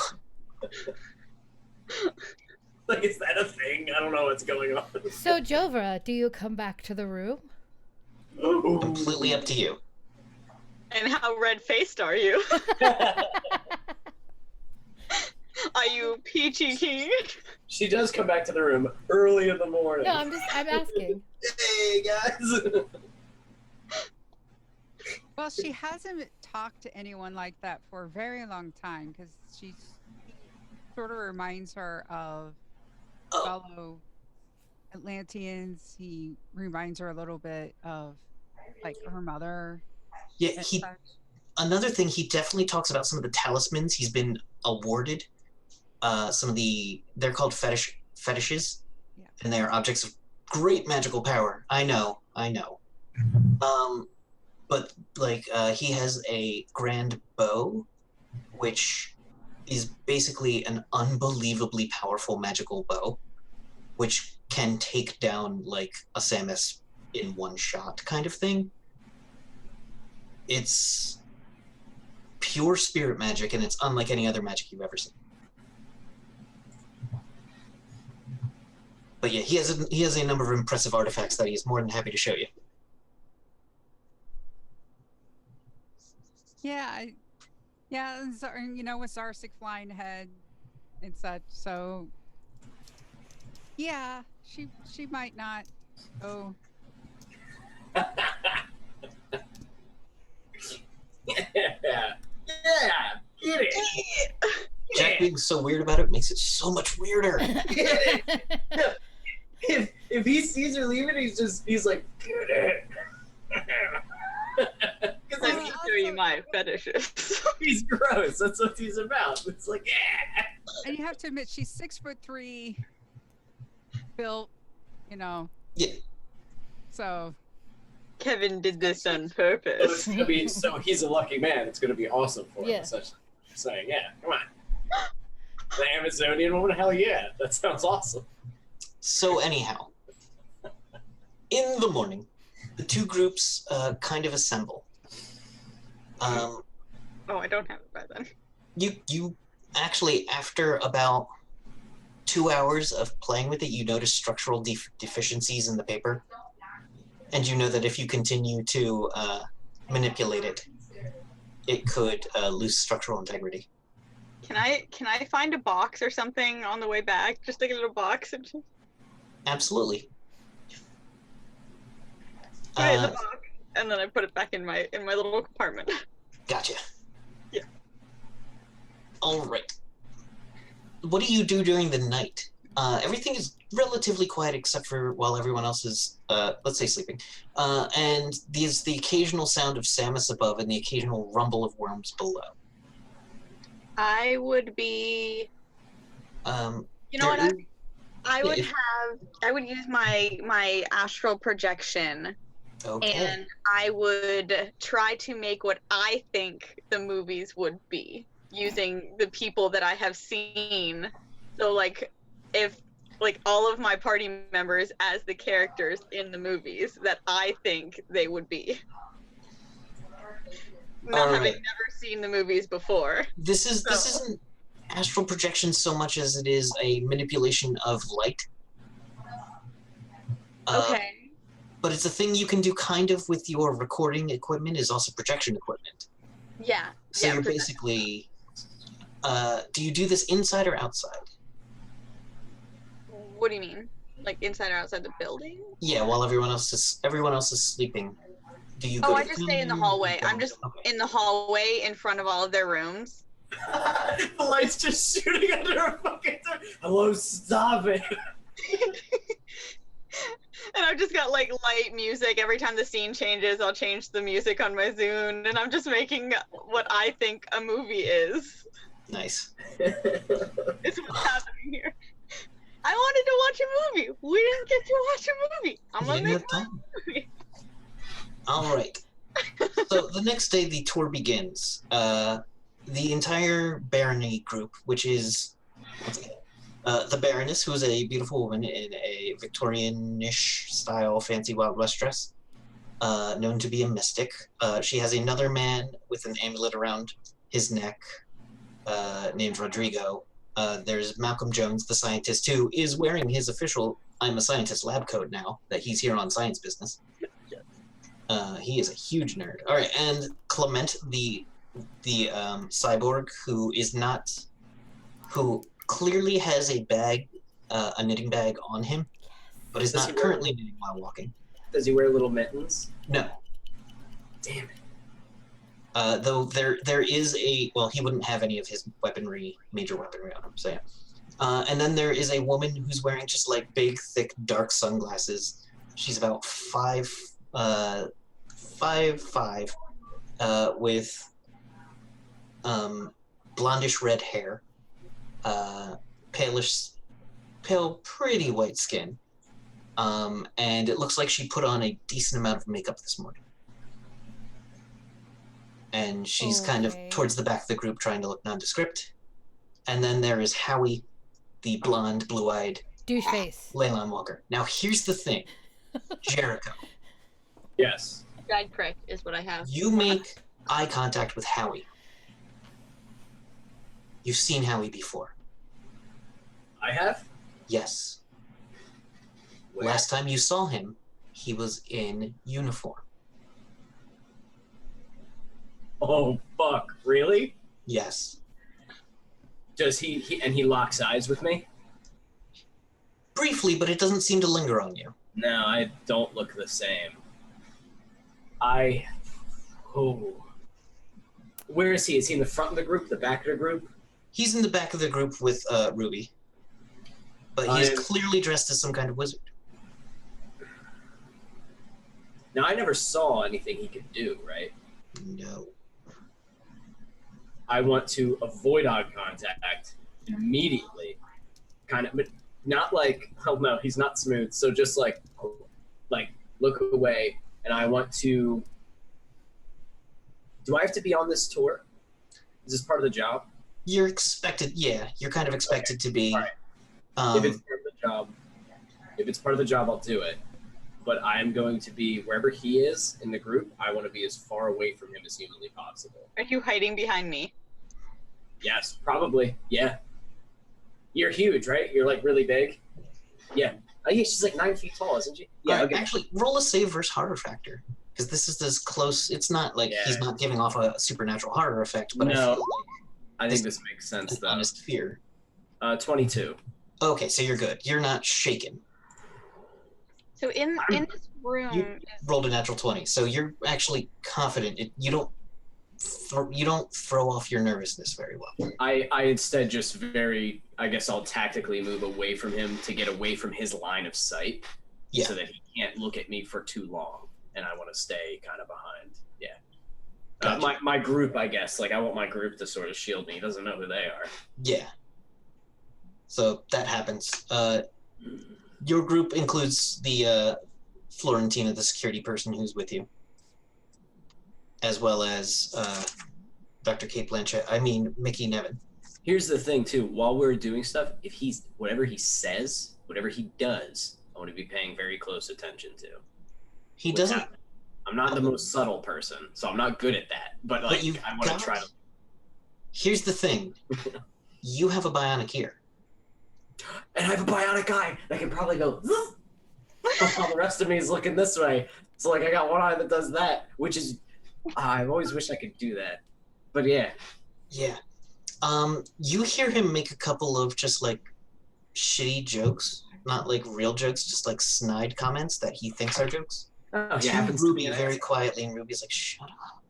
Like, is that a thing? I don't know what's going on. So, Jovra, do you come back to the room? Completely up to you. And how red-faced are you? Are you peachy keen? She does come back to the room early in the morning. No, I'm asking. Hey, guys. Well, she hasn't talked to anyone like that for a very long time because she sort of reminds her of fellow Atlanteans. He reminds her a little bit of like her mother. Yeah, another thing, he definitely talks about some of the talismans he's been awarded. They're called fetishes, yeah. And they are objects of great magical power. I know. But like he has a grand bow, which is basically an unbelievably powerful magical bow, which can take down like a Samus in one shot kind of thing. It's pure spirit magic, and it's unlike any other magic you've ever seen. But yeah, he has a number of impressive artifacts that he's more than happy to show you. Yeah, and with Zarsic flying ahead and such. So yeah, she might not. Oh, Yeah, get it. Jack being so weird about it makes it so much weirder. Get it. If he sees her leaving, he's like, get it. Because Let me show you my fetishes. he's gross. That's what he's about. It's like, yeah. and you have to admit she's 6'3", built, Yeah. So Kevin did this on purpose. So he's a lucky man. It's gonna be awesome for him. Yeah. Such saying, yeah, come on. The Amazonian woman, hell yeah, that sounds awesome. So anyhow, in the morning, the two groups kind of assemble. Oh, I don't have it by then. You actually, after about 2 hours of playing with it, you notice structural deficiencies in the paper, and you know that if you continue to manipulate it, it could lose structural integrity. Can I find a box or something on the way back? Just like a little box. Absolutely. Put it in the box, and then I put it back in my little compartment. Gotcha. Yeah. All right. What do you do during the night? Everything is relatively quiet except for while everyone else is, let's say, sleeping. And there's the occasional sound of Samus above and the occasional rumble of worms below. I would be. You know what? I would use my astral projection, Okay. and I would try to make what I think the movies would be using the people that I have seen. So if all of my party members as the characters in the movies that I think they would be. Not having never seen the movies before. This isn't astral projection so much as it is a manipulation of light. Okay. But it's a thing you can do kind of with your recording equipment is also projection equipment. Yeah. So yeah, you're basically, do you do this inside or outside? What do you mean? Like inside or outside the building? Yeah, while everyone else is sleeping. Do you go I to just stay in the hallway. I'm just in the hallway in front of all of their rooms. The light's just shooting under a fucking door. Hello, stop it. And I've just got light music. Every time the scene changes, I'll change the music on my Zune, and I'm just making what I think a movie is. Nice. It's what's happening here. I wanted to watch a movie. We didn't get to watch a movie. I'm gonna make a movie. All right. So the next day, the tour begins. The entire barony group, which is the Baroness, who is a beautiful woman in a Victorian-ish style fancy Wild West dress, known to be a mystic. She has another man with an amulet around his neck, named Rodrigo. There's Malcolm Jones, the scientist, who is wearing his official I'm a Scientist lab coat now that he's here on science business. He is a huge nerd. All right, and Clement, the cyborg, who clearly has a bag, a knitting bag on him, but is not currently knitting while walking. Does he wear little mittens? No. Damn it. Though there is he wouldn't have any of his major weaponry on him, so yeah. And then there is a woman who's wearing just like big, thick, dark sunglasses. She's about 5'5", with blondish red hair, pale, pretty white skin, and it looks like she put on a decent amount of makeup this morning. And she's kind of towards the back of the group trying to look nondescript. And then there is Howie, the blonde, blue-eyed douche face. Leyland Walker. Now here's the thing, Jericho. Yes. Guide prick is what I have. You make eye contact with Howie. You've seen Howie before. I have? Yes. Where? Last time you saw him, he was in uniform. Oh, fuck. Really? Yes. Does he locks eyes with me? Briefly, but it doesn't seem to linger on you. No, I don't look the same. Where is he? Is he in the front of the group, the back of the group? He's in the back of the group with Ruby. But he's clearly dressed as some kind of wizard. Now, I never saw anything he could do, right? No. I want to avoid eye contact immediately. Kind of, but not like, oh no, he's not smooth. So just like look away. And I want to, do I have to be on this tour? Is this part of the job? You're expected, yeah, you're kind of expected to be. All right. If it's part of the job, I'll do it. But I am going to be wherever he is in the group. I want to be as far away from him as humanly possible. Are you hiding behind me? Yes, probably. Yeah. You're huge, right? You're like really big. Yeah. Oh yeah, she's like 9 feet tall, isn't she? Yeah. Okay. Actually, roll a save versus horror factor, because this is as close. It's not like he's not giving off a supernatural horror effect, but no, I think this makes sense though. Honest fear. 22. Okay, so you're good. You're not shaken. So in this room, You rolled a natural 20, so you're actually confident. You don't throw off your nervousness very well. I instead just very, I guess I'll tactically move away from him to get away from his line of sight, so that he can't look at me for too long, and I want to stay kind of behind. Yeah. Gotcha. My group, I guess, like I want my group to sort of shield me. He doesn't know who they are. Yeah. So that happens. Your group includes the Florentina, the security person who's with you, as well as Dr. Kate Blanchett. I mean, Mickey Nevin. Here's the thing, too. While we're doing stuff, if he's whatever he says, whatever he does, I want to be paying very close attention to. He doesn't. I'm not the most subtle person, so I'm not good at that. But like, I want to try to. Here's the thing. You have a bionic ear. And I have a bionic eye that can probably go. While the rest of me is looking this way. So like, I got one eye that does that, which is. I always wish I could do that, but yeah. Yeah. You hear him make a couple of just like shitty jokes, not like real jokes, just like snide comments that he thinks are jokes. Oh, To yeah, Ruby very quietly, and Ruby's like, "Shut up."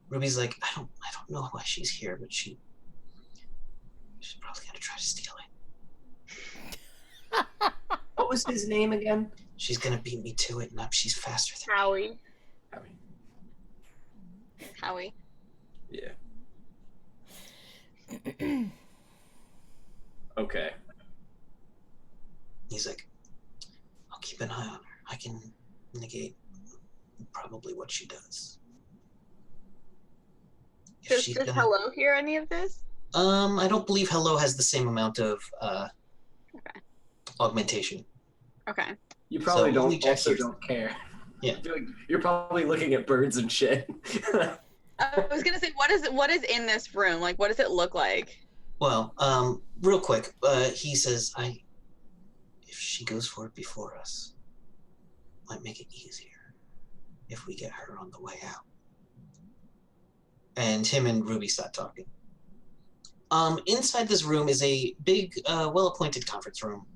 Ruby's like, I don't know why she's here, but she's probably gonna try to steal it. What was his name again? She's gonna beat me to it, and she's faster than Howie. Howie. Howie. Yeah. Okay. He's like, I'll keep an eye on her. I can negate probably what she does. Does Hello hear any of this? I don't believe Hello has the same amount of Okay. augmentation. Okay. You probably So only Jack hears don't care. Yeah. I feel like you're probably looking at birds and shit. I was gonna say, what is in this room? Like, what does it look like? Well, real quick, he says, if she goes for it before us, might make it easier if we get her on the way out. And him and Ruby start talking. Inside this room is a big, well-appointed conference room.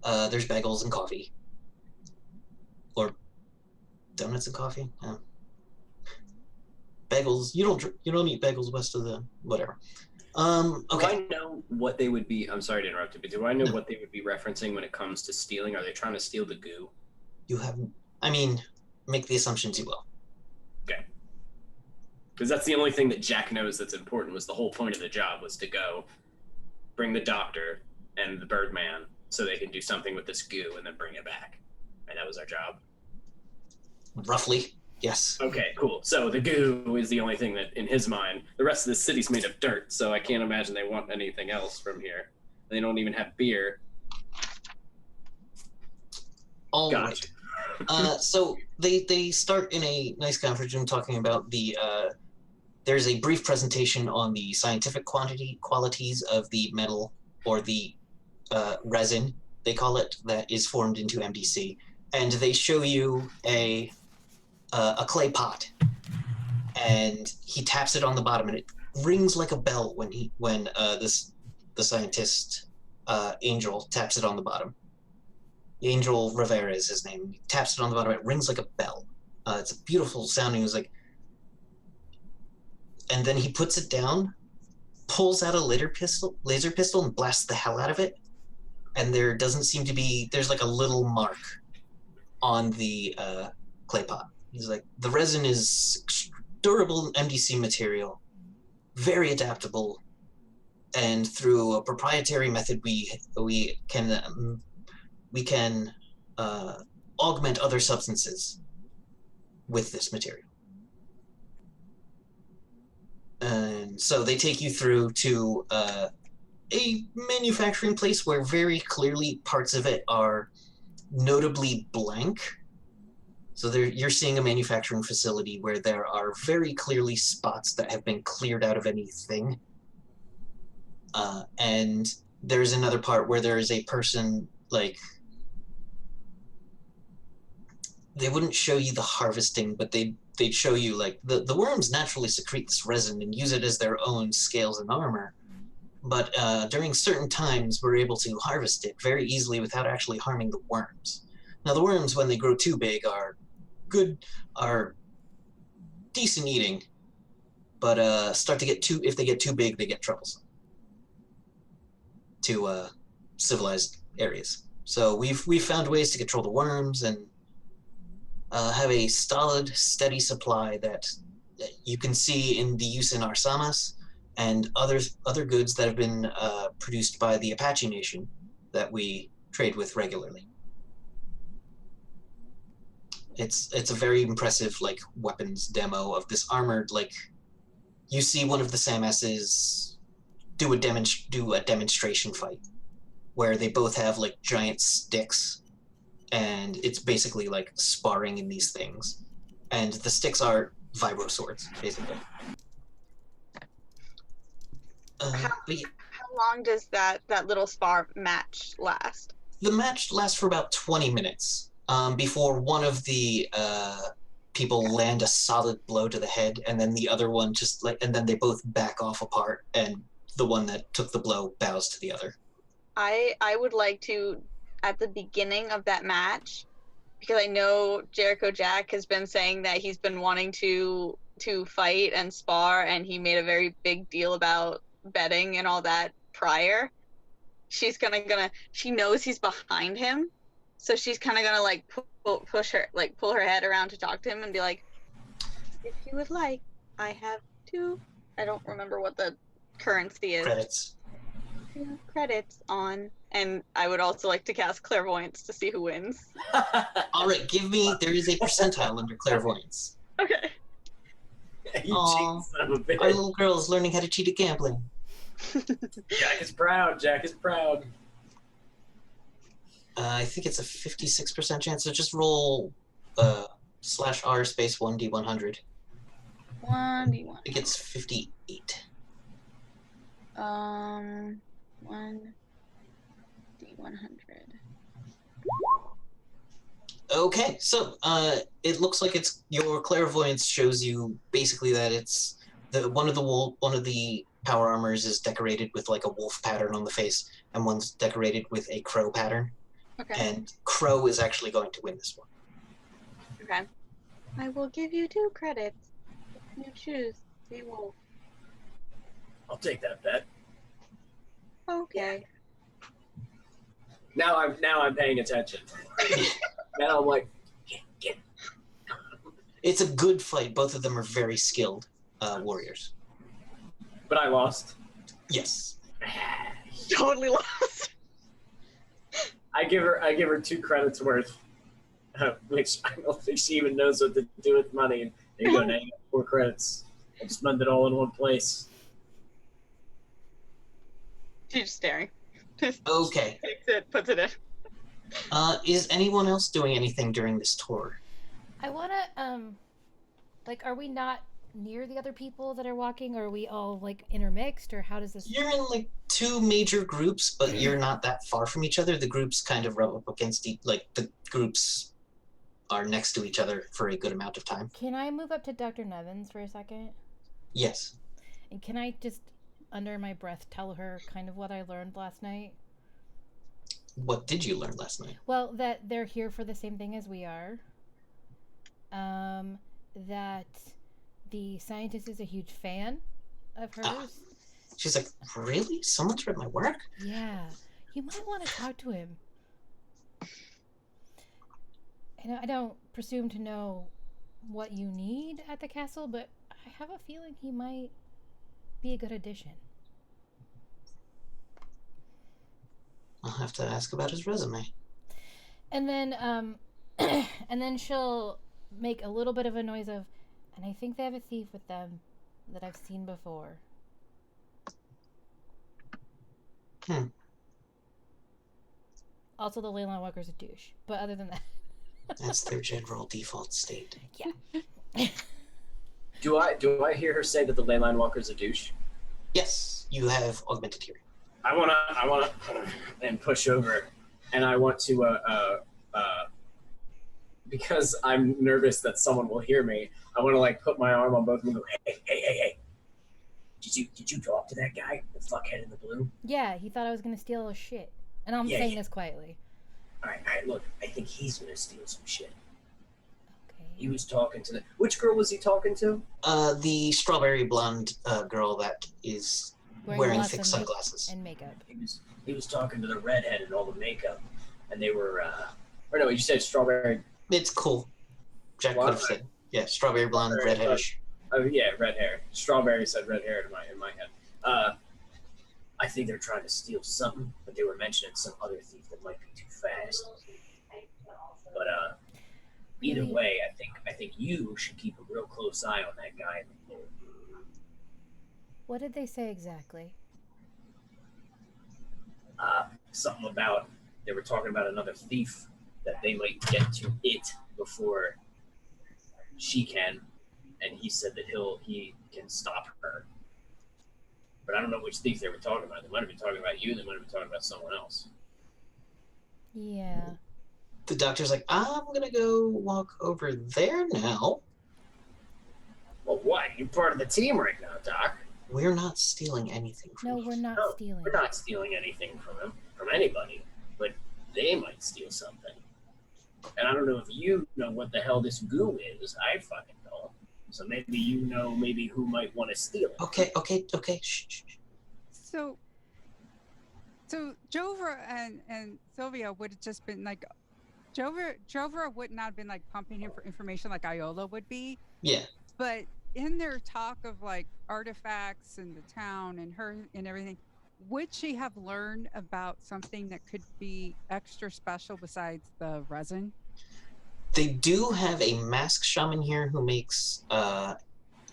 There's bagels and coffee. Or donuts and coffee? Bagels. You don't eat bagels west of the whatever. Okay. Do I know what they would be? I'm sorry to interrupt you, but do I know what they would be referencing when it comes to stealing? Are they trying to steal the goo? You have. I mean, make the assumptions you will. Okay. Because that's the only thing that Jack knows that's important. Was the whole point of the job was to go bring the doctor and the Birdman so they can do something with this goo and then bring it back. And that was our job. Roughly, yes. Okay, cool. So the goo is the only thing that, in his mind, the rest of the city's made of dirt, so I can't imagine they want anything else from here. They don't even have beer. All Gotcha. right. So they start in a nice conference room talking about the. There's a brief presentation on the scientific qualities of the metal or the resin they call it, that is formed into MDC, and they show you a clay pot, and he taps it on the bottom, and it rings like a bell when the scientist Angel taps it on the bottom. Angel Rivera is his name. He taps it on the bottom. It rings like a bell. It's a beautiful sounding. It's like, and then he puts it down, pulls out a laser pistol, and blasts the hell out of it. And there doesn't seem to be. There's like a little mark on the clay pot. He's like, the resin is durable MDC material, very adaptable, and through a proprietary method, we can augment other substances with this material. And so they take you through to a manufacturing place where very clearly parts of it are notably blank. So you're seeing a manufacturing facility where there are very clearly spots that have been cleared out of anything. And there's another part where there is a person, like, they wouldn't show you the harvesting, but they'd show you, like, the worms naturally secrete this resin and use it as their own scales and armor. But during certain times, we're able to harvest it very easily without actually harming the worms. Now, the worms, when they grow too big, are decent eating, but if they get too big, they get troublesome to civilized areas. So we've found ways to control the worms and have a solid, steady supply that you can see in the use in Arsamas and other goods that have been produced by the Apache Nation that we trade with regularly. It's a very impressive, like, weapons demo of this armored, like, you see one of the Samas's do a demonstration fight where they both have, like, giant sticks, and it's basically like sparring in these things, and the sticks are vibro swords, basically. How long does that little spar match last? The match lasts for about 20 minutes before one of the people land a solid blow to the head, and then the other one and then they both back off apart, and the one that took the blow bows to the other. I would like to, at the beginning of that match, because I know Jericho Jack has been saying that he's been wanting to fight and spar, and he made a very big deal about betting and all that prior. She's she knows he's behind him, so she's kind of gonna, like, pull her head around to talk to him and be like, if you would like, I have I don't remember what the currency is. Credits on, and I would also like to cast clairvoyance to see who wins. All right, there is a percentile under clairvoyance. Okay. Aww, our little girl is learning how to cheat at gambling. Jack is proud. I think it's a 56% chance, so just roll /r space 1d100. 1d1. It gets 58. 1d100. Okay, so it looks like your clairvoyance shows you basically that it's one of the power armors is decorated with, like, a wolf pattern on the face, and one's decorated with a crow pattern. Okay. And Crow is actually going to win this one. Okay. I will give you 2 credits. You choose the wolf. I'll take that bet. Okay. Now I'm paying attention. Now I'm like, get. It's a good fight. Both of them are very skilled warriors. But I lost. Yes. Totally lost. I give her 2 credits worth, which I don't think she even knows what to do with money. And there you go, now you got 4 credits. I'll spend it all in one place. She's just staring. Okay. Takes it, puts it in. Is anyone else doing anything during this tour? I wanna, like, are we not near the other people that are walking, or are we all like intermixed, or how does this? You're in like two major groups, but you're not that far from each other. The groups kind of rub up against the groups are next to each other for a good amount of time. Can I move up to Dr. Nevins for a second? Yes. And can I just, under my breath, tell her kind of what I learned last night? What did you learn last night? Well, that they're here for the same thing as we are. That the scientist is a huge fan of hers. She's like, really? Someone's read my work? Yeah. You might want to talk to him. And I don't presume to know what you need at the castle, but I have a feeling he might be a good addition. I'll have to ask about his resume. And then and then she'll make a little bit of a noise of, and I think they have a thief with them that I've seen before. Also, the Leyline Walker's a douche. But other than that... That's their general default state. Yeah. Do I hear her say that the Leyline Walker's a douche? Yes, you have augmented hearing. I wanna, and push over, and I want to, because I'm nervous that someone will hear me. I want to like put my arm on both of them and go, hey. Did you talk to that guy, the fuckhead in the blue? Yeah, he thought I was gonna steal his shit, and I'm saying this quietly. All right, look, I think he's gonna steal some shit. Okay. He was talking to which girl was he talking to? The strawberry blonde girl that is wearing thick sunglasses. And makeup. He was talking to the redhead and all the makeup, and they were, or no, you said strawberry. It's cool. Jack could have said, yeah, strawberry blonde, redheadish. Oh yeah, red hair. Strawberry said red hair in my head. I think they're trying to steal something, but they were mentioning some other thief that might be too fast. But either way, I think you should keep a real close eye on that guy in the blue. What did they say exactly? Something about they were talking about another thief that they might get to it before she can, and he said that he can stop her. But I don't know which thief they were talking about. They might have been talking about you. They might have been talking about someone else. Yeah. The doctor's like, I'm gonna go walk over there now. Well, what? You're part of the team right now, Doc. We're not stealing anything from No, him. we're not stealing. We're not stealing anything from him, from anybody. But they might steal something. And I don't know if you know what the hell this goo is. I fucking don't. So maybe you know who might want to steal it. Okay. Shh. So Jover and Sylvia would have just been like, Jover would not have been like pumping him for information like Iola would be. Yeah. But in their talk of like artifacts and the town and her and everything, would she have learned about something that could be extra special besides the resin? They do have a mask shaman here who makes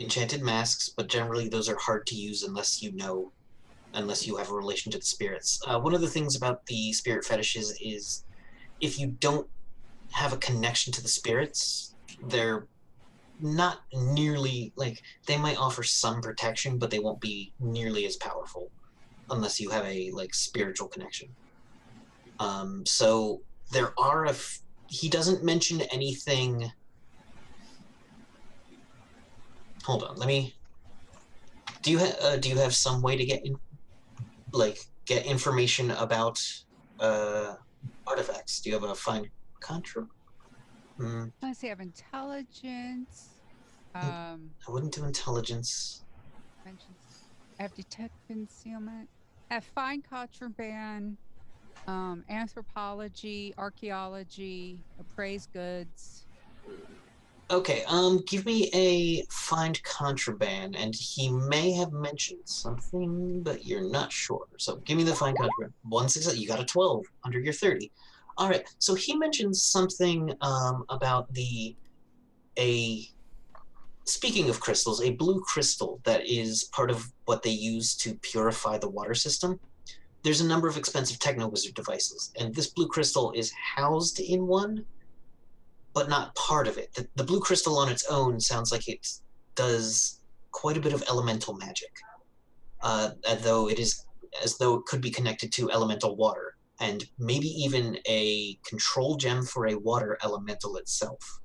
enchanted masks, but generally those are hard to use unless you have a relation to the spirits. One of the things about the spirit fetishes is if you don't have a connection to the spirits, they're not nearly, like, they might offer some protection, but they won't be nearly as powerful unless you have a, like, spiritual connection. So there are he doesn't mention anything. Hold on, do you have some way to get information about artifacts? Do you have a fine contra? Let's see, I have intelligence. I wouldn't do intelligence. I have detect concealment. I have fine contraband, anthropology, archaeology, appraised goods. Okay, give me a find contraband, and he may have mentioned something, but you're not sure. So give me the find contraband. 1 success. You got a 12 under your 30. All right. So he mentioned something about speaking of crystals, a blue crystal that is part of what they use to purify the water system. There's a number of expensive techno-wizard devices, and this blue crystal is housed in one, but not part of it. The blue crystal on its own sounds like it's does quite a bit of elemental magic, as though it could be connected to elemental water, and maybe even a control gem for a water elemental itself.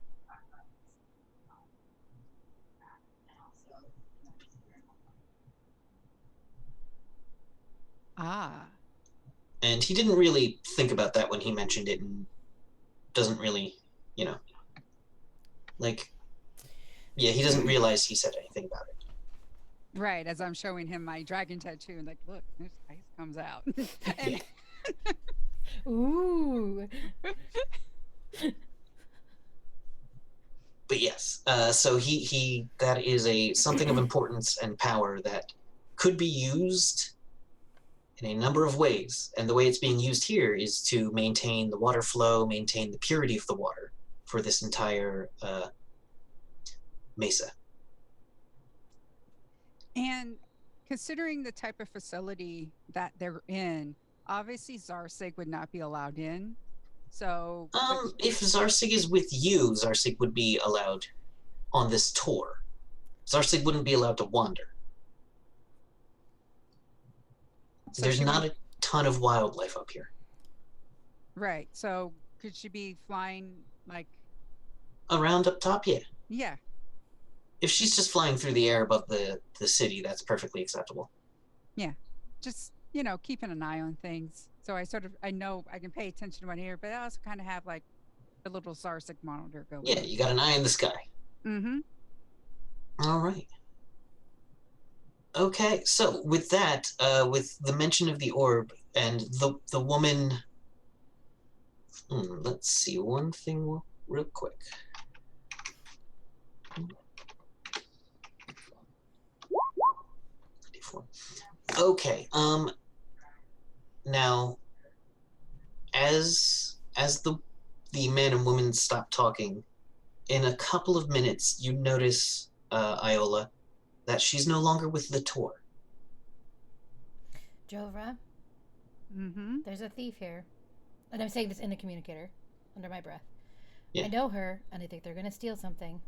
Ah. And he didn't really think about that when he mentioned it, and doesn't really, he doesn't realize he said anything about it. Right, as I'm showing him my dragon tattoo, and like, look, this ice comes out. And Ooh. But yes, so that is something of importance and power that could be used in a number of ways. And the way it's being used here is to maintain the water flow, maintain the purity of the water for this entire mesa. And considering the type of facility that they're in, obviously Zarsig would not be allowed in. So if Zarsig is with you, Zarsig would be allowed on this tour. Zarsig wouldn't be allowed to wander. So there's not a ton of wildlife up here. Right. So could she be flying like around up top? Yeah. Yeah. If she's just flying through the air above the city, that's perfectly acceptable. Yeah. Just, keeping an eye on things. So I know I can pay attention to one here, but I also kind of have like a little Zarsig monitor going. Yeah, you got an eye in the sky. Mm-hmm. All right. Okay, so with that, with the mention of the orb and the woman, let's see one thing real quick. Okay. Now, as the man and woman stop talking, in a couple of minutes, you notice Iola that she's no longer with the tour. Jovra, Mm-hmm. there's a thief here. And I'm saying this in the communicator, under my breath. Yeah. I know her, and I think they're going to steal something.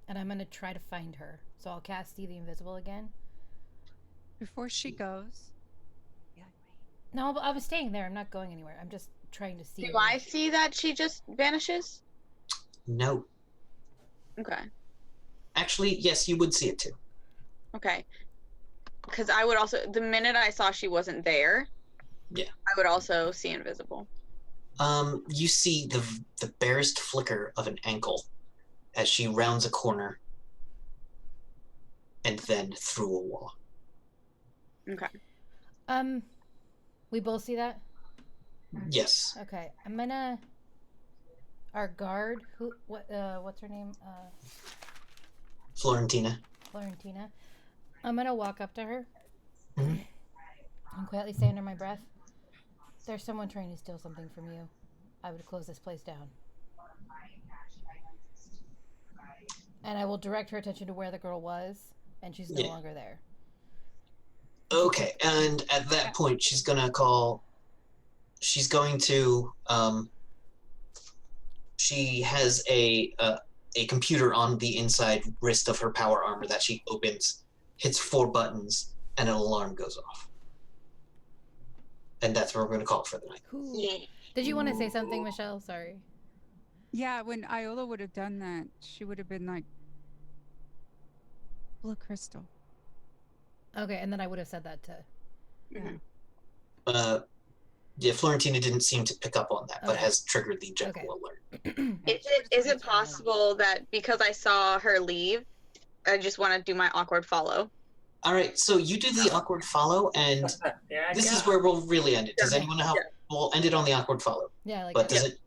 And I'm going to try to find her. So I'll cast See the Invisible again. Before she goes. Yeah. No, I was staying there. I'm not going anywhere. I'm just trying to see. Do I see that she just vanishes? No. Okay. Actually, yes, you would see it too. Okay. Because I would also, the minute I saw she wasn't there, yeah, I would also see invisible. You see the barest flicker of an ankle as she rounds a corner and then through a wall. Okay. We both see that? Yes. Okay. I'm gonna our guard, what's her name? Florentina. I'm gonna walk up to her Mm-hmm. and quietly say under my breath, "There's someone trying to steal something from you. I would close this place down." And I will direct her attention to where the girl was, and she's no longer there. Okay, and at that point, she's going to, she has a computer on the inside wrist of her power armor that she opens, hits 4 buttons, and an alarm goes off. And that's where we're going to call it for the night. Yeah. Did you want to say something, Michelle? Sorry. Yeah, when Iola would have done that, she would have been like, "Blue crystal." Okay, and then I would have said that to. Mm-hmm. Yeah, Florentina didn't seem to pick up on that, but has triggered the general alert. Is it possible that because I saw her leave, I just want to do my awkward follow? All right, so you do the awkward follow, and this is where we'll really end it. Does anyone know how we'll end it on the awkward follow? Yeah, but does it?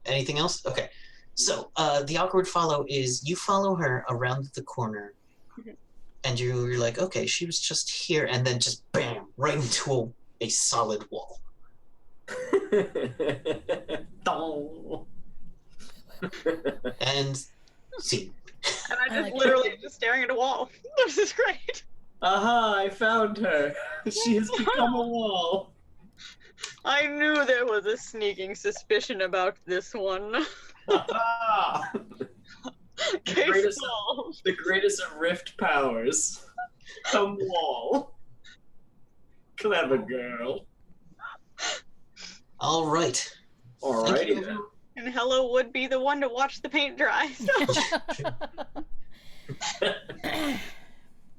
Anything else? Okay. So the awkward follow is you follow her around the corner, and you're like, okay, she was just here, and then just bam, right into a solid wall. And see. And I just literally just staring at a wall. This is great. Aha, I found her. She has become a wall. I knew there was a sneaking suspicion about this one. the greatest of rift powers. Come wall. Clever girl. All right. Alrighty you. then. And Hello would be the one to watch the paint dry.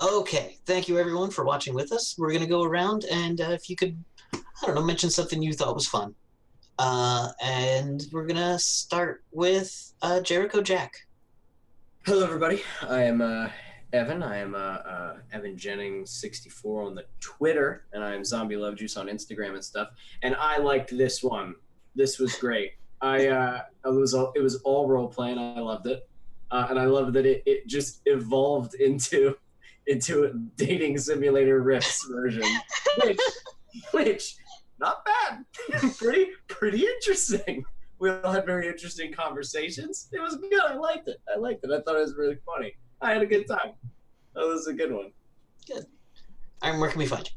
Okay, thank you everyone for watching with us. We're gonna go around and if you could, I don't know, mention something you thought was fun. And we're gonna start with Jericho Jack. Hello, everybody. I am Evan. I am Evan Jennings 64 on the Twitter, and I am Zombie Love Juice on Instagram and stuff. And I liked this one. This was great. It was all role playing. I loved it, and I loved that it just evolved into a dating simulator Rifts version, which not bad. pretty interesting. We all had very interesting conversations. It was good. I liked it. I thought it was really funny. I had a good time. That was a good one. Good. Where can we find you?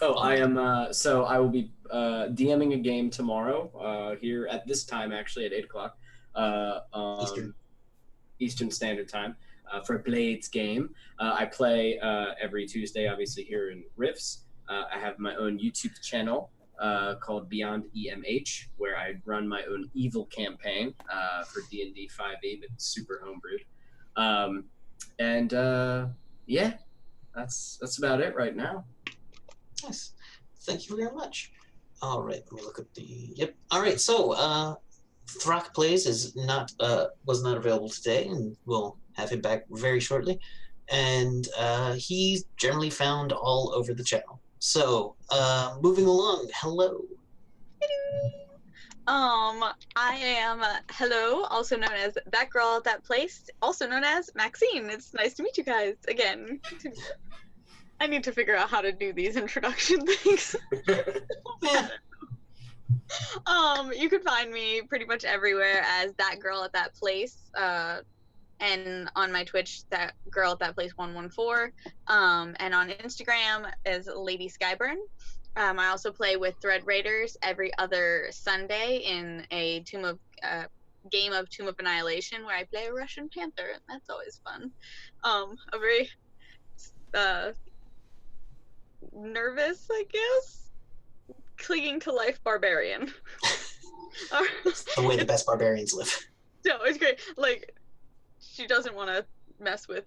Oh, I am. So I will be DMing a game tomorrow here at this time, actually at 8 o'clock Eastern Standard Time for a Blades game. I play every Tuesday, obviously here in Rifts. I have my own YouTube channel called Beyond EMH, where I run my own evil campaign for D&D 5e, but super homebrewed. Yeah, that's about it right now. Nice. Thank you very much. All right, let me look at the. Yep. All right. So, Throck Plays was not available today, and we'll have him back very shortly. And he's generally found all over the channel. So, moving along. Hello. I am Hello, also known as that girl at that place, also known as Maxine. It's nice to meet you guys again. I need to figure out how to do these introduction things. You can find me pretty much everywhere as that girl at that place, and on my Twitch, that girl at that place 114, and on Instagram as Lady Skyburn. I also play with Thread Raiders every other Sunday in a game of Tomb of Annihilation where I play a Russian Panther, and that's always fun. A very nervous, I guess, clinging to life barbarian. The way the best barbarians live. No, it's great. Like, she doesn't want to mess with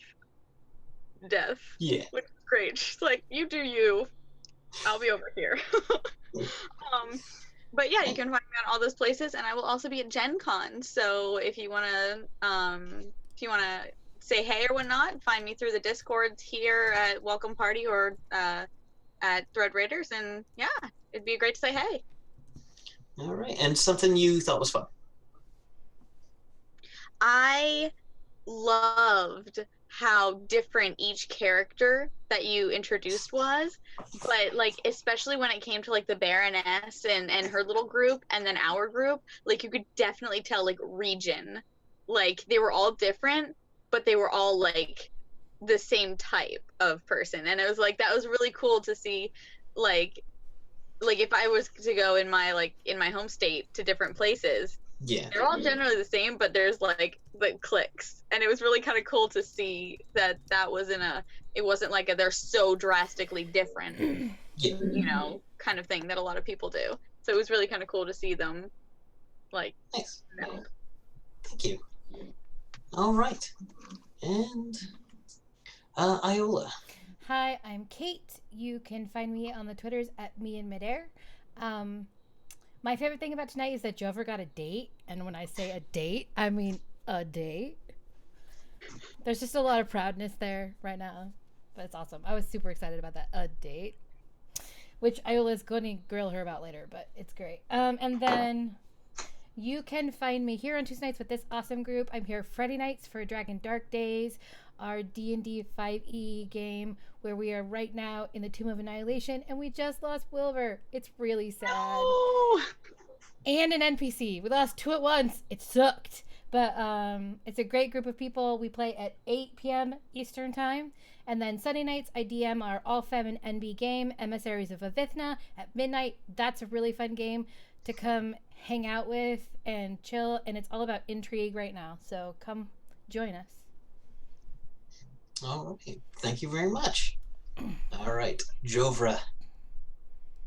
death. Yeah. Which is great. She's like, you do you. I'll be over here. But yeah, you can find me on all those places, and I will also be at Gen Con. So if you wanna say hey or whatnot, find me through the Discords here at Welcome Party or at Thread Raiders, and yeah, it'd be great to say hey. All right, and something you thought was fun. I loved how different each character that you introduced was, but like especially when it came to like the Baroness and her little group and then our group, like you could definitely tell like region, like they were all different but they were all like the same type of person, and it was like that was really cool to see. Like if I was to go in my home state to different places, Yeah. they're all generally the same, but there's like the cliques, and it was really kind of cool to see that it wasn't like they're so drastically different, Yeah. kind of thing that a lot of people do. So it was really kind of cool to see them, like, Nice. Thank you. All right, and Iola. Hi, I'm Kate. You can find me on the Twitters at me in midair. My favorite thing about tonight is that Jover got a date, and when I say a date, I mean a date. There's just a lot of proudness there right now, but it's awesome. I was super excited about that, a date, which Iola's going to grill her about later, but it's great. And then you can find me here on Tuesday nights with this awesome group. I'm here Friday nights for Dragon Dark Days, our D&D 5e game, where we are right now in the Tomb of Annihilation, and we just lost Wilbur. It's really sad. no! And an NPC. We lost two at once. It sucked. But it's a great group of people. We play at 8 p.m. Eastern Time. And then Sunday nights, I DM our all-fem and NB game, Emissaries of Avithna, at midnight. That's a really fun game to come hang out with and chill. And it's all about intrigue right now. So come join us. All right. Thank you very much. All right. Jovra.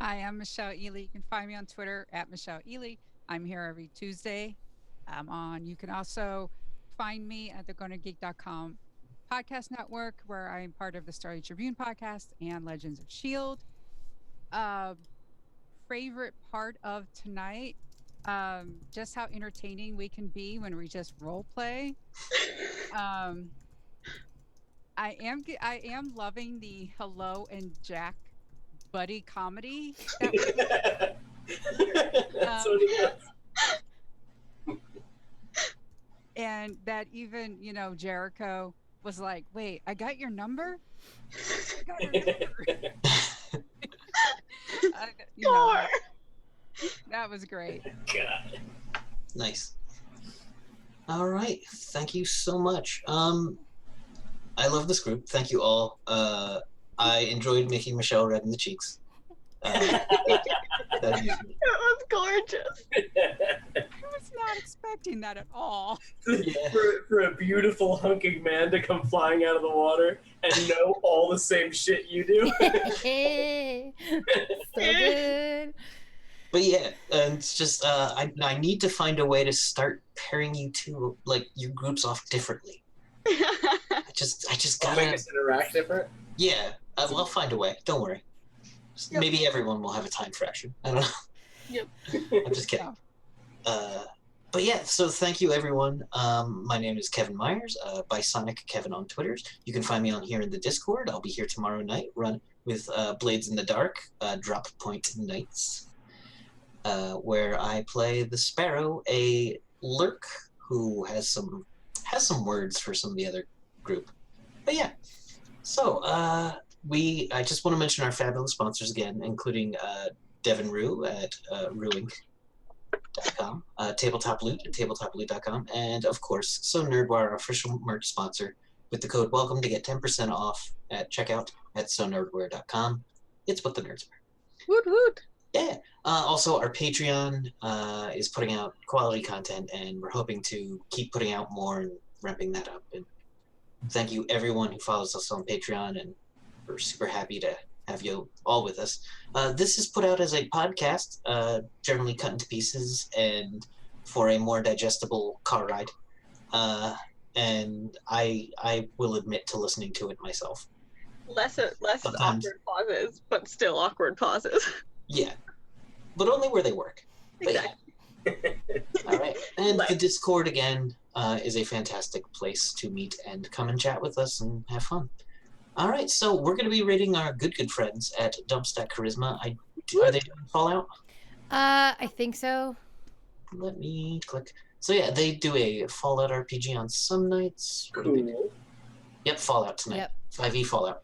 Hi, I'm Michelle Ely. You can find me on Twitter at Michelle Ely. I'm here every Tuesday. You can also find me at the GonnaGeek.com podcast network, where I'm part of the Starry Tribune podcast and Legends of Shield. Favorite part of tonight, just how entertaining we can be when we just role play. Um, I am loving the Hello and Jack buddy comedy that we did. That's what it is. And that even, Jericho was like, wait, I got your number? I got her number. Sure. That was great. God. Nice. All right. Thank you so much. I love this group. Thank you all. I enjoyed making Michelle red in the cheeks. That amused me. It was gorgeous. I was not expecting that at all. Yeah. For a beautiful hunking man to come flying out of the water and know all the same shit you do. So good. But yeah, it's just I need to find a way to start pairing you two, like, your groups off differently. I just I'll make gotta. us interact different. Yeah, I'll find a way. Don't worry. Just Yep. Maybe everyone will have a time fraction. I don't know. Yep. I'm just kidding. But yeah, so thank you, everyone. My name is Kevin Myers, Bisonic Kevin on Twitters. You can find me on here in the Discord. I'll be here tomorrow night, run with Blades in the Dark, Drop Point Nights, where I play the Sparrow, a lurk who has some words for some of the other group. But yeah, so I just want to mention our fabulous sponsors again, including Devin Rue at ruing.com, Tabletop Loot at tabletoploot.com, and of course, So Nerdwire, our official merch sponsor, with the code WELCOME to get 10% off at checkout at sonerdware.com. It's what the nerds wear. Woot woot. Yeah. Also, our Patreon is putting out quality content, and we're hoping to keep putting out more and ramping that up. And thank you, everyone who follows us on Patreon, and we're super happy to have you all with us. This is put out as a podcast, generally cut into pieces and for a more digestible car ride. And I will admit to listening to it myself. Less Sometimes. awkward pauses, but still awkward pauses. Yeah, but only where they work. But yeah. Exactly. All right. And the Discord, again, is a fantastic place to meet and come and chat with us and have fun. All right, so we're going to be rating our good friends at Dumpstack Charisma. Are they doing Fallout? I think so. Let me click. So yeah, they do a Fallout RPG on some nights. What do they do? Cool. Yep, Fallout tonight. Yep. 5e Fallout.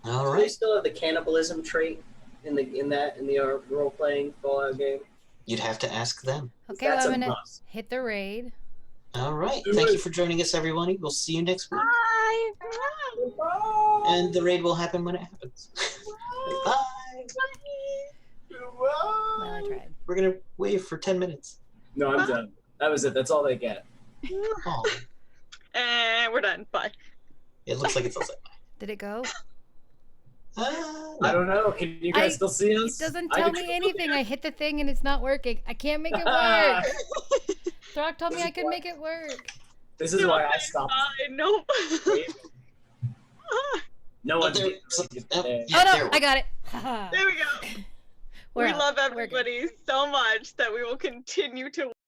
All Do they right. still have the cannibalism trait in the role playing Fallout game? You'd have to ask them. Okay, That's well, a I'm gonna must. hit the raid. All right. Do Thank it. you for joining us, everybody. We'll see you next week. Bye. And the raid will happen when it happens. Bye. Well, I tried. We're going to wave for 10 minutes. No, I'm done. That was it. That's all they get. Oh, And we're done. Bye. it looks like it's all set. Did it go? I don't know. Can you guys still see It us? doesn't I tell can me anything. I hit the thing and it's not working. I can't make it work. Throck told me I could make it work. This is why I stopped. Bye. Nope. No one's there- getting so- ready oh, today. yeah, Oh there no, we I got it. Haha. There we go. We're We out. love We're good. everybody so much that we will continue to